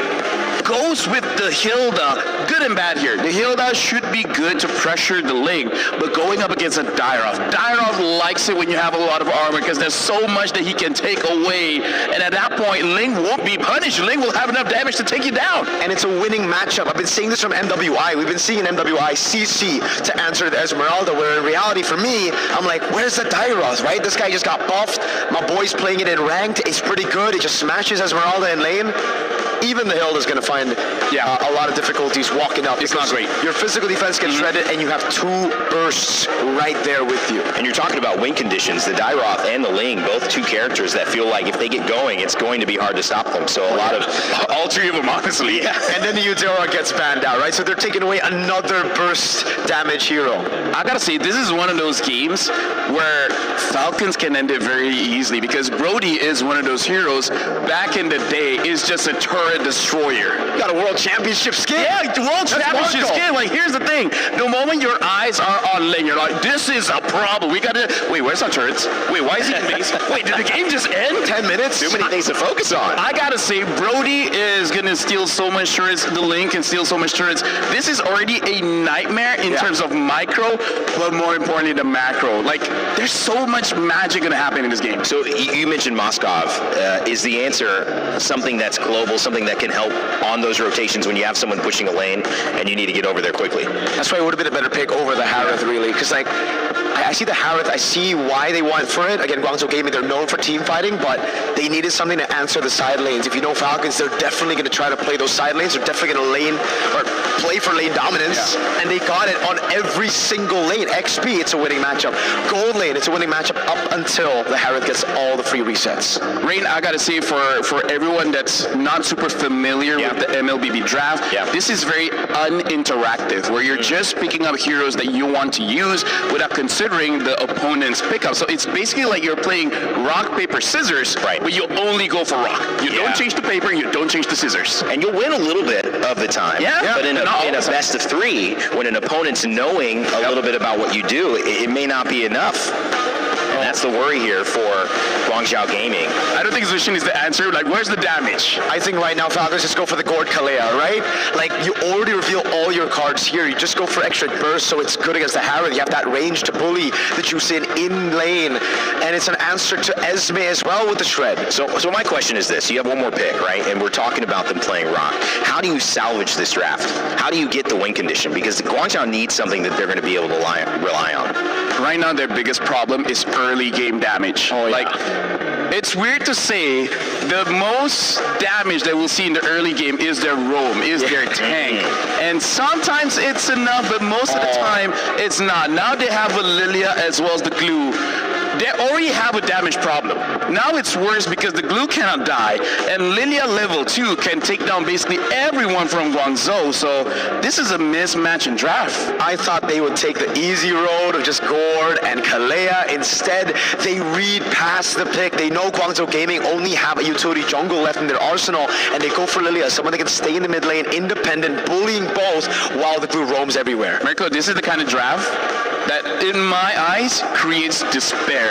goes with the Hilda. Good and bad here. The Hilda should be good to pressure the Ling, but going up against a Dyrod likes it when you have a lot of armor, because there's so much that he can take away, and at that point, Ling won't be punished. Ling will have enough damage to take you down. And it's a winning matchup. I've been seeing this from MWI. We've been seeing MWI CC to answer the Esmeralda, where in reality, for me, I'm like, where's the Dyrod, right? This guy just got buffed. My boy's playing it in ranked. It's pretty good. It just smashes Esmeralda in lane. even the Hill is going to find a lot of difficulties walking up. It's not great. Your physical defense gets shredded, and you have 2 bursts right there with you. And you're talking about wing conditions. The Dairoth and the Ling, both 2 characters that feel like if they get going, it's going to be hard to stop them. So a lot of all 3 of them, honestly. Yeah. And then the Eudora gets banned out, right? So they're taking away another burst damage hero. I gotta say, this is one of those games where Falcons can end it very easily because Brody is one of those heroes. Back in the day, is just a turret destroyer. You got a world championship skin. Yeah, the world championship Marco. skin. Like, here's the thing: the moment your eyes are on Ling, you're like, this is a problem. We gotta wait. Where's our turrets? Wait, why is he in base? Wait, did the game just end? 10 minutes. too many things to focus on. I gotta say, Brody is gonna steal so much turrets. The Link can steal so much turrets. This is already a nightmare in terms of micro, but more importantly, the macro. Like, there's so much magic gonna happen in this game. So you mentioned Moskov. Is the answer something that's global, something that can help on those rotations when you have someone pushing a lane and you need to get over there quickly? That's why it would have been a better pick over the Harith, really. Because, like, I see the Harith, I see why they went for it. Again, Guangzhou Gaming, they're known for team fighting, but they needed something to answer the side lanes. If you know Falcons, they're definitely going to try to play those side lanes. They're definitely going to lane or play for lane dominance, and they got it on every single lane. XP, it's a winning matchup. Gold lane, it's a winning matchup up until the Harith gets all the free resets. Rain, I gotta say, for everyone that's not super familiar with the MLBB draft, this is very uninteractive, where you're just picking up heroes that you want to use without considering the opponent's pickup. So it's basically like you're playing rock, paper, scissors, but you only go for rock. You don't change the paper, you don't change the scissors. And you'll win a little bit of the time. But in a best of 3, when an opponent's knowing a little bit about what you do, it may not be enough. And that's the worry here for Guangzhou Gaming. I don't think Zushin is the answer. Like, where's the damage? I think right now Falcons just go for the Gord Kalea, right? Like, you already reveal all your cards here. You just go for extra burst, so it's good against the Harith. You have that range to bully the Juicin in lane. And it's an answer to Esme as well with the Shred. So my question is this. You have one more pick, right? And we're talking about them playing rock. How do you salvage this draft? How do you get the win condition? Because Guangzhou needs something that they're going to be able to rely on. Right now, their biggest problem is early game damage. Like, it's weird to say the most damage that we'll see in the early game is their roam, is their tank. And sometimes it's enough, but most of the time it's not. Now they have a Lilia as well as the glue. They already have a damage problem. Now it's worse because the glue cannot die, and Lilia level 2 can take down basically everyone from Guangzhou, so this is a mismatch in draft. I thought they would take the easy road of just Gord and Kalea. Instead, they read past the pick. They know Guangzhou Gaming only have a utility jungle left in their arsenal, and they go for Lilia, someone that can stay in the mid lane, independent, bullying both, while the glue roams everywhere. Marco, this is the kind of draft that, in my eyes, creates despair.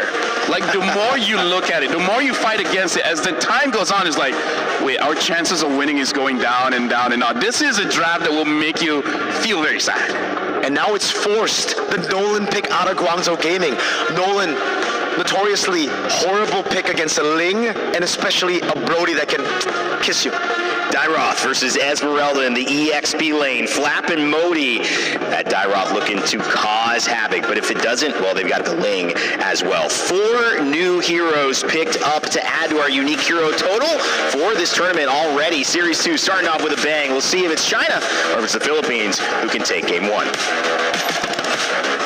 Like, the more you look at it, the more you fight against it, as the time goes on, it's like, wait, our chances of winning is going down and down and down. This is a draft that will make you feel very sad. And now it's forced. The Nolan pick out of Guangzhou Gaming. Nolan, notoriously horrible pick against a Ling, and especially a Brody that can kiss you. Dairoth versus Esmeralda in the EXP lane. Flap and Modi. That Dairoth looking to cause havoc, but if it doesn't, well, they've got the Ling as well. 4 new heroes picked up to add to our unique hero total for this tournament already. Series 2 starting off with a bang. We'll see if it's China or if it's the Philippines who can take game 1.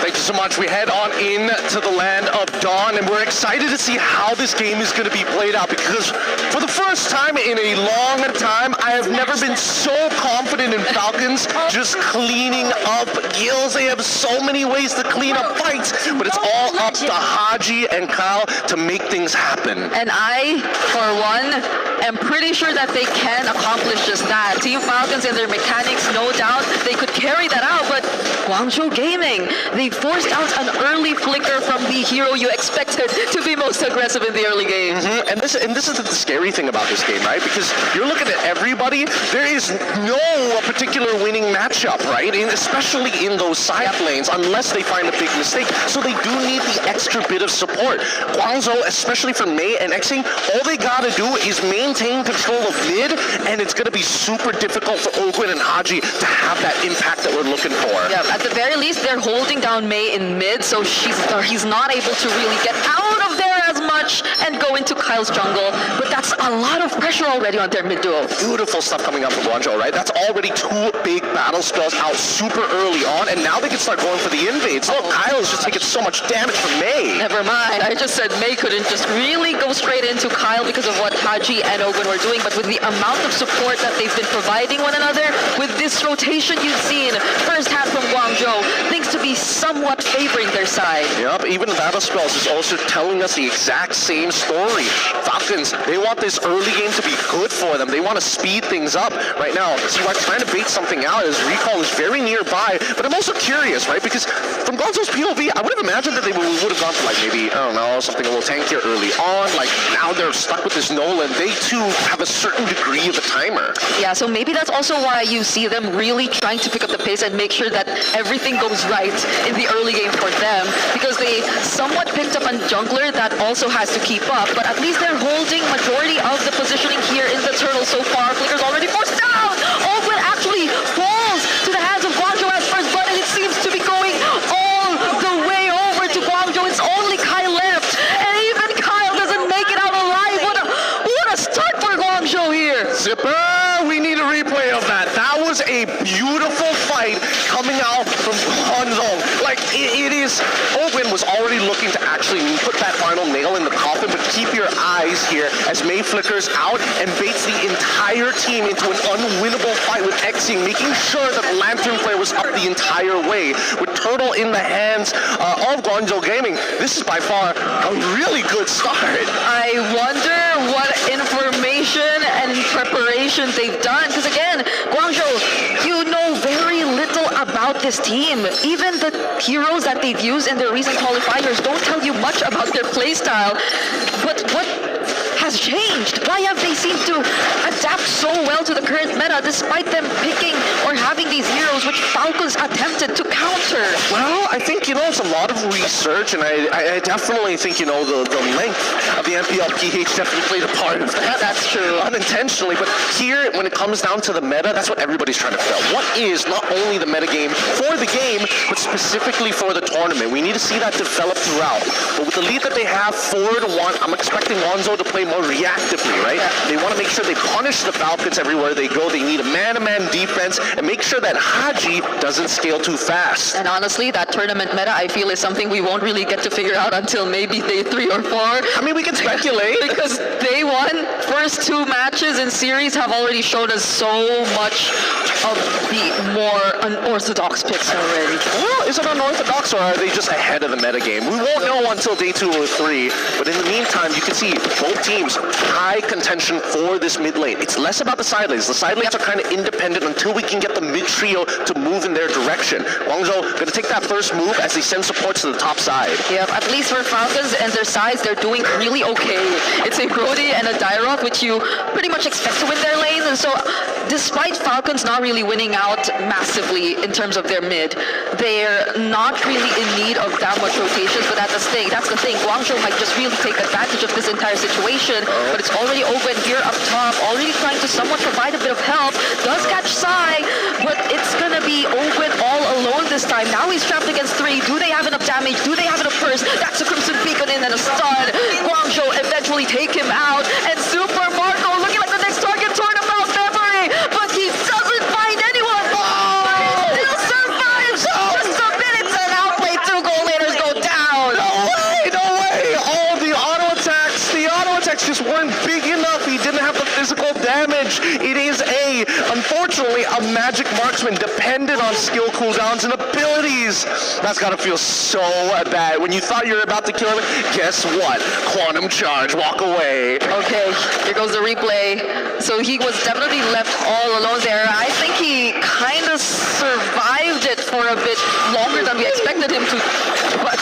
Thank you so much. We head on in to the land of Dawn, and we're excited to see how this game is going to be played out, because for the first time in a long time, I have never been so confident in Falcons just cleaning up kills. They have so many ways to clean up fights, but it's all up to Haji and Kyle to make things happen. And I, for one, am pretty sure that they can accomplish just that. Team Falcons and their mechanics, no doubt, they could carry that out, but Guangzhou Gaming, they forced out an early flicker from the hero you expected to be most aggressive in the early game. And this is the scary thing about this game, right? Because you're looking at everybody, there is no particular winning matchup, right? And especially in those side lanes, unless they find a big mistake. So they do need the extra bit of support. Guangzhou, especially for Mei and Xing, all they gotta do is maintain control of mid, and it's gonna be super difficult for Ogwin and Haji to have that impact that we're looking for. Yeah, at the very least, they're holding down Mei in mid, so he's not able to really get out of there as much and go into Kyle's jungle. But that's a lot of pressure already on their mid duo. Beautiful stuff coming out from Guangzhou, right? That's already 2 big battle spells out super early on, and now they can start going for the invades. Look, Kyle's just taking so much damage from Mei. Never mind. I just said Mei couldn't just really go straight into Kyle because of what Haji and Ogun were doing, but with the amount of support that they've been providing one another, with this rotation you've seen first half from Guangzhou, things to be somewhat favoring their side. Yep, even the battle spells is also telling us the exact same story. Falcons, they want this early game to be good for them. They want to speed things up. Right now, CY trying to bait something out. His recall is very nearby, but I'm also curious, right? Because from Guangzhou's POV, I would have imagined that they would have gone for like maybe, I don't know, something a little tankier early on. Like now they're stuck with this Nolan. They too have a certain degree of a timer. Yeah, so maybe that's also why you see them really trying to pick up the pace and make sure that everything goes right in the early game for them, because they somewhat picked up a jungler that also has to keep up, but at least they're holding majority of the positioning here in the turtle so far. Flicker's already forced down! Ogun actually falls to the hands of Guangzhou as first blood, and it seems to be going all the way over to Guangzhou. It's only Kyle left, and even Kyle doesn't make it out alive. What a start for Guangzhou here! Zipper, we need a replay of that. That was a beautiful fight coming out from Guangzhou. Like, it is... Ogun was already looking to actually put that final nail in the coffin, but keep your eyes here as Mei flickers out and baits the entire team into an unwinnable fight with Xing, making sure that the Lantern Flare was up the entire way. With Turtle in the hands of Guangzhou Gaming, this is by far a really good start. I wonder what information and preparation they've done, because again, Guangzhou, you know very little about this team. Even the heroes that they've used in their recent qualifiers don't tell you much about their playstyle. But what has changed? Why have they seemed to adapt so well to the current meta despite them picking or having these heroes which Falcons attempted to counter? Well, I think, it's a lot of research, and I definitely think, the length of the MPL PH definitely played a part of that. That's true. Unintentionally, but here, when it comes down to the meta, that's what everybody's trying to figure out. What is not only the meta game for the game, but specifically for the tournament? We need to see that develop throughout. But with the lead that they have 4-1, I'm expecting Guangzhou to play more reactively, right? Yeah. They want to make sure they punish the Falcons everywhere they go. They need a man-to-man defense and make sure that Haji doesn't scale too fast. And honestly, that tournament meta, I feel, is something we won't really get to figure out until maybe day 3 or 4. I mean, we can speculate. Because day 1, first 2 matches in series have already shown us so much of the more unorthodox picks already. Well, is it unorthodox, or are they just ahead of the meta game? We won't know until day 2 or 3, but in the meantime, you can see both teams high contention for this mid lane. It's less about the side lanes. The side lanes are kind of independent until we can get the mid trio to move in their direction. Guangzhou going to take that first move as they send support to the top side. Yeah, at least for Falcons and their sides, they're doing really okay. It's a Brody and a Dyrok, which you pretty much expect to win their lanes, and so despite Falcons not really winning out massively in terms of their mid, they're not really in need of that much rotations, but that's the thing. Guangzhou might just really take advantage of this entire situation, but it's already Ogun here up top, already trying to somewhat provide a bit of help. Does catch Sai, but it's gonna be Ogun all alone this time. Now he's trapped against 3. Do they have enough damage? Do they have enough burst? That's a Crimson Beacon in and a stun. Guangzhou eventually take him out, and Super Marco looking like the next target toward about memory, but he doesn't find anyone. But he still survives just a minute, and halfway through, goal laners go down. No way! All the auto attacks just weren't big enough. He didn't have the physical damage. It is unfortunately, a magic marksman dependent on skill cooldowns and abilities. That's gotta feel so bad. When you thought you were about to kill him, guess what? Quantum charge, walk away. Okay, here goes the replay. So he was definitely left all alone there. I think he kind of survived it for a bit longer than we expected him to, but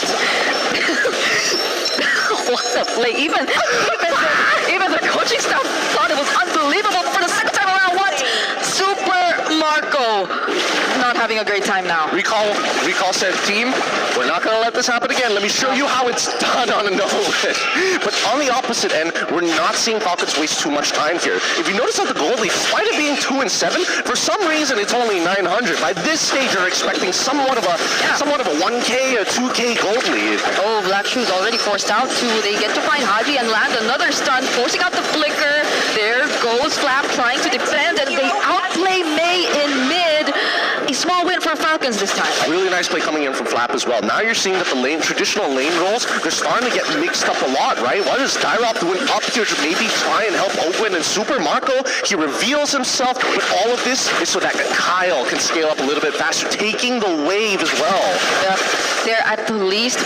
what a play. Even the coaching staff thought it was unbelievable for the second time around. What? Super Marco not having a great time now. Recall said, team, we're not going to let this happen again. Let me show you how it's done on a no-hit. But on the opposite end, we're not seeing Falcons waste too much time here. If you notice that the goal lead, despite it being 2-7, for some reason it's only 900. By this stage, they're expecting somewhat of a 1K or 2K gold lead. Oh, Black Shoes already forced out too. They get to find Haji and land another stun, forcing out the flicker. There goes Flap trying to defend, and they outplay May in mid. A small win for Falcons this time. Really nice play coming in from Flap as well. Now you're seeing that the traditional lane roles, they're starting to get mixed up a lot, right? What is Dyrop doing up here to maybe try and help Ogwin and Super Marco? He reveals himself, but all of this is so that Kyle can scale up a little bit faster, taking the wave as well. Yep. They're at the least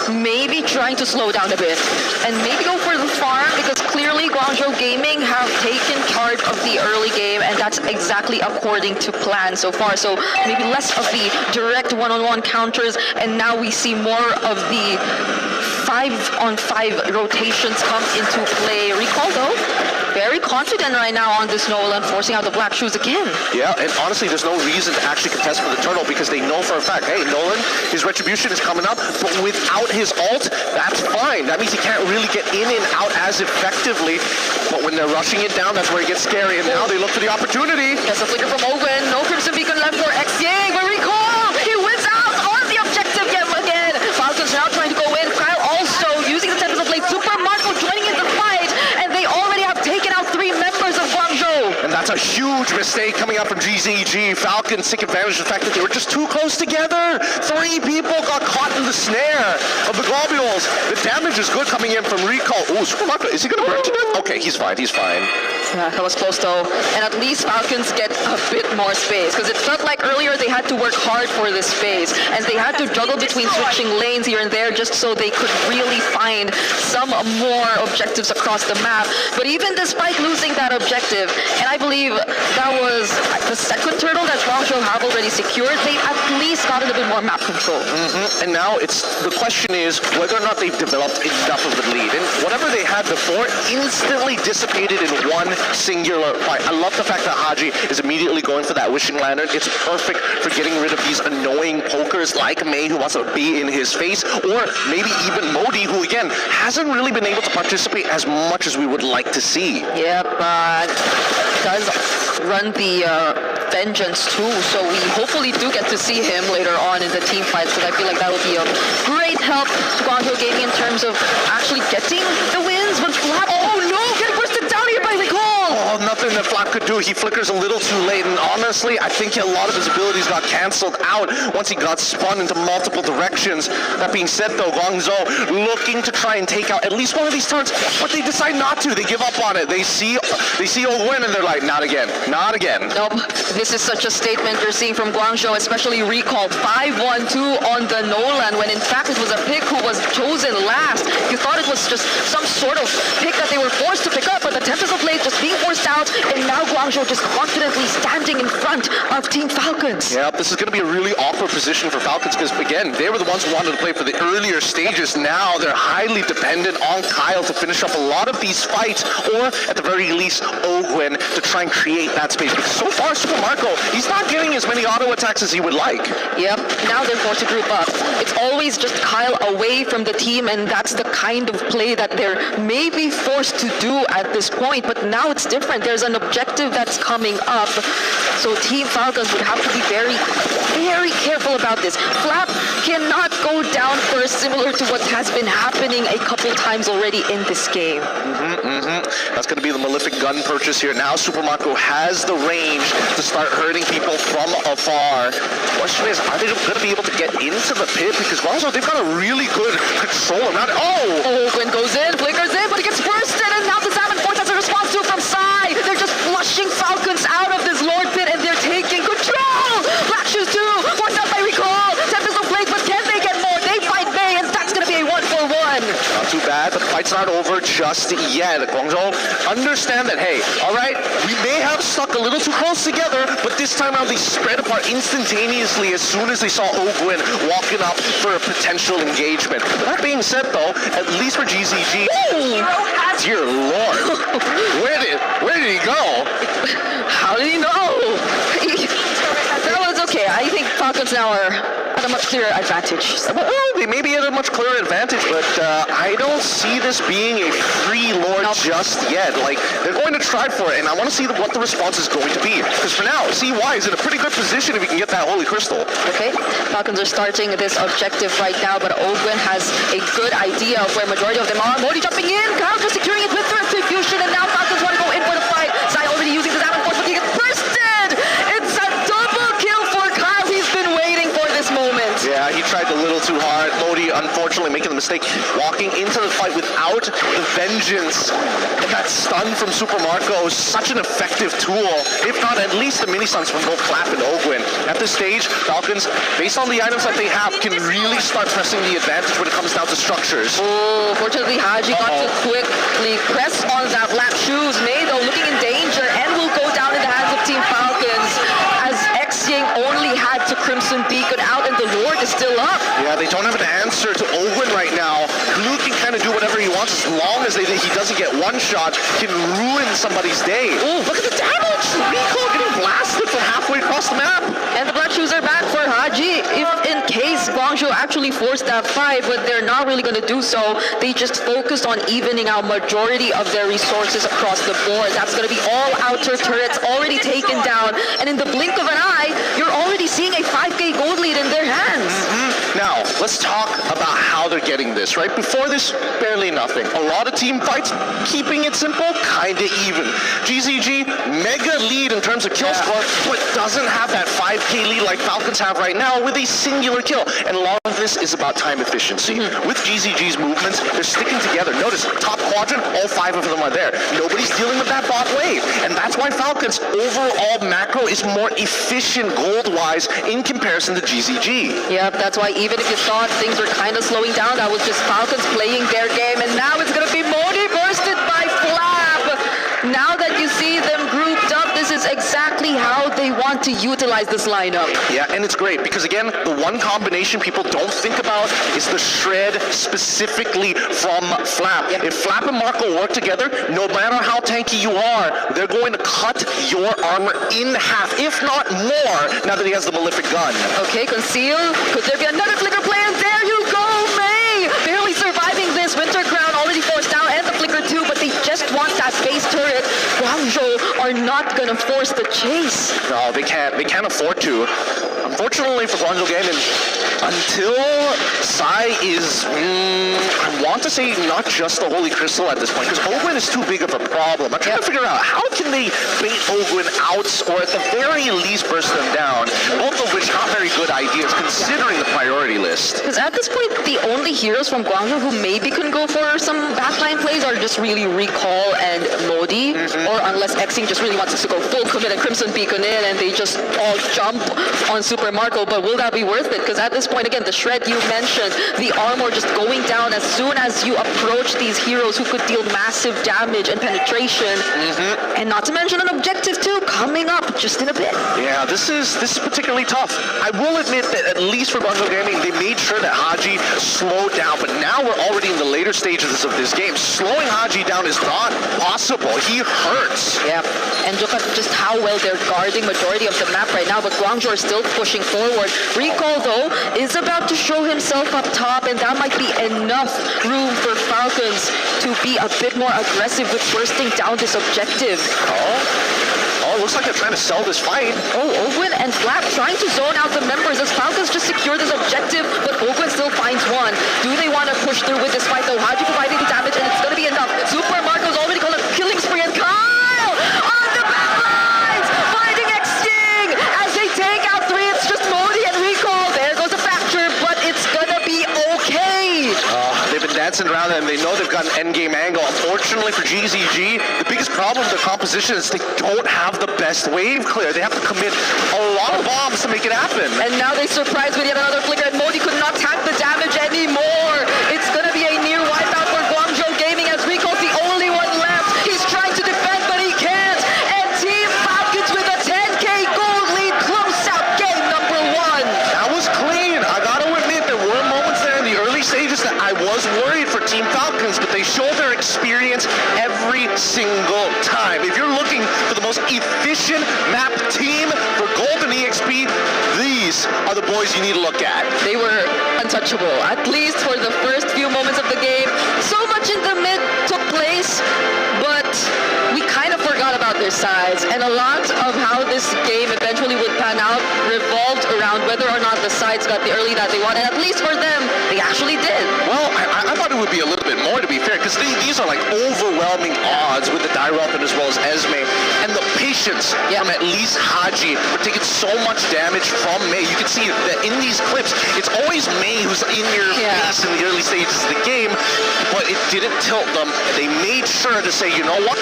maybe trying to slow down a bit and maybe go for the farm, because clearly Guangzhou Gaming have taken charge of the early game, and that's exactly according to plan so far. So maybe less of the direct one-on-one counters, and now we see more of the 5-on-5 rotations come into play. Recall though, very confident right now on this Nolan, forcing out the Black Shoes again. Yeah, and honestly, there's no reason to actually contest for the turtle, because they know for a fact, hey, Nolan, his retribution is coming up, but without his ult, that's fine. That means he can't really get in and out as effectively, but when they're rushing it down, that's where it gets scary, and now they look for the opportunity. Yes, a flicker from Owen, no Crimson Beacon left for X-Yang, but Recall, he wins out on the objective yet again. Falcons now trying to go in, Kyle also using the Tempest of Blade, Super Marco joining in the fight, and they already have taken out 3 members of Guangzhou. And that's a huge mistake coming out from GZG. Falcons take advantage of the fact that they were just too close together. 3 people got caught in the snare of the globules. The damage is good coming in from Recall. Ooh, Super Marco, is he going to burn to death? Okay, he's fine, he's fine. Yeah, that was close though. And at least Falcons get a bit more space, because it felt like earlier they had to work hard for this space, and they had to juggle between switching lanes here and there just so they could really find some more objectives across the map. But even despite losing that objective, and I believe that was the second turtle that Guangzhou have already secured, they've at least gotten a bit more map control. And now the question is whether or not they've developed enough of the lead. And whatever they had before instantly dissipated in one singular fight. I love the fact that Haji is immediately going for that Wishing Lantern. It's perfect for getting rid of these annoying pokers like May, who wants to be in his face, or maybe even Modi, who again hasn't really been able to participate as much as we would like to see. Yep, does run the Vengeance too, so we hopefully do get to see him later on in the team fights, because I feel like that would be a great help to Guangzhou Gaming in terms of actually getting the wins. But Flap, oh no, getting bursted down here by the goal! Oh, nothing that Flap could do. He flickers a little too late, and honestly, I think a lot of his abilities got cancelled out once he got spun into multiple directions. That being said though, Guangzhou looking to try and take out at least one of these turrets, but they decide not to. They give up on it. They see Ogwin and they're like, not again, not again. Nope. This is such a statement you're seeing from Guangzhou, especially Recall 5-1-2 on the Nolan, when in fact it was a pick who was chosen last. You thought it was just some sort of pick that they were forced to pick up, but the Tempest of Blade just being forced out, and now Guangzhou just confidently standing in front of Team Falcons. Yeah, this is going to be a really awkward position for Falcons, because again, they were the ones who wanted to play for the earlier stages. Now they're highly dependent on Kyle to finish up a lot of these fights, or at the very least Ogwin to try and create that space. Because so far, Super Marco, he's not getting as many auto attacks as he would like. Yep, now they're forced to group up. It's always just Kyle away from the team, and that's the kind of play that they're maybe forced to do at this point, but now it's different. There's an objective that's coming up, so Team Falcons would have to be very, very careful about this. Flap cannot go down first, similar to what has been happening a couple times already in this game. That's going to be the Malefic gun purchase here. Now Super Marco has the range to start hurting people from afar. Question is, are they going to be able to get into the pit? Because Guangzhou, they've got a really good control around it. Oh, Gwen goes in, flickers in, but he gets bursted, and now the Salmon Force has a response to it from Sai. They're just flushing Falcons out of this Lord Pit, and they're taking control! Black Shoes 2, forced out by Recall. Tempest of Blade, but can they get more? They fight May, and that's going to be a 1-for-1. Not too bad, but the fight's not over just yet. Guangzhou, understand that, hey, all right, we may have stuck a little too close together, but this time around they spread apart instantaneously as soon as they saw Ogwin walking up for a potential engagement. That being said, though, at least for GZG, dear Lord, where did he go? How did he know? That was okay. I think Falcons now are at a much clearer advantage. Well, they may be at a much clearer advantage, but I don't see this being a free lord just yet. Like, they're going to try for it, and I want to see what the response is going to be. Because for now, CY is in a pretty good position if he can get that Holy Crystal. Okay, Falcons are starting this objective right now, but Ogwin has a good idea of where majority of them are. Modi jumping in, Kyle just securing it with Thrifty Fusion, and now Falcons want to go in for the fight. Sai already using the Diamond Force, but he gets bursted! It's a double kill for Kyle. He's been waiting for this moment. Yeah, he tried a little too hard. Modi, unfortunately, making the mistake, walking into the fight without the vengeance. And that stun from Super Marco is such an effective tool. If not, at least the mini-stuns from both Flap and Ogwin. At this stage, Falcons, based on the items that they have, can really start pressing the advantage when it comes down to structures. Oh, fortunately, Haji got to quickly press on that black shoes. May, though, looking in danger and will go down in the hands of Team Falcons as X-Ying only had to Crimson Beacon out and the Lord is still up. Yeah, they don't have an answer to Ogwin right now. Blue can kind of do whatever he wants as long as he doesn't get one shot, can ruin somebody's day. Oh, look at the damage! Rico getting blasted from halfway across the map. And the black shoes are back for Haji. If in case Guangzhou actually forced that fight, but they're not really going to do so. They just focused on evening out majority of their resources across the board. That's going to be all outer turrets already taken down. And in the blink of an eye, you're already seeing a 5k gold lead in their hands. Now, let's talk about how they're getting this, right? Before this, barely nothing. A lot of team fights, keeping it simple, kinda even. GZG, mega lead in terms of kill score, but doesn't have that 5k lead like Falcons have right now with a singular kill. And a lot of this is about time efficiency. With GZG's movements, they're sticking together. Notice, top quadrant, all 5 of them are there. Nobody's dealing with that bot wave. And that's why Falcons' overall macro is more efficient gold-wise in comparison to GZG. Yep, that's why even if you thought things were kind of slowing down, that was just Falcons playing their game, and now it's going to be Modi bursted by Flap. Now that you see them grouped up, this is exactly how they want to utilize this lineup. Yeah, and it's great because, again, the one combination people don't think about is the shred specifically from Flap. If Flap and Marco work together, no matter how tanky you are, they're going to cut your armor in half, if not more, now that he has the Malefic gun. Okay, Conceal. Could there be another flicker play? And there you go, May! Barely surviving this. Winter Crown already forced out, and the flicker too, but they just want that space turret. Guangzhou are not gonna force the chase. No, they can't. They can't afford to. Unfortunately for Guangzhou Gaming, until Sai is, I want to say not just the Holy Crystal at this point, because Ogwin is too big of a problem. I'm trying to figure out how can they bait Ogwin out, or at the very least burst them down, both of which not very good ideas considering the priority list. Because at this point, the only heroes from Guangzhou who maybe can go for some backline plays are just really Recall and Modi, or unless Xing just really wants to go full commit and Crimson Beacon in and they just all jump on Super Marco, but will that be worth it? Because at this point, again, the shred you mentioned, the armor just going down as soon as you approach these heroes who could deal massive damage and penetration, and not to mention an objective too coming up just in a bit. Yeah, this is particularly tough. I will admit that at least for Guangzhou Gaming, they made sure that Haji slowed down, but now we're already in the later stages of this game. Slowing Haji down is not possible. He hurts. Yeah, and look at just how well they're guarding majority of the map right now, but Guangzhou are still pushing forward. Recall, though, is about to show himself up top, and that might be enough room for Falcons to be a bit more aggressive with bursting down this objective. Oh, looks like they're trying to sell this fight. Oh, Ogwin and Flap trying to zone out the members as Falcons just secure this objective, but Ogwin still finds one. Do they want to push through with this fight, though? Haji providing the damage, and it's going to be enough. Super Marco's already called a killing spree, and Kyle on the back lines, finding Xing as they take out 3. It's just Modi and Recall. There goes a fracture, but it's going to be okay. They've been dancing around and they know they've got an endgame angle. Unfortunately for GZG, the biggest problem with their composition is they don't have the best wave clear. They have to commit a lot of bombs to make it happen. And now they surprise with yet another flicker, and Modi could not tank the damage anymore. It's going to be a near wipeout for Guangzhou Gaming as Recall's the only one left. He's trying to defend, but he can't. And Team Falcons with a 10k gold lead, close out game number 1. That was clean. I got to admit, there were moments there in the early stages that I was worried for Team Falcons, but they show their experience every single time. If you're looking for the most efficient map team for Golden EXP, these are the boys you need to look at. They were untouchable, at least for the first few moments of the game. So much in the mid took place, but we kind of forgot about their sides, and a lot of how this game eventually would pan out revolved around whether or not the sides got the early that they wanted. At least for them, they actually did. Well, I thought it would be a little bit more, to be fair, because these are like overwhelming odds with the Dairopen as well as Esme, and the patience from at least Haji for taking so much damage from May. You can see that in these clips, it's always May who's in your face in the early stages of the game, but it didn't tilt them. They made sure to say, you know what?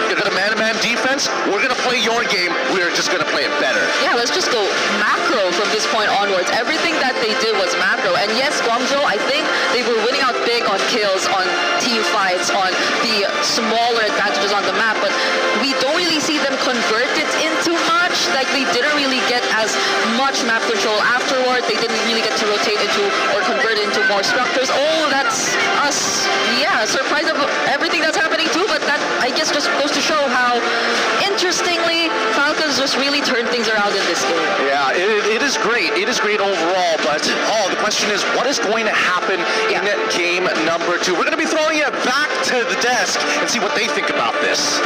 You're going to man-to-man defense. We're going to play your game. We're just going to play it better. Yeah, let's just go macro from this point onwards. Everything that they did was macro. And yes, Guangzhou, I think they were winning out big on kills, on team fights, on the smaller advantages on the map. But we don't really see them convert it into much. Like, they didn't really get as much map control afterward. They didn't really get to rotate into or convert into more structures. Oh, that's us. Yeah, surprised of everything that's happening too. But that, I guess, just goes to show how, interestingly, Falcons just really turned things around in this game. Yeah, it is great. It is great overall, but the question is, what is going to happen in game number 2? We're going to be throwing it back to the desk and see what they think about this.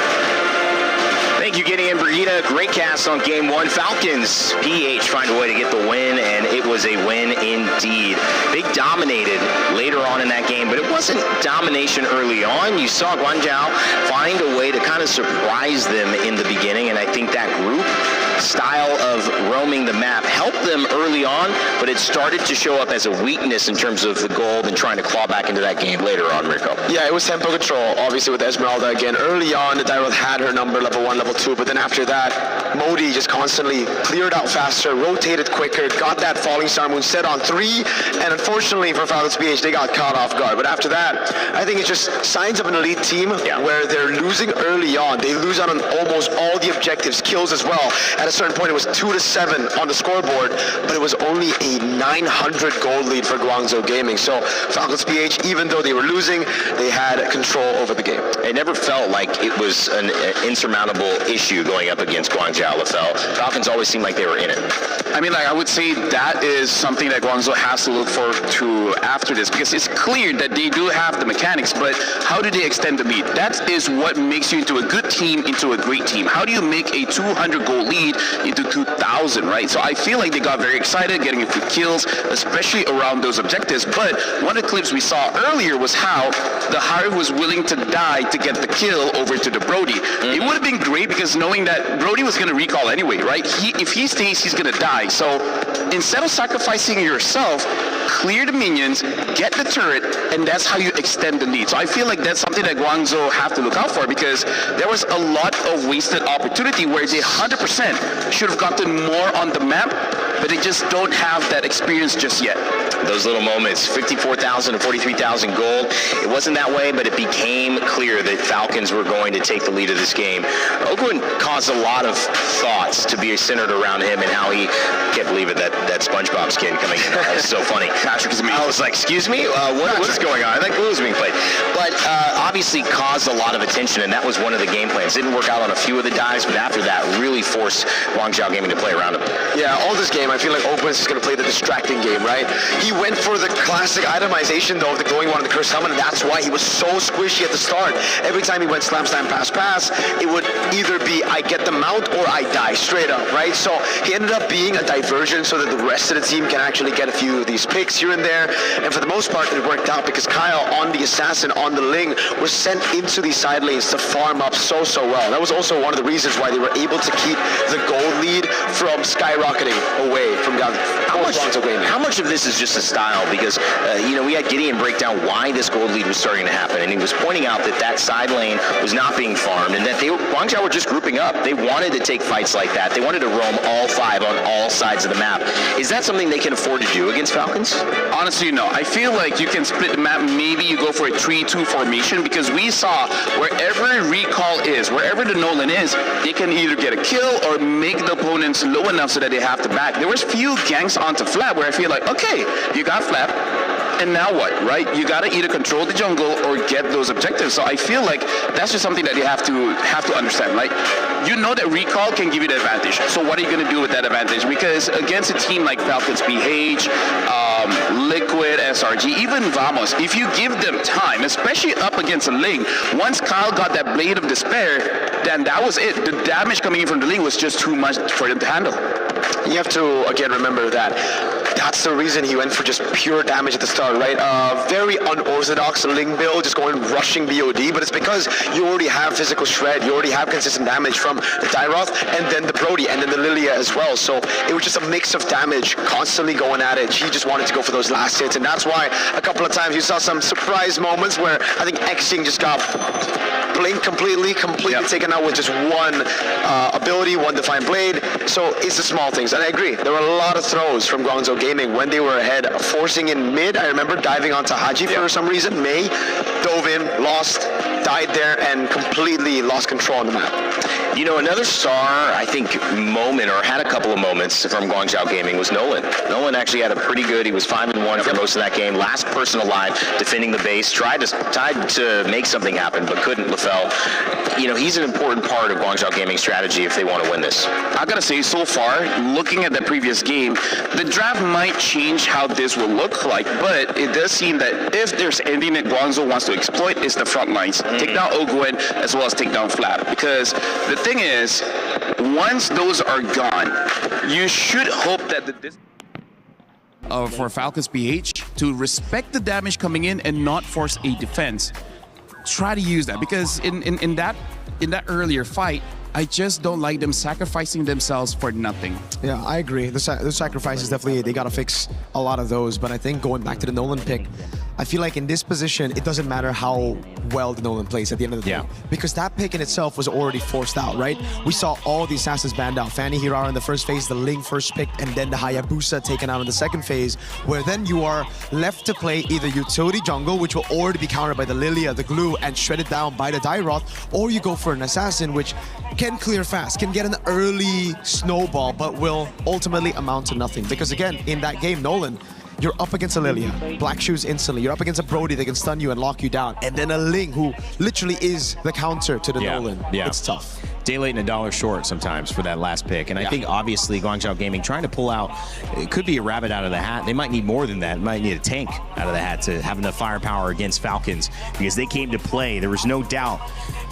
Thank you, Gideon Brigida. Great cast on Game 1. Falcons, PH find a way to get the win, and it was a win indeed. They dominated later on in that game, but it wasn't domination early on. You saw Guangzhou find a way to kind of surprise them in the beginning, and I think that group style of roaming the map helped them early on, but it started to show up as a weakness in terms of the gold and trying to claw back into that game later on, Rico. Yeah, it was tempo control, obviously, with Esmeralda again. Early on, the Dairoth had her number, level 1, level 2, but then after that, Modi just constantly cleared out faster, rotated quicker, got that falling star moon set on 3, and unfortunately for Falcons PH, they got caught off guard. But after that, I think it's just signs of an elite team where they're losing early on. They lose out on almost all the objectives, kills as well. At a certain point, it was 2-7 on the scoreboard, but it was only a 900 gold lead for Guangzhou Gaming. So Falcons PH, even though they were losing, they had control over the game. It never felt like it was an insurmountable issue going up against Guangzhou LFL. Falcons always seemed like they were in it. I mean, like, I would say that is something that Guangzhou has to look forward to after this, because it's clear that they do have the mechanics, but how do they extend the lead? That is what makes you into a good team, into a great team. How do you make a 200 goal lead into 2,000, right? So I feel like they got very excited getting a few kills, especially around those objectives. But one of the clips we saw earlier was how the Harv was willing to die to get the kill over to the Brody. It would have been great, because knowing that Brody was going to recall anyway, right? If he stays, he's going to die. So instead of sacrificing yourself, clear the minions, get the turret, and that's how you extend the lead. So I feel like that's something that Guangzhou have to look out for, because there was a lot of wasted opportunity where they 100% should have gotten more on the map, but they just don't have that experience just yet. Those little moments, 54,000 to 43,000 gold. It wasn't that way, but it became clear that Falcons were going to take the lead of this game. Oakland caused a lot of thoughts to be centered around him and how he can't believe it, that SpongeBob skin coming. That was so funny. Patrick is amazing. I was like, excuse me? What is going on? I think Blue's being played. But obviously caused a lot of attention, and that was one of the game plans. Didn't work out on a few of the dives, but after that, really forced Guangzhou Gaming to play around him. Yeah, all this game, I feel like Oakland's just going to play the distracting game, right? He went for the classic itemization, though, of the glowing one and the cursed helmet, and that's why he was so squishy at the start. Every time he went slam, pass, it would either be I get the mount or I die, straight up, right? So he ended up being a diversion so that the rest of the team can actually get a few of these picks here and there, and for the most part, it worked out because Kyle on the Assassin, on the Ling, was sent into these side lanes to farm up so well. That was also one of the reasons why they were able to keep the gold lead from skyrocketing away from How much of this is just a style? Because, we had Gideon break down why this gold lead was starting to happen, and he was pointing out that side lane was not being farmed, and that Guangzhou were just grouping up. They wanted to take fights like that. They wanted to roam all 5 on all sides of the map. Is that something they can afford to do against Falcons? Honestly, no. I feel like you can split the map. Maybe you go for a 3-2 formation, because we saw wherever recall is, wherever the Nolan is, they can either get a kill or make the opponents low enough so that they have to back. There was few ganks onto Flap where I feel like, okay, you got Flap, and now what, right? You got to either control the jungle or get those objectives. So I feel like that's just something that you have to understand, right? You know that recall can give you the advantage. So what are you going to do with that advantage? Because against a team like Falcons BH, Liquid, SRG, even Vamos, if you give them time, especially up against a Ling, once Kyle got that Blade of Despair, then that was it. The damage coming in from the Ling was just too much for them to handle. You have to, again, remember that that's the reason he went for just pure damage at the start, right? Very unorthodox Ling build, just going rushing BOD, but it's because you already have physical shred, you already have consistent damage from the Dyroth, and then the Brody, and then the Lilia as well. So it was just a mix of damage, constantly going at it. He just wanted to go for those last hits, and that's why a couple of times you saw some surprise moments where I think Xing just got blinked completely taken out with just one ability, one Defiant Blade. So it's the small things, and I agree. There were a lot of throws from Guangzhou Gaming when they were ahead, forcing in mid. I remember diving onto Haji for some reason. Mei dove in, lost, died there, and completely lost control on the map. You know, another star, I think, moment, or had a couple of moments from Guangzhou Gaming was Nolan. Nolan actually had a pretty good, he was 5-1 for most of that game. Last person alive, defending the base, tried to make something happen, but couldn't. LaFell, you know, he's an important part of Guangzhou Gaming's strategy if they want to win this. I gotta say, so far, looking at the previous game, the draft might change how this will look like, but it does seem that if there's anything that Guangzhou wants to exploit, it's the front lines. Take down Ogwen as well as take down Flap, because the thing is, once those are gone, you should hope that for Falcons BH to respect the damage coming in and not force a defense. Try to use that, because in that earlier fight, I just don't like them sacrificing themselves for nothing. Yeah, I agree. The sacrifices definitely, they got to fix a lot of those. But I think going back to the Nolan pick, I feel like in this position, it doesn't matter how well the Nolan plays at the end of the day. Because that pick in itself was already forced out, right? We saw all the assassins banned out. Fanny Hirara in the first phase, the Ling first picked, and then the Hayabusa taken out in the second phase, where then you are left to play either utility jungle, which will already be countered by the Lilia, the Glue, and shredded down by the Dyroth, or you go for an assassin, which can clear fast, can get an early snowball, but will ultimately amount to nothing. Because again, in that game, Nolan, you're up against a Lilia, Black Shoes instantly. You're up against a Brody that can stun you and lock you down. And then a Ling who literally is the counter to the Nolan. It's tough. Day late and $1 short sometimes for that last pick. And I think obviously Guangzhou Gaming trying to pull out, it could be a rabbit out of the hat. They might need more than that. Might need a tank out of the hat to have enough firepower against Falcons, because they came to play. There was no doubt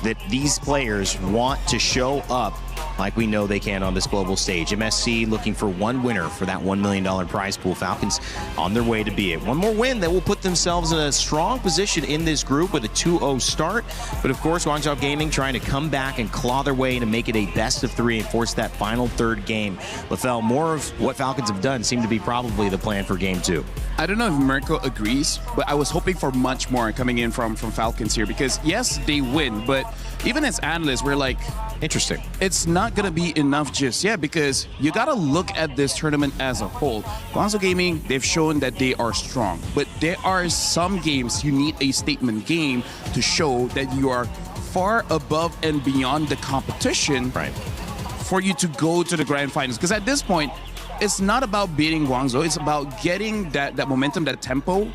that these players want to show up like we know they can on this global stage. MSC looking for one winner for that $1 million prize pool. Falcons on their way to be it. One more win that will put themselves in a strong position in this group with a 2-0 start. But of course, Guangzhou Gaming trying to come back and claw their way to make it a best of 3 and force that final third game. LaFell, more of what Falcons have done seemed to be probably the plan for game 2. I don't know if Mirko agrees, but I was hoping for much more coming in from Falcons here, because yes, they win, but even as analysts, we're like, interesting. It's not going to be enough just yet, because you got to look at this tournament as a whole. Guangzhou Gaming, they've shown that they are strong, but there are some games you need a statement game to show that you are far above and beyond the competition for you to go to the grand finals. Because at this point, it's not about beating Guangzhou, it's about getting that momentum, that tempo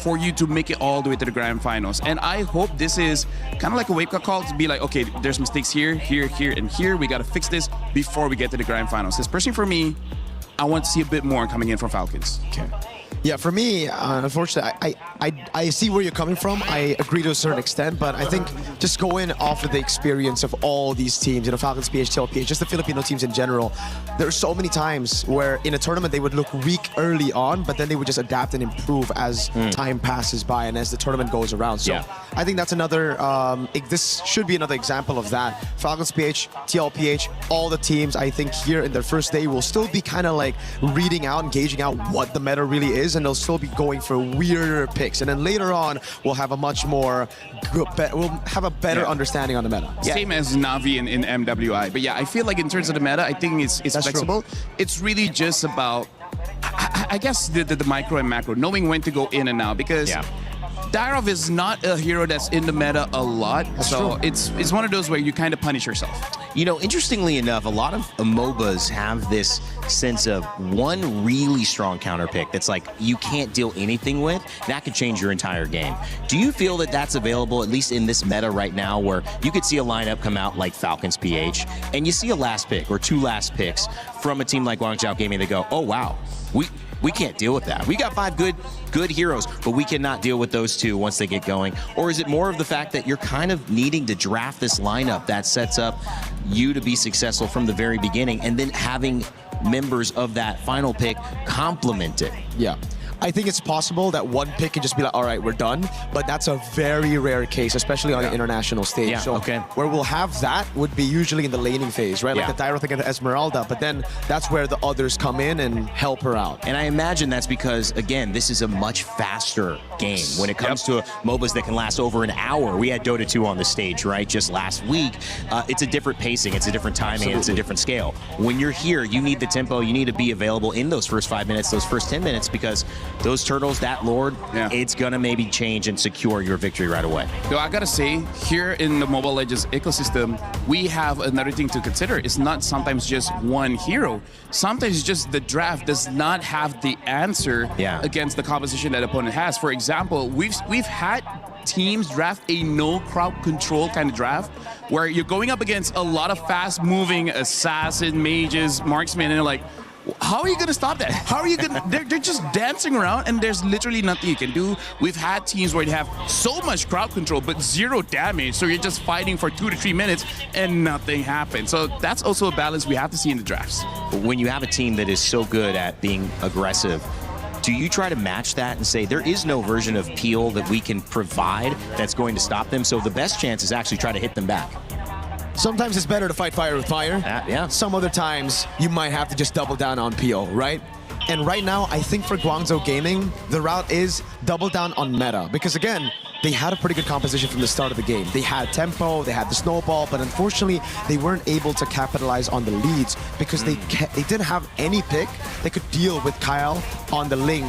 for you to make it all the way to the grand finals. And I hope this is kind of like a wake-up call to be like, okay, there's mistakes here, here, here, and here. We got to fix this before we get to the grand finals. Because personally for me, I want to see a bit more coming in from Falcons. Okay. Yeah, for me, unfortunately, I see where you're coming from. I agree to a certain extent, but I think just going off of the experience of all these teams, you know, Falcons, PH, TLPH, just the Filipino teams in general, there are so many times where in a tournament they would look weak early on, but then they would just adapt and improve as time passes by and as the tournament goes around. So I think that's another, this should be another example of that. Falcons, PH, TLPH, all the teams, I think here in their first day will still be kind of like reading out and gauging out what the meta really is, and they'll still be going for weirder picks. And then later on, we'll have a much more, we'll have a better understanding on the meta. Same as Navi in MWI. But yeah, I feel like in terms of the meta, I think it's flexible. True. It's really just about, I guess, the micro and macro, knowing when to go in and out. Because Dyrov is not a hero that's in the meta a lot, so it's one of those where you kind of punish yourself. You know, interestingly enough, a lot of MOBAs have this sense of one really strong counter pick that's like you can't deal anything with. That could change your entire game. Do you feel that that's available, at least in this meta right now, where you could see a lineup come out like Falcons PH, and you see a last pick or two last picks from a team like Guangzhou Gaming that go, oh wow, we can't deal with that. We got 5 good heroes, but we cannot deal with those 2 once they get going? Or is it more of the fact that you're kind of needing to draft this lineup that sets up you to be successful from the very beginning, and then having members of that final pick complement it? Yeah. I think it's possible that one pick can just be like, all right, we're done. But that's a very rare case, especially on the international stage. Yeah, so where we'll have that would be usually in the laning phase, right? Like the Dyrith against Esmeralda. But then that's where the others come in and help her out. And I imagine that's because, again, this is a much faster game. When it comes to MOBAs that can last over an hour, we had Dota 2 on the stage, right, just last week. It's a different pacing, it's a different timing, it's a different scale. When you're here, you need the tempo, you need to be available in those first 5 minutes, those first 10 minutes, because those turtles, that Lord, it's gonna maybe change and secure your victory right away. Though I gotta say, here in the Mobile Legends ecosystem, we have another thing to consider. It's not sometimes just one hero. Sometimes it's just the draft does not have the answer against the composition that opponent has. For example, we've had teams draft a no crowd control kind of draft where you're going up against a lot of fast-moving assassin, mages, marksmen, and they're like, how are you going to stop that? How are you going to... They're just dancing around, and there's literally nothing you can do. We've had teams where you have so much crowd control, but 0 damage, so you're just fighting for 2 to 3 minutes, and nothing happens. So that's also a balance we have to see in the drafts. When you have a team that is so good at being aggressive, do you try to match that and say there is no version of Peel that we can provide that's going to stop them? So the best chance is actually try to hit them back. Sometimes it's better to fight fire with fire. Some other times, you might have to just double down on Peel, right? And right now, I think for Guangzhou Gaming, the route is double down on meta. Because again, they had a pretty good composition from the start of the game. They had tempo, they had the snowball, but unfortunately, they weren't able to capitalize on the leads because they didn't have any pick that could deal with Kyle on the Ling,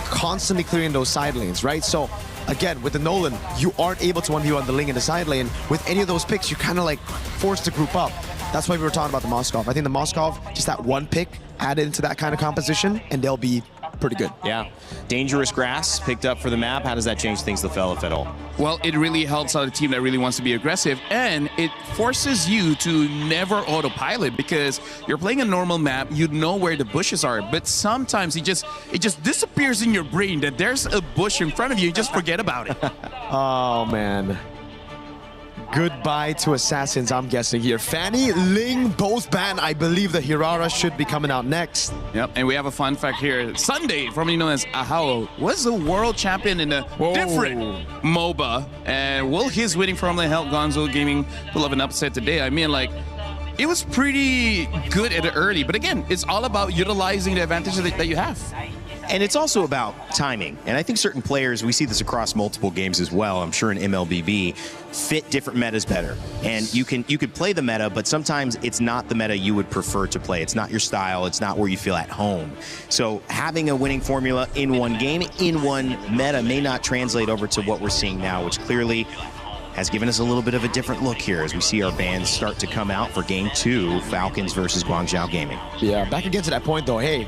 constantly clearing those side lanes, right? So again, with the Nolan, you aren't able to 1v on the Ling in the side lane. With any of those picks, you're kind of like forced to group up. That's why we were talking about the Moskov. I think the Moskov, just that one pick added into that kind of composition, and they'll be pretty good. Yeah. Dangerous grass picked up for the map. How does that change things, LaFell, if at all? Well, it really helps out a team that really wants to be aggressive, and it forces you to never autopilot because you're playing a normal map, you know where the bushes are, but sometimes it just disappears in your brain that there's a bush in front of you, you just forget about it. Oh, man. Goodbye to Assassins, I'm guessing here. Fanny, Ling, both banned. I believe the Hirara should be coming out next. Yep, and we have a fun fact here. Sunday, formerly known as Ahao, was the world champion in a different MOBA. And will his winning formula help Guangzhou Gaming pull up an upset today? I mean, like, it was pretty good at the early, but again, it's all about utilizing the advantage that you have. And it's also about timing. And I think certain players, we see this across multiple games as well, I'm sure in MLBB, fit different metas better. And you could play the meta, but sometimes it's not the meta you would prefer to play. It's not your style. It's not where you feel at home. So having a winning formula in one game, in one meta, may not translate over to what we're seeing now, which clearly has given us a little bit of a different look here as we see our bands start to come out for Game 2, Falcons versus Guangzhou Gaming. Yeah, back again to that point though, hey,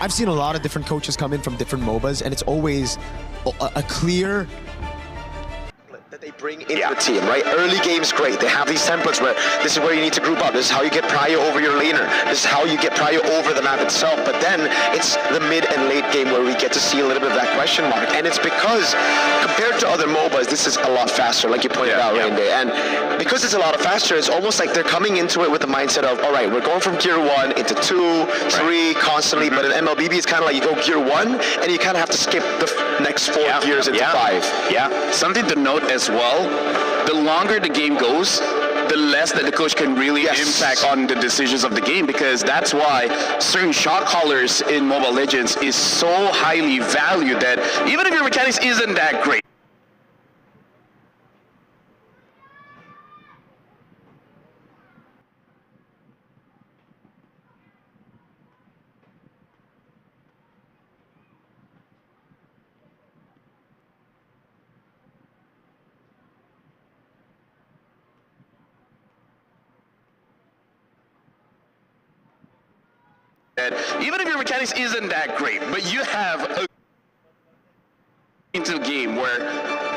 I've seen a lot of different coaches come in from different MOBAs, and it's always a clear that they bring into the team, right? Early game's great. They have these templates where this is where you need to group up. This is how you get prio over your laner. This is how you get prio over the map itself. But then it's the mid and late game where we get to see a little bit of that question mark. And it's because compared to other MOBAs, this is a lot faster, like you pointed out, Rainday. And because it's a lot faster, it's almost like they're coming into it with the mindset of, all right, we're going from gear 1 into 2, 3 constantly. But in MLBB, it's kind of like you go gear 1 and you kind of have to skip the next 4 gears into 5. Yeah, something to note as well, the longer the game goes, the less that the coach can really impact on the decisions of the game, because that's why certain shot callers in Mobile Legends is so highly valued that even if your mechanics isn't that great, said, even if your mechanics isn't that great, but you have a into the game where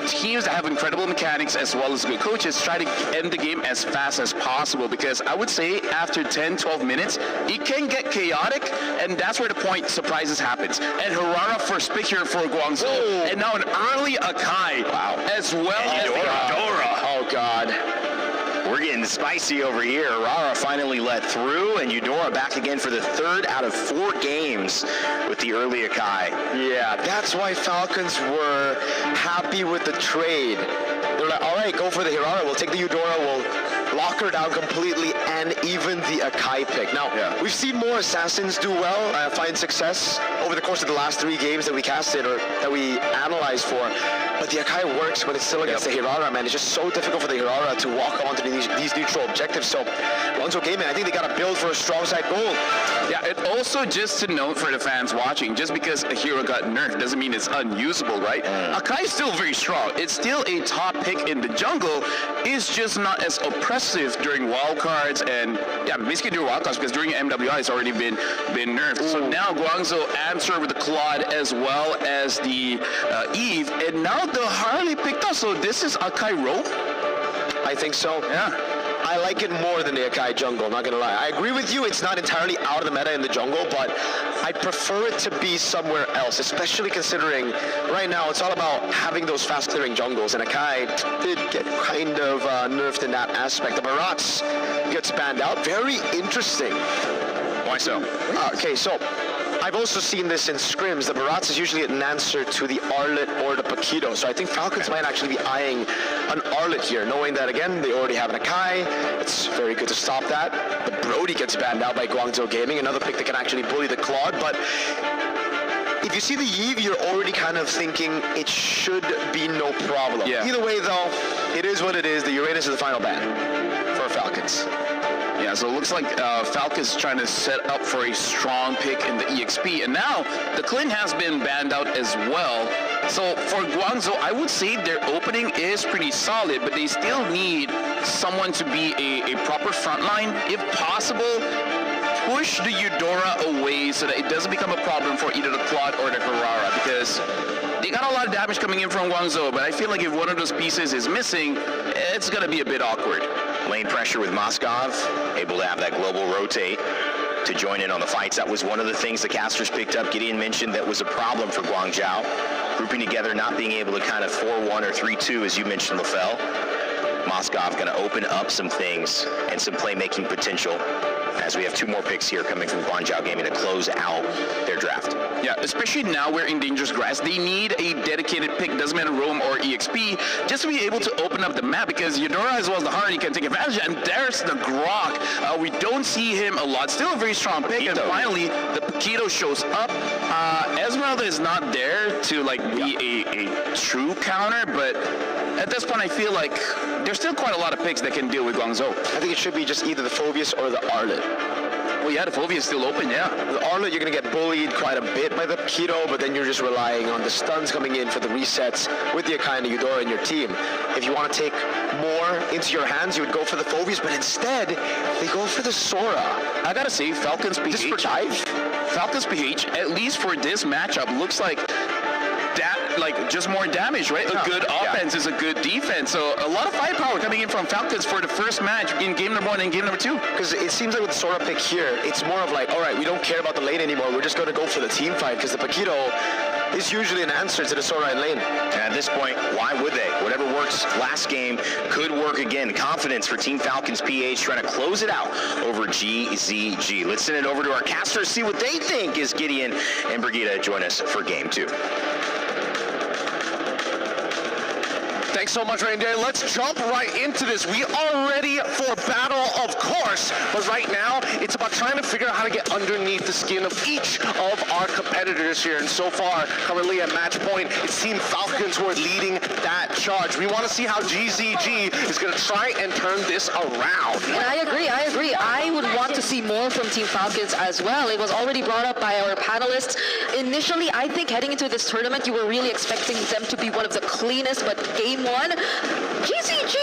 teams that have incredible mechanics as well as good coaches try to end the game as fast as possible, because I would say after 10-12 minutes it can get chaotic, and that's where the point surprises happens. And Harara first pick here for Guangzhou, and now an early Akai as well as Eudora. Oh God. We're getting spicy over here. Rara finally let through, and Eudora back again for the 3rd out of 4 games with the early Akai. Yeah, that's why Falcons were happy with the trade. They're like, all right, go for the Hirara. We'll take the Eudora. We'll lock her down completely, and even the Akai pick. Now, we've seen more Assassins do well, find success over the course of the last 3 games that we casted or that we analyzed for. But the Akai works when it's still against the Hirara, man. It's just so difficult for the Hirara to walk onto these neutral objectives. So, Guangzhou Gaming, I think they got to build for a strong side goal. Yeah, and also just to note for the fans watching, just because a hero got nerfed doesn't mean it's unusable, right? Akai is still very strong. It's still a top pick in the jungle. It's just not as oppressive during wildcards and, basically during wildcards, because during MWI it's already been nerfed. So now Guangzhou answer with the Claude as well as the Eve, and now the Harley picked up. So this is Akai Rope? I think so. Yeah. I like it more than the Akai jungle, not gonna lie. I agree with you, it's not entirely out of the meta in the jungle, but I'd prefer it to be somewhere else, especially considering right now it's all about having those fast clearing jungles, and Akai did get kind of nerfed in that aspect. The Barats gets banned out. Very interesting. Why so? Okay, so I've also seen this in scrims. The Barats is usually an answer to the Arlet or the Paquito. So I think Falcons might actually be eyeing an Arlet here, knowing that, again, they already have an Akai. It's very good to stop that. The Brody gets banned out by Guangzhou Gaming, another pick that can actually bully the Claude. But if you see the Yve, you're already kind of thinking it should be no problem. Yeah. Either way, though, it is what it is. The Uranus is the final ban for Falcons. Yeah, so it looks like Falcons trying to set up for a strong pick in the EXP. And now the Clint has been banned out as well. So for Guangzhou, I would say their opening is pretty solid, but they still need someone to be a proper frontline. If possible, push the Eudora away so that it doesn't become a problem for either the Claude or the Carrara, because they got a lot of damage coming in from Guangzhou, but I feel like if one of those pieces is missing, it's going to be a bit awkward. Lane pressure with Moskov, able to have that global rotate to join in on the fights. That was one of the things the casters picked up. Gideon mentioned that was a problem for Guangzhou. Grouping together, not being able to kind of 4-1 or 3-2, as you mentioned, LaFell. Moskov going to open up some things and some playmaking potential, as we have 2 more picks here coming from Guangzhou Gaming to close out their draft. Yeah, especially now we're in dangerous grass. They need a dedicated pick, doesn't matter Rome or EXP, just to be able to open up the map, because Eudora as well as the Hardy can take advantage. And there's the Grok. We don't see him a lot. Still a very strong pick. And finally, the Paquito shows up. Esmeralda is not there to be a true counter, but at this point I feel like there's still quite a lot of picks that can deal with Guangzhou. I think it should be just either the Phobius or the Arlet. Well, yeah, the Phobius is still open, yeah. The Arlet, you're going to get bullied quite a bit by the Paquito, but then you're just relying on the stuns coming in for the resets with the Akai and the Eudora in your team. If you want to take more into your hands, you would go for the Phobius, but instead, they go for the Sora. I gotta say, Falcons PH. Just for dive? Falcons PH, at least for this matchup, looks like just more damage, right? A good offense is a good defense. So a lot of firepower coming in from Falcons for the first match in game number 1 and game number 2. Because it seems like with the Sora pick here, it's more of like, all right, we don't care about the lane anymore. We're just going to go for the team fight, because the Paquito is usually an answer to the Sora in lane. And at this point, why would they? Whatever works last game could work again. Confidence for Team Falcons PH trying to close it out over GZG. Let's send it over to our casters, see what they think as Gideon and Brigitte join us for game 2. Thanks so much, Reindeer. Let's jump right into this. We are ready for battle, of course, but right now, it's about trying to figure out how to get underneath the skin of each of our competitors here. And so far, currently at match point, it's Team Falcons who are leading that charge. We want to see how GZG is going to try and turn this around. And I agree. I would want to see more from Team Falcons as well. It was already brought up by our panelists. Initially, I think heading into this tournament, you were really expecting them to be one of the cleanest, but game 1, GZG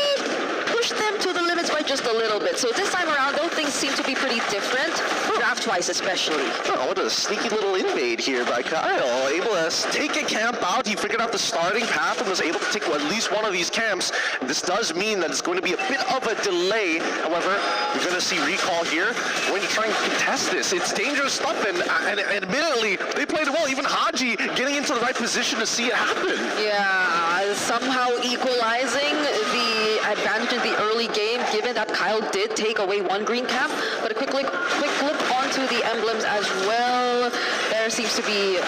pushed them to the limits by just a little bit. So this time around, though, things seem to be pretty different, draft-wise especially. Oh, what a sneaky little invade here by Kyle. Able to take a camp out. He figured out the starting path and was able to take at least one of these camps. This does mean that it's going to be a bit of a delay. However, you're going to see Recall here going to try and contest this. It's dangerous stuff, and admittedly, they played it well. Even Haji getting into the right position to see it happen. Yeah, somehow equalizing the advantage in the early game, given that Kyle did take away one green cap, but a quick look onto the emblems as well. There seems to be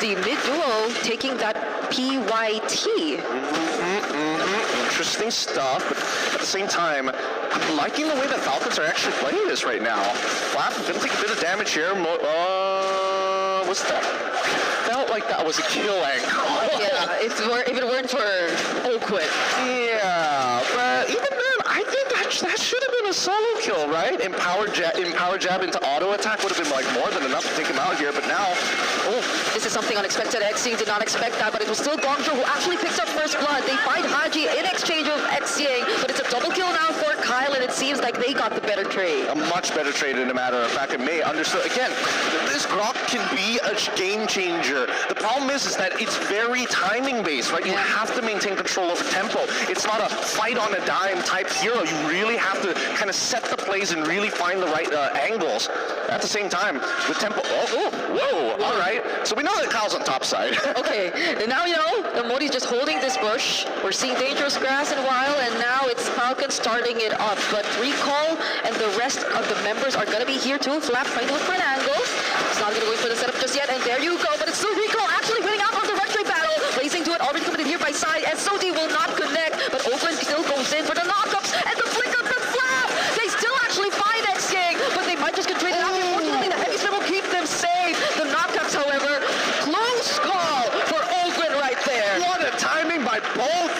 the mid-duo taking that PYT. Interesting stuff, but at the same time, I'm liking the way that Falcons are actually playing this right now. Flap gonna take a bit of damage here. What's that? Felt like that was a kill angle. Yeah, if it weren't for Oakwood. Yeah, but even then, I think that should have been a solo kill, right? Empower jab into auto attack would have been like more than enough to take him out here, but now, this is something unexpected. Xing did not expect that, but it was still Guangzhou who actually picks up first blood. They find Haji in exchange of Xing, but it's a double kill now for Kyle, and it seems like they got the better trade. A much better trade, in a matter of fact. And May understood again. This Grok can be a game changer. The problem is that it's very timing based, right? You have to maintain control over tempo. It's not a fight on a dime type hero. You really have to kind of set the plays and really find the right angles. At the same time, with tempo. Whoa! All right. So we know that Kyle's on top side. Okay, and now you know the Modi's just holding this bush. We're seeing dangerous grass in a while, and now it's Falcon starting it up. But Recall and the rest of the members are gonna be here too. Flap trying to look for an angle. He's not gonna go for the setup just yet, and there you go. But it's still Recall actually winning out on the red trade battle. Racing to it, already committed here by side, and Soti will not connect. But Oakland still goes in for the knockups and the flick of the Flap. They still actually find Xing, but they might just get traded out. Unfortunately, the heavy spin will keep them safe. The knockups, however, close call for Oakland right there. What a timing by both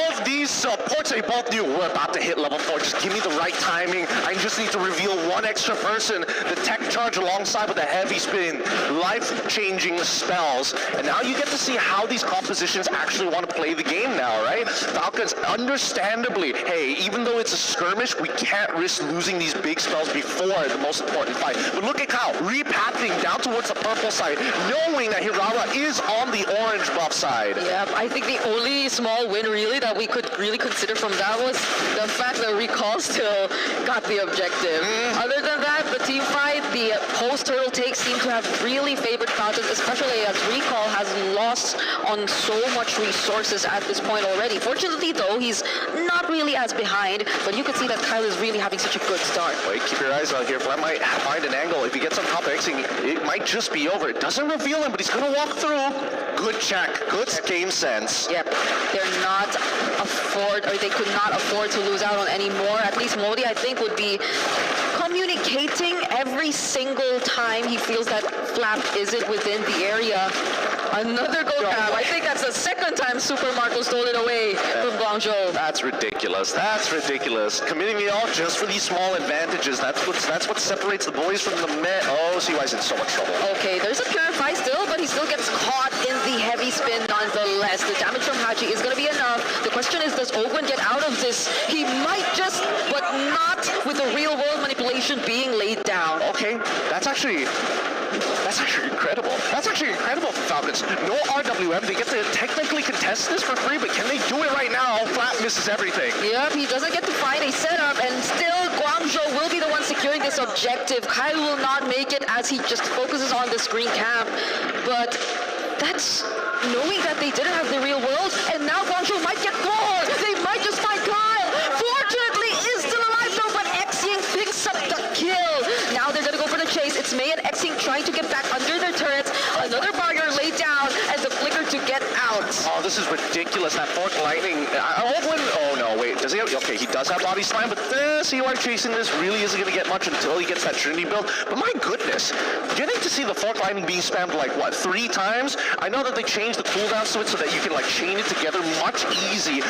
of these supports. They both knew we're about to hit level 4. Just give me the right timing. I just need to reveal one extra person. The tech charge alongside with a heavy spin. Life-changing spells. And now you get to see how these compositions actually want to play the game now, right? Falcons, understandably, hey, even though it's a skirmish, we can't risk losing these big spells before the most important fight. But look at Kyle, repathing down towards the purple side, knowing that Hirara is on the orange buff side. Yeah, I think the only small win really that we could really consider from that was the fact that Recall still got the objective. Other than that, the team fight, the post-turtle takes seem to have really favored Falcons, especially as Recall has lost on so much resources at this point already. Fortunately though, he's not really as behind, but you can see that Kyle is really having such a good start. Wait, keep your eyes out here. Flap might find an angle. If he gets on top of Xing, it might just be over. It doesn't reveal him, but he's going to walk through. Good check. Good game sense. Yep. They could not afford to lose out on any more. At least Modi, I think, would be communicating every single time he feels that Flap isn't within the area. Another gold cap. I think that's the second time Super Marco stole it away from Guangzhou. That's ridiculous. That's ridiculous. Committing it all just for these small advantages. That's what separates the boys from the men. Oh, CY's in so much trouble. Okay, there's a Purify still, but he still gets caught in the heavy spin nonetheless. The damage from Haji is going to be enough. The question is, does Ogun get out of this? He might just, but not with the real-world manipulation being laid down. Okay, that's actually incredible. That's actually incredible for Falcons. No RWM. They get to technically contest this for free, but can they do it right now? Flap misses everything. Yep, he doesn't get to find a setup, and still Guangzhou will be the one securing this objective. Kyle will not make it as he just focuses on this green cap, but that's knowing that they didn't have the real world, and now Guangzhou might get more. They might just find Kyle. Fortunately, is still alive though, but Xing picks up the kill. Now they're gonna go for the chase. It's May and Xing trying to get back under their turrets. Another barrier laid down, and the flicker to get out. Oh, this is ridiculous. That fork lightning. Oh no, wait. Does he have? Okay, he does have body slam, but CY chasing this really isn't gonna get much until he gets that Trinity build. But my goodness, getting to see the fork lightning being spammed like what, 3 times? I know that they changed the cooldowns to it so that you can like chain it together much easier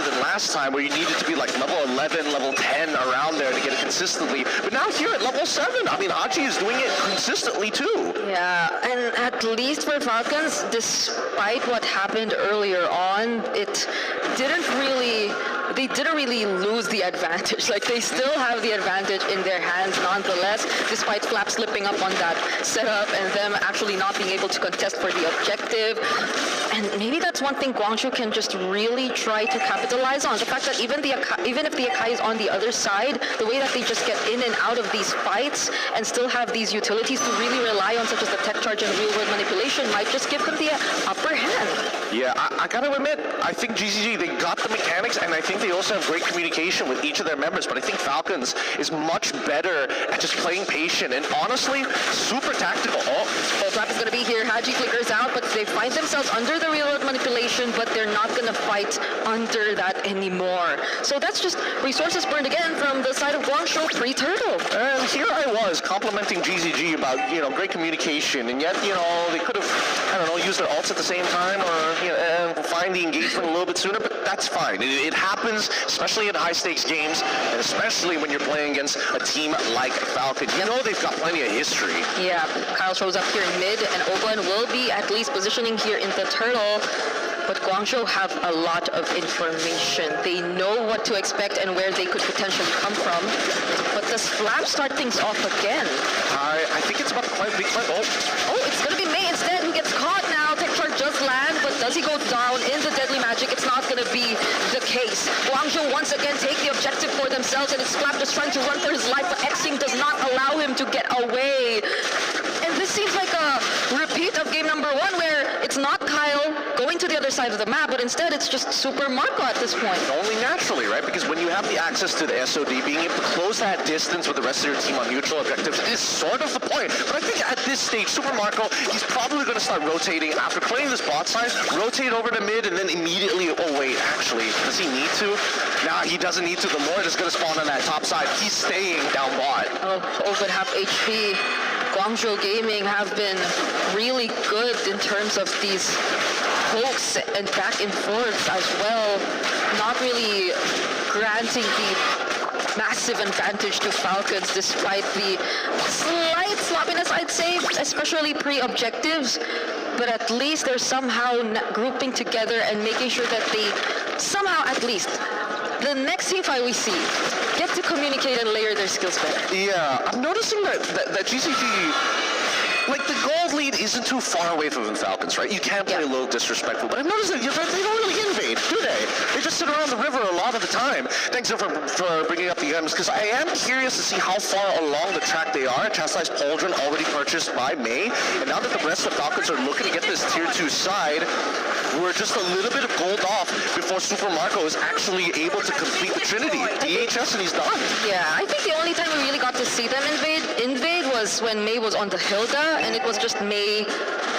than last time, where you needed to be like level 11, level 10 around there to get it consistently. But now here at level 7, I mean, Haji is doing it consistently too. Yeah, and at least for Falcons, despite what happened earlier on, it didn't really they didn't really lose the advantage. Like, they still have the advantage in their hands nonetheless, despite Flap slipping up on that setup and them actually not being able to contest for the objective. And maybe that's one thing Guangzhou can just really try to capitalize on. The fact that even if the Akai is on the other side, the way that they just get in and out of these fights and still have these utilities to really rely on, such as the tech charge and real-world manipulation, might just give them the upper hand. Yeah, I gotta admit, I think GCG, they got the mechanics, and I think they also have great communication with each of their members, but I think Falcons is much better at just playing patient, and honestly, super tactical. Flap is going to be here. Haji flickers out, but they find themselves under the real-world manipulation, but they're not going to fight under that anymore. So that's just resources burned again from the side of Guangzhou pre-turtle. And here I was complimenting GCG about, great communication, and yet, they could have, used their ults at the same time, or, find the engagement a little bit sooner, but that's fine. It happens, especially in high-stakes games, and especially when you're playing against a team like Falcon. They've got plenty of history. Yeah, Kyle shows up here in mid, and Oban will be at least positioning here in the turtle. But Guangzhou have a lot of information. They know what to expect and where they could potentially come from. But does Flap start things off again? I think it's about to big fight. Oh, it's going to be May instead who gets caught now. Tech charge does land, but does he go down in the deadly magic? It's not going to be the case. Guangzhou once again take the objective for themselves, and it's Flap just trying to run for his life, but Xing does not allow him to get away. And this seems like a repeat of game number 1, where it's not Kyle going to the other side of the map, but instead it's just Super Marco at this point. Only naturally, right? Because when you have the access to the SOD, being able to close that distance with the rest of your team on neutral objectives is sort of the point. But I think at this stage, Super Marco, he's probably going to start rotating after playing this bot side, rotate over to mid, and then immediately, oh wait, actually, does he need to? Nah, he doesn't need to. The Lord is going to spawn on that top side. He's staying down bot. Oh, over half HP. Guangzhou Gaming have been really good in terms of these pokes and back and forth as well, not really granting the massive advantage to Falcons despite the slight sloppiness, I'd say, especially pre-objectives. But at least they're somehow grouping together and making sure that they somehow, at least, the next team fight we see, get to communicate and layer their skills better. Yeah, I'm noticing that GCG, like, the gold lead isn't too far away from the Falcons, right? You can't play a little disrespectful, but I've noticed that they don't really invade, do they? They just sit around the river a lot of the time. Thanks for bringing up the items, because I am curious to see how far along the track they are. Chastised Pauldron already purchased by May, and now that the rest of the Falcons are looking to get this tier 2 side, we're just a little bit of gold off before Super Marco is actually able to complete the Trinity. DHS, and he's done. Yeah, I think the only time we really got to see them invade was when May was on the Hilda, and it was just May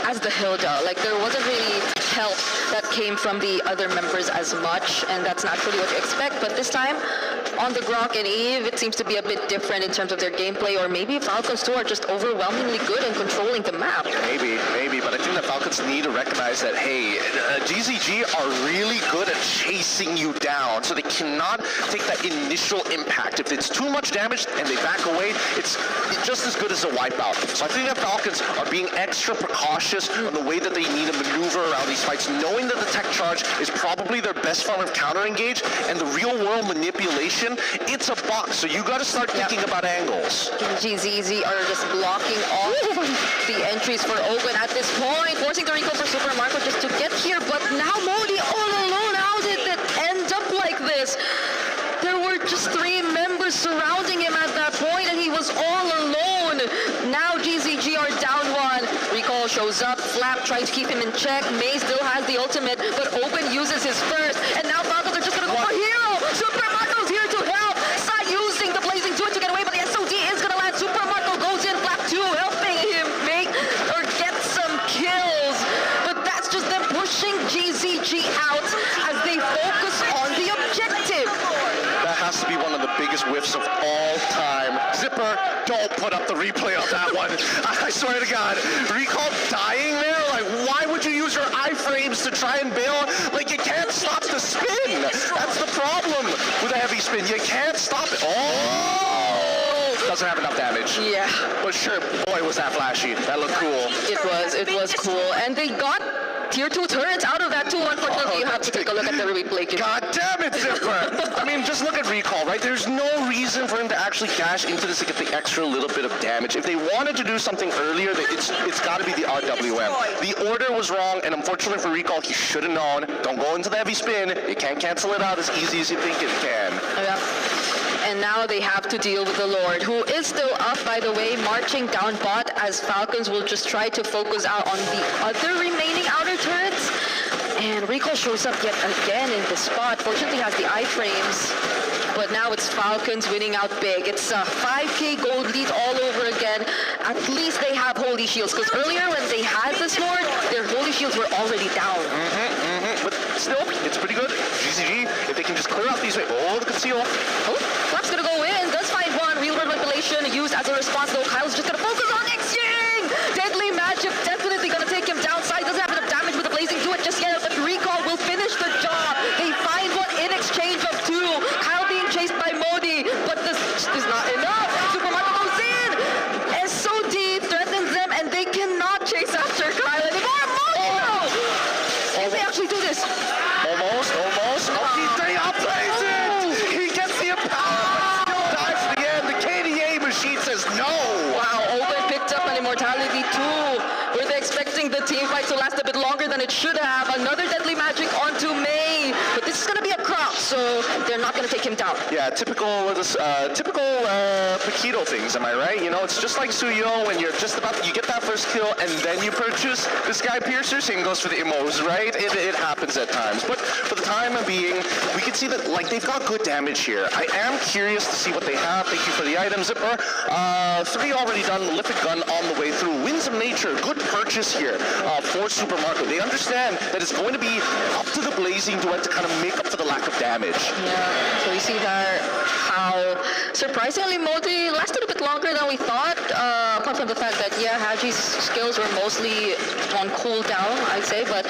as the Hilda. Like, there wasn't really help that came from the other members as much, and that's naturally what you expect. But this time, on the Grok and Eve, it seems to be a bit different in terms of their gameplay, or maybe Falcons too are just overwhelmingly good in controlling the map. Maybe, but I think the Falcons need to recognize that, hey, GCG are really good at chasing you down, so they cannot take that initial impact. If it's too much damage and they back away, it's just as good as a wipeout. So I think the Falcons are being extra precautious on the way that they need to maneuver around these fights, knowing that the tech charge is probably their best form of counter-engage, and the real-world manipulation, it's a box, so you gotta start thinking about angles. GZZ are just blocking all the entries for Ogun at this point, forcing the recall for Super Marco just to get here, but now Modi all alone. How did it end up like this? There were just 3 members surrounding him at that point, and he was all alone. Now GZG are down 1. Recall shows up. Flap trying to keep him in check. May still has the ultimate, but Open uses his first, and now Falcons are just gonna go for Hero. Super Marco's here to help. Sai using the Blazing Twin to get away, but the SOD is gonna land. Super Marco goes in. Flap 2 helping him make or get some kills, but that's just them pushing GZG out as they focus on the objective. That has to be one of the biggest whiffs of all time. Zipper, don't put up the replay of that one. I swear to God. Recall dying there? Like, why would you use your iframes to try and bail? Like, you can't stop the spin. That's the problem with a heavy spin. You can't stop it. Oh! Doesn't have enough damage. Yeah. But sure, boy, was that flashy. That looked cool. It was cool. And they got Tier 2 turrets out of that too. Unfortunately, you have to take a look at the replay. God damn it, Zipper! I mean, just look at recall, right? There's no reason for him to actually dash into this to get the extra little bit of damage. If they wanted to do something earlier, it's got to be the RWM. The order was wrong, and unfortunately for recall, he should have known. Don't go into the heavy spin. You can't cancel it out as easy as you think it can. Yep. And now they have to deal with the Lord, who is still up, by the way, marching down bot as Falcons will just try to focus out on the other remaining outer turrets. And Recall shows up yet again in the spot. Fortunately, has the iframes. But now it's Falcons winning out big. It's a 5k gold lead all over again. At least they have holy shields. Because earlier when they had this Lord, their holy shields were already down. But still, it's pretty good. GCG, if they can just clear out these... Oh, the conceal. Oh, Flap's gonna go in. Does find one. Real world manipulation used as a response, though. Kyle's just gonna focus on X-Yang! Deadly magic definitely gonna take him downside. Doesn't have enough damage with the blazing do it just yet, but Recall will finish the job. They find one in exchange of two. Kyle being chased by Modi, but this is not enough. Supermarket goes in. SOD threatens them, and they cannot chase after Kyle anymore. Modi! If they actually do this. Almost. He outplays it! He gets the empowerment, still dies to the end. The KDA machine says no! Wow, Open picked up an immortality too. Were they expecting the team fight to last a bit longer than it should have? Another deadly magic onto May. But this is going to be a crop, so they're not going to take him down. Yeah, typical Paquito things, am I right? You know, it's just like Suyo when you're just about, you get that first kill and then you purchase the Sky Piercer, same goes for the Immos, right? It happens at times. But for the time being, we can see that, like, they've got good damage here. I am curious to see what they have. Thank you for the item, Zipper. 3 already done, Malefic Gun on the way through. Winds of Nature, good purchase here for Super Marco. They understand that it's going to be up to the Blazing Duet to kind of make up for the lack of damage. Yeah, so we see there how surprisingly Modi lasted a bit longer than we thought, apart from the fact that, yeah, Haji's skills were mostly on cooldown, I'd say, but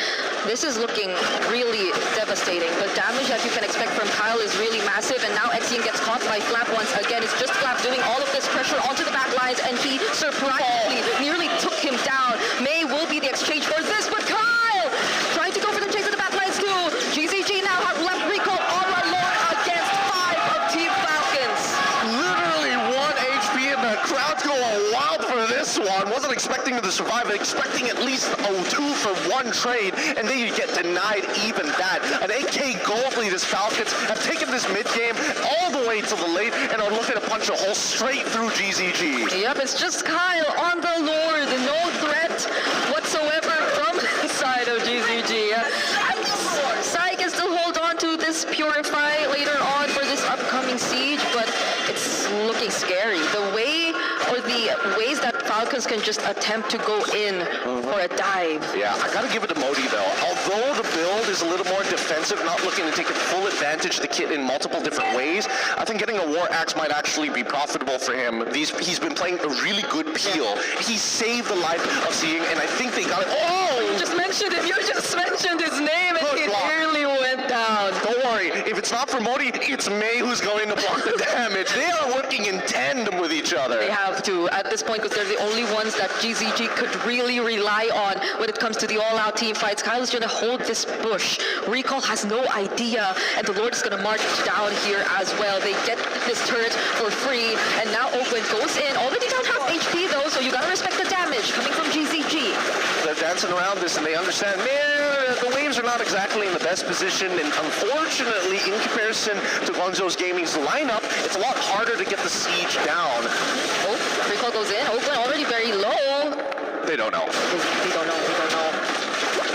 this is looking really devastating. The damage that you can expect from Kyle is really massive, and now Exine gets caught by Flap once again. It's just Flap doing all of this pressure onto the back lines, and he surprisingly nearly took him down. May will be the exchange for this, but Kyle trying to go for the chase of the back lines too. GZG now have left Recall all alone against 5 of Team Falcons. Literally 1 HP, and the crowd's going wild for this one. Wasn't expecting them to survive, expecting at least 2 for 1 trade, and then you get denied even that. An 8k gold lead as Falcons have taken this mid game all the way to the late and are looking to punch a hole straight through GZG. Yep, it's just Kyle on the Lord. No threat whatsoever from the side of GZG. Sai can still hold on to this Purify later on for this upcoming siege, but it's looking scary. The ways that Falcons can just attempt to go in for a dive. Yeah, I gotta give it to Modi though. Although the build is a little more defensive, not looking to take full advantage of the kit in multiple different ways, I think getting a War Axe might actually be profitable for him. He's been playing a really good peel. He saved the life of Seeing, and I think they got it. Oh! You just mentioned him. You just mentioned his name, and he nearly went down. Don't worry. If it's not for Modi, it's May who's going to block the damage. They are working in tandem with each other. They have to at this point, because they're the only ones that GZG could really rely on when it comes to the all-out team fights. Kyle is going to hold this bush. Recall has no idea, and the Lord is going to march down here as well. They get this turret for free, and now Open goes in. Already don't have HP though, so you got to respect the damage coming from GZG. They're dancing around this, and they understand, man, the waves are not exactly in the best position, and unfortunately, in comparison to Guangzhou's Gaming's lineup, it's a lot harder to get the siege down. Oh, Recall goes in. Open already very low. They don't know. They don't know.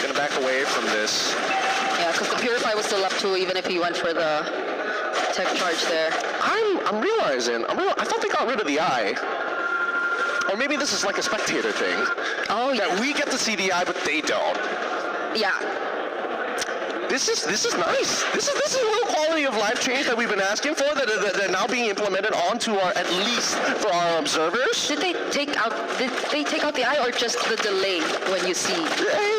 Gonna back away from this. Yeah, because the Purify was still up too, even if he went for the tech charge there. I'm realizing, I thought they got rid of the eye. Or maybe this is like a spectator thing. Oh, yeah. That we get to see the eye, but they don't. Yeah. This is nice. This is a little quality of life change that we've been asking for that are now being implemented onto our, at least for our observers. Did they take out the eye, or just the delay when you see?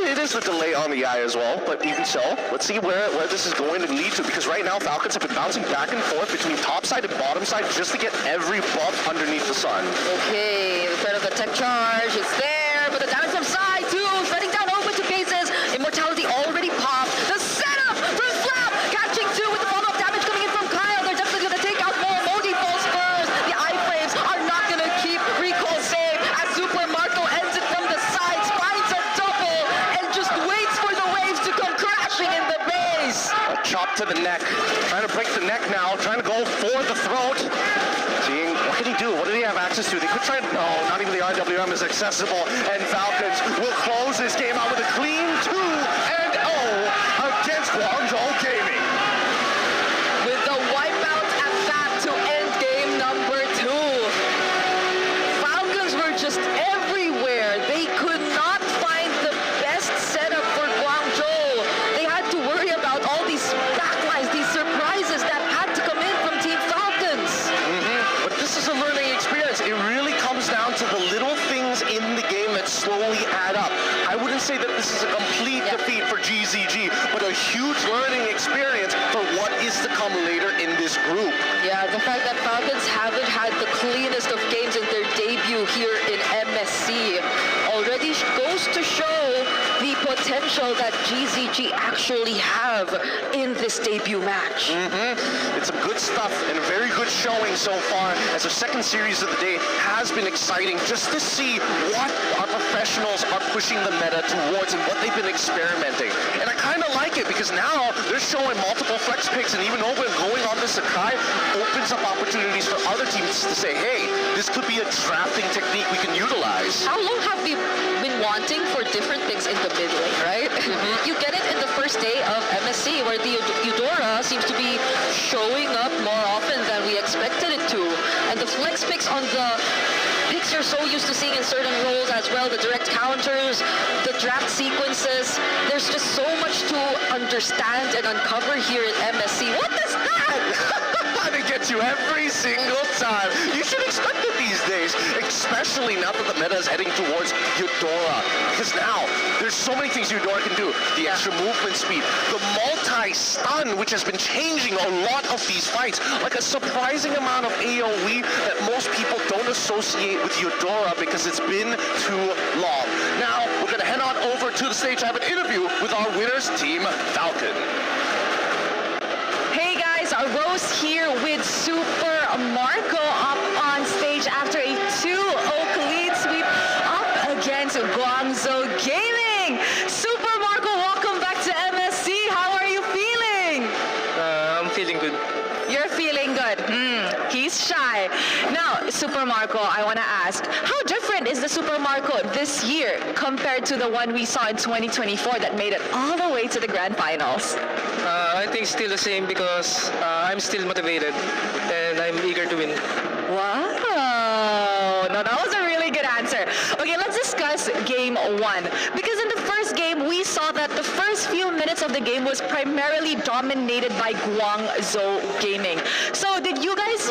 It is the delay on the eye as well, but even so, let's see where this is going to lead to, because right now Falcons have been bouncing back and forth between top side and bottom side just to get every buff underneath the sun. Okay, the threat of the tech charge is there, but the damage from side too, shredding down Open to pieces. Immortality chop to the neck. Trying to break the neck now. Trying to go for the throat. Seeing what can he do? What do they have access to? They could try. No, not even the RWM is accessible. And Falcons will close this game out with a clean 2-0 against Guangzhou Gaming. With the wipeout at that to end game number 2. Falcons were just everywhere. They could not find the best setup for Guangzhou. They had to worry about all these backlines, these surprises that had to come in from Team Falcons. But this is a learning experience. It really comes down to the little things in the game that slowly add up. I wouldn't say that this is a complete defeat for GZG, but a huge learning experience for what is to come later in this group. Yeah, the fact that Falcons haven't had the cleanest of games in their debut here in MSC already goes to show the potential that GZG actually have in this debut match. It's some good stuff and a very good showing so far, as our second series of the day has been exciting just to see what our professionals are pushing the meta towards and what they've been experimenting. And I kind of like it because now they're showing multiple flex picks, and even over going on this Sakai opens up opportunities for other teams to say, hey, this could be a drafting technique we can utilize. How long have we been wanting for different things in the mid lane, right? You get it in the first day of MSC, where the Eudora seems to be showing up more often than we expected it to. And the flex picks on the picks you're so used to seeing in certain roles as well, the direct counters, the draft sequences. There's just so much to understand and uncover here in MSC. What is that? It gets you every single time. You should expect it these days, especially now that the meta is heading towards Eudora. Because now, there's so many things Eudora can do. The extra movement speed, the multi-stun, which has been changing a lot of these fights. Like a surprising amount of AoE that most people don't associate with Eudora because it's been too long. Now, we're going to head on over to the stage to have an interview with our winners, Team Falcon. Hey guys, Rose here with Super Marco up on stage after a 2-0 lead sweep up against Guangzhou Gaming. Super Marco, welcome back to MSC. How are you feeling? I'm feeling good. You're feeling good. He's shy. Now, Super Marco, I want to ask, how different is the Super Marco this year compared to the one we saw in 2024 that made it all the way to the grand finals? I think still the same because I'm still motivated and I'm eager to win. Wow. No, that was a really good answer. Okay, let's discuss game 1. Because in the first game, we saw that the first few minutes of the game was primarily dominated by Guangzhou Gaming. So did you guys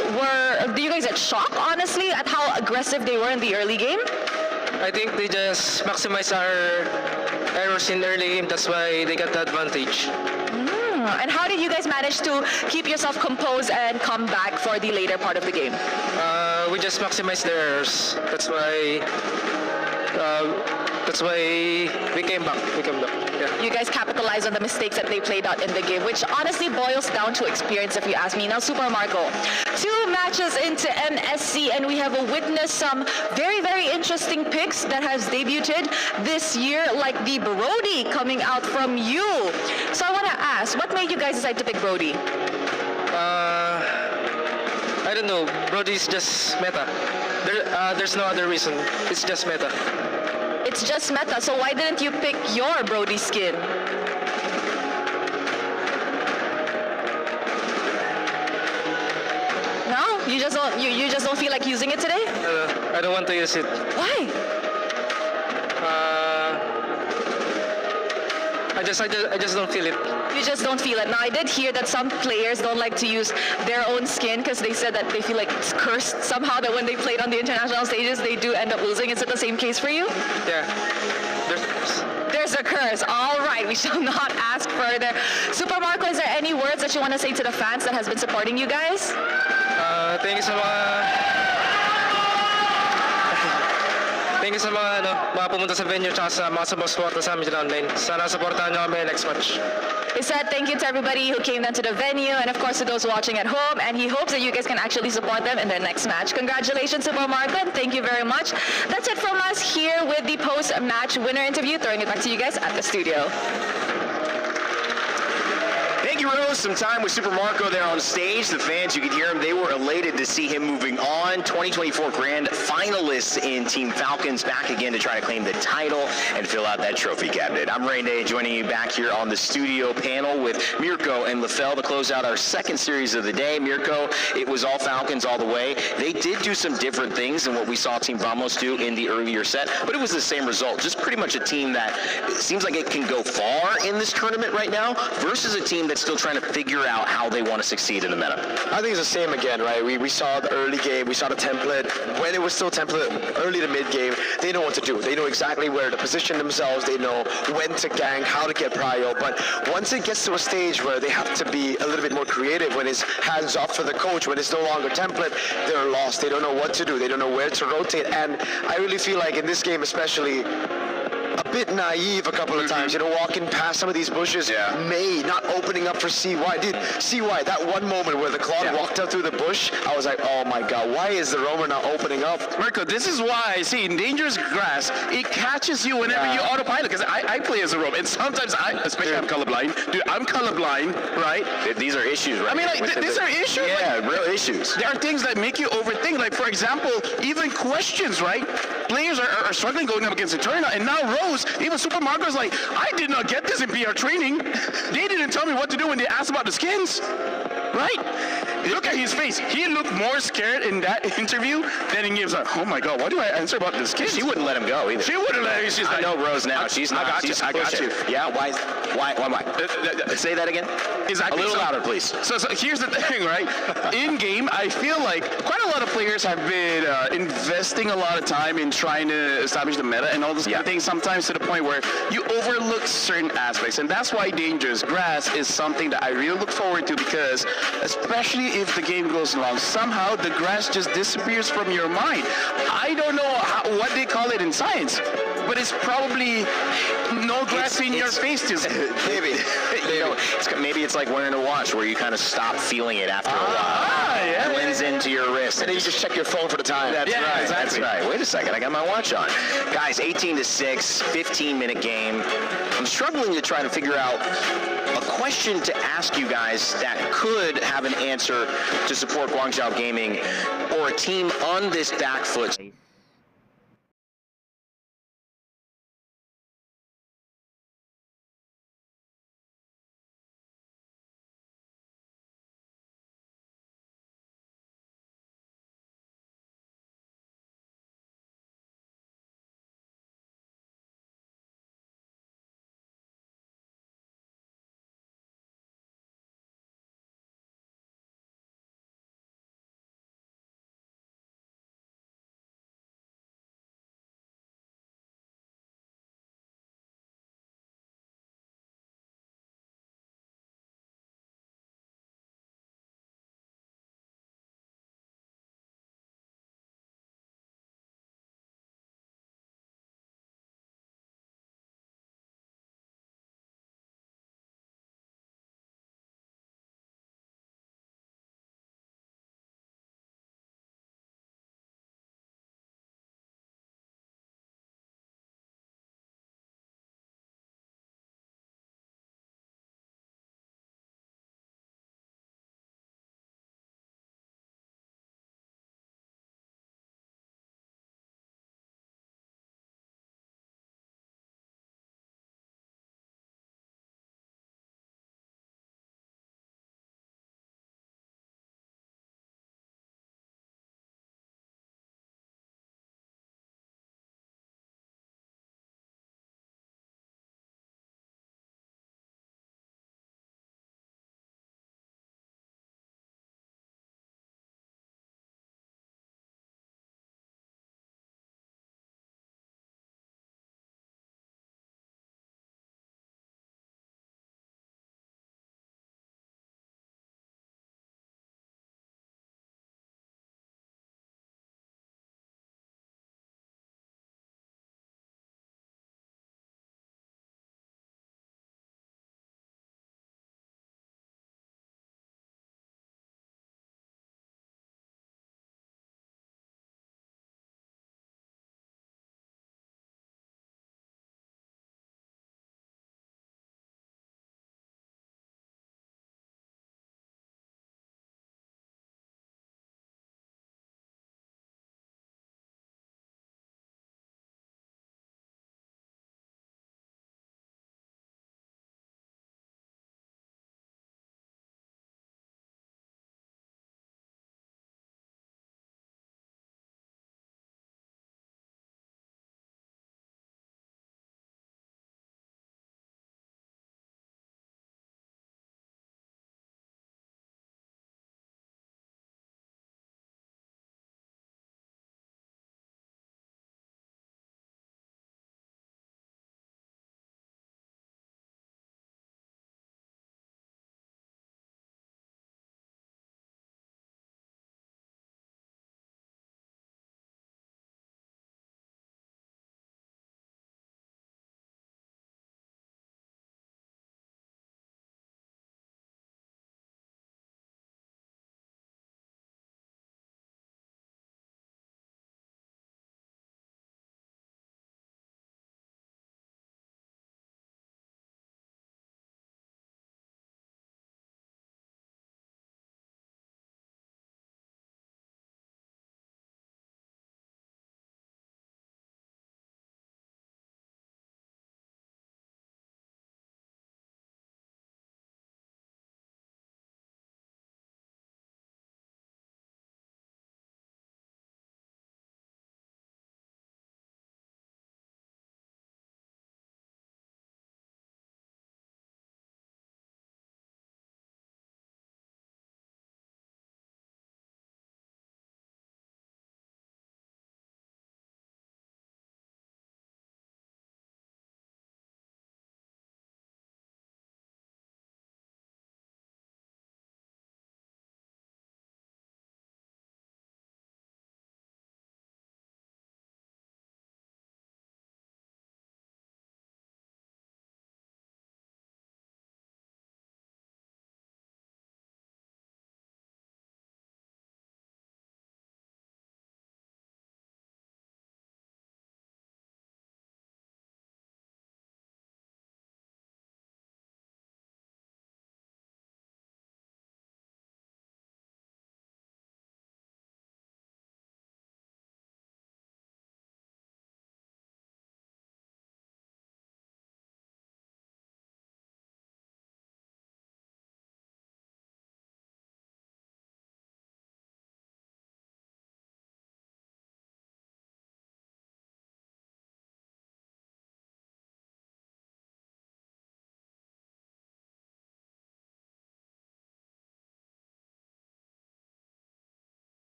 get shocked, honestly, at how aggressive they were in the early game? I think they just maximize our errors in early game. That's why they got the advantage. And how did you guys manage to keep yourself composed and come back for the later part of the game? We just maximize their errors. That's why we came back. Yeah. You guys capitalized on the mistakes that they played out in the game, which honestly boils down to experience, if you ask me. Now, Super Marco, 2 matches into MSC, and we have witnessed some very, very interesting picks that has debuted this year, like the Brody coming out from you. So I want to ask, what made you guys decide to pick Brody? I don't know. Brody's just meta. There's no other reason. It's just meta. It's just meta, so why didn't you pick your Brody skin? No? You just don't feel like using it today? I don't want to use it. Why? I just don't feel it. You just don't feel it. Now, I did hear that some players don't like to use their own skin because they said that they feel like it's cursed somehow, that when they played on the international stages, they do end up losing. Is it the same case for you? Yeah. There's a curse. All right, we shall not ask further. Super Marco, is there any words that you want to say to the fans that has been supporting you guys? Thank you sa mga pumunta sa venue tsaka sa mga sumusuporta sa amin dyan online. Sana supportahan nyo kami next match. He said thank you to everybody who came down to the venue, and of course to those watching at home, and he hopes that you guys can actually support them in their next match. Congratulations, Super Marco, and thank you very much. That's it from us here with the post-match winner interview. Throwing it back to you guys at the studio. Thank you, Rose, some time with Super Marco there on stage. The fans, you could hear them, they were elated to see him moving on. 2024 grand finalists in Team Falcons, back again to try to claim the title and fill out that trophy cabinet. I'm Rene, joining you back here on the studio panel with Mirko and Lefel to close out our second series of the day. Mirko, it was all Falcons all the way. They did do some different things than what we saw Team Vamos do in the earlier set, but it was the same result. Just pretty much a team that seems like it can go far in this tournament right now versus a team that's still trying to figure out how they want to succeed in the meta. I think it's the same again, right? We saw the early game, we saw the template. When it was still template, early to mid game, they know what to do. They know exactly where to position themselves. They know when to gank, how to get prio. But once it gets to a stage where they have to be a little bit more creative, when it's hands off for the coach, when it's no longer template, they're lost. They don't know what to do. They don't know where to rotate. And I really feel like in this game especially, a bit naive a couple of times, walking past some of these bushes, May not opening up for CY. Dude, CY, that one moment where the clock walked out through the bush, I was like, oh my god, why is the roamer not opening up? Mirko, this is why I see in dangerous grass, it catches you whenever you autopilot, because I play as a roamer, and sometimes especially I'm colorblind. Dude, I'm colorblind, right? These are issues, right? I mean, like, these are issues. Yeah, like, real issues. There are things that make you overthink, like, for example, even questions, right? Players are struggling going up against Eterna, and now Rose, even Super Marco's like, I did not get this in PR training. They didn't tell me what to do when they asked about the skins, right? Look at his face. He looked more scared in that interview than he gives like, oh my god, what do I answer about the skins? She wouldn't let him go either. She wouldn't let him. She's I like, know Rose now. She's not. I got you. Yeah, why? Say that again. Exactly. A little louder, please. So here's the thing, right? In game, I feel like quite a lot of players have been investing a lot of time in trying to establish the meta and all this kind of things, sometimes to the point where you overlook certain aspects. And that's why Dangerous Grass is something that I really look forward to, because especially if the game goes long, somehow the grass just disappears from your mind. I don't know what they call it in science, but it's probably no grass in your face. Maybe. Maybe it's like wearing a watch where you kind of stop feeling it after a while. It blends into your wrist. And then you just check your phone for the time. That's right. Exactly. That's right. Wait a second. I got my watch on. Guys, 18-6, 15-minute game. I'm struggling to try to figure out a question to ask you guys that could have an answer to support Guangzhou Gaming or a team on this back foot.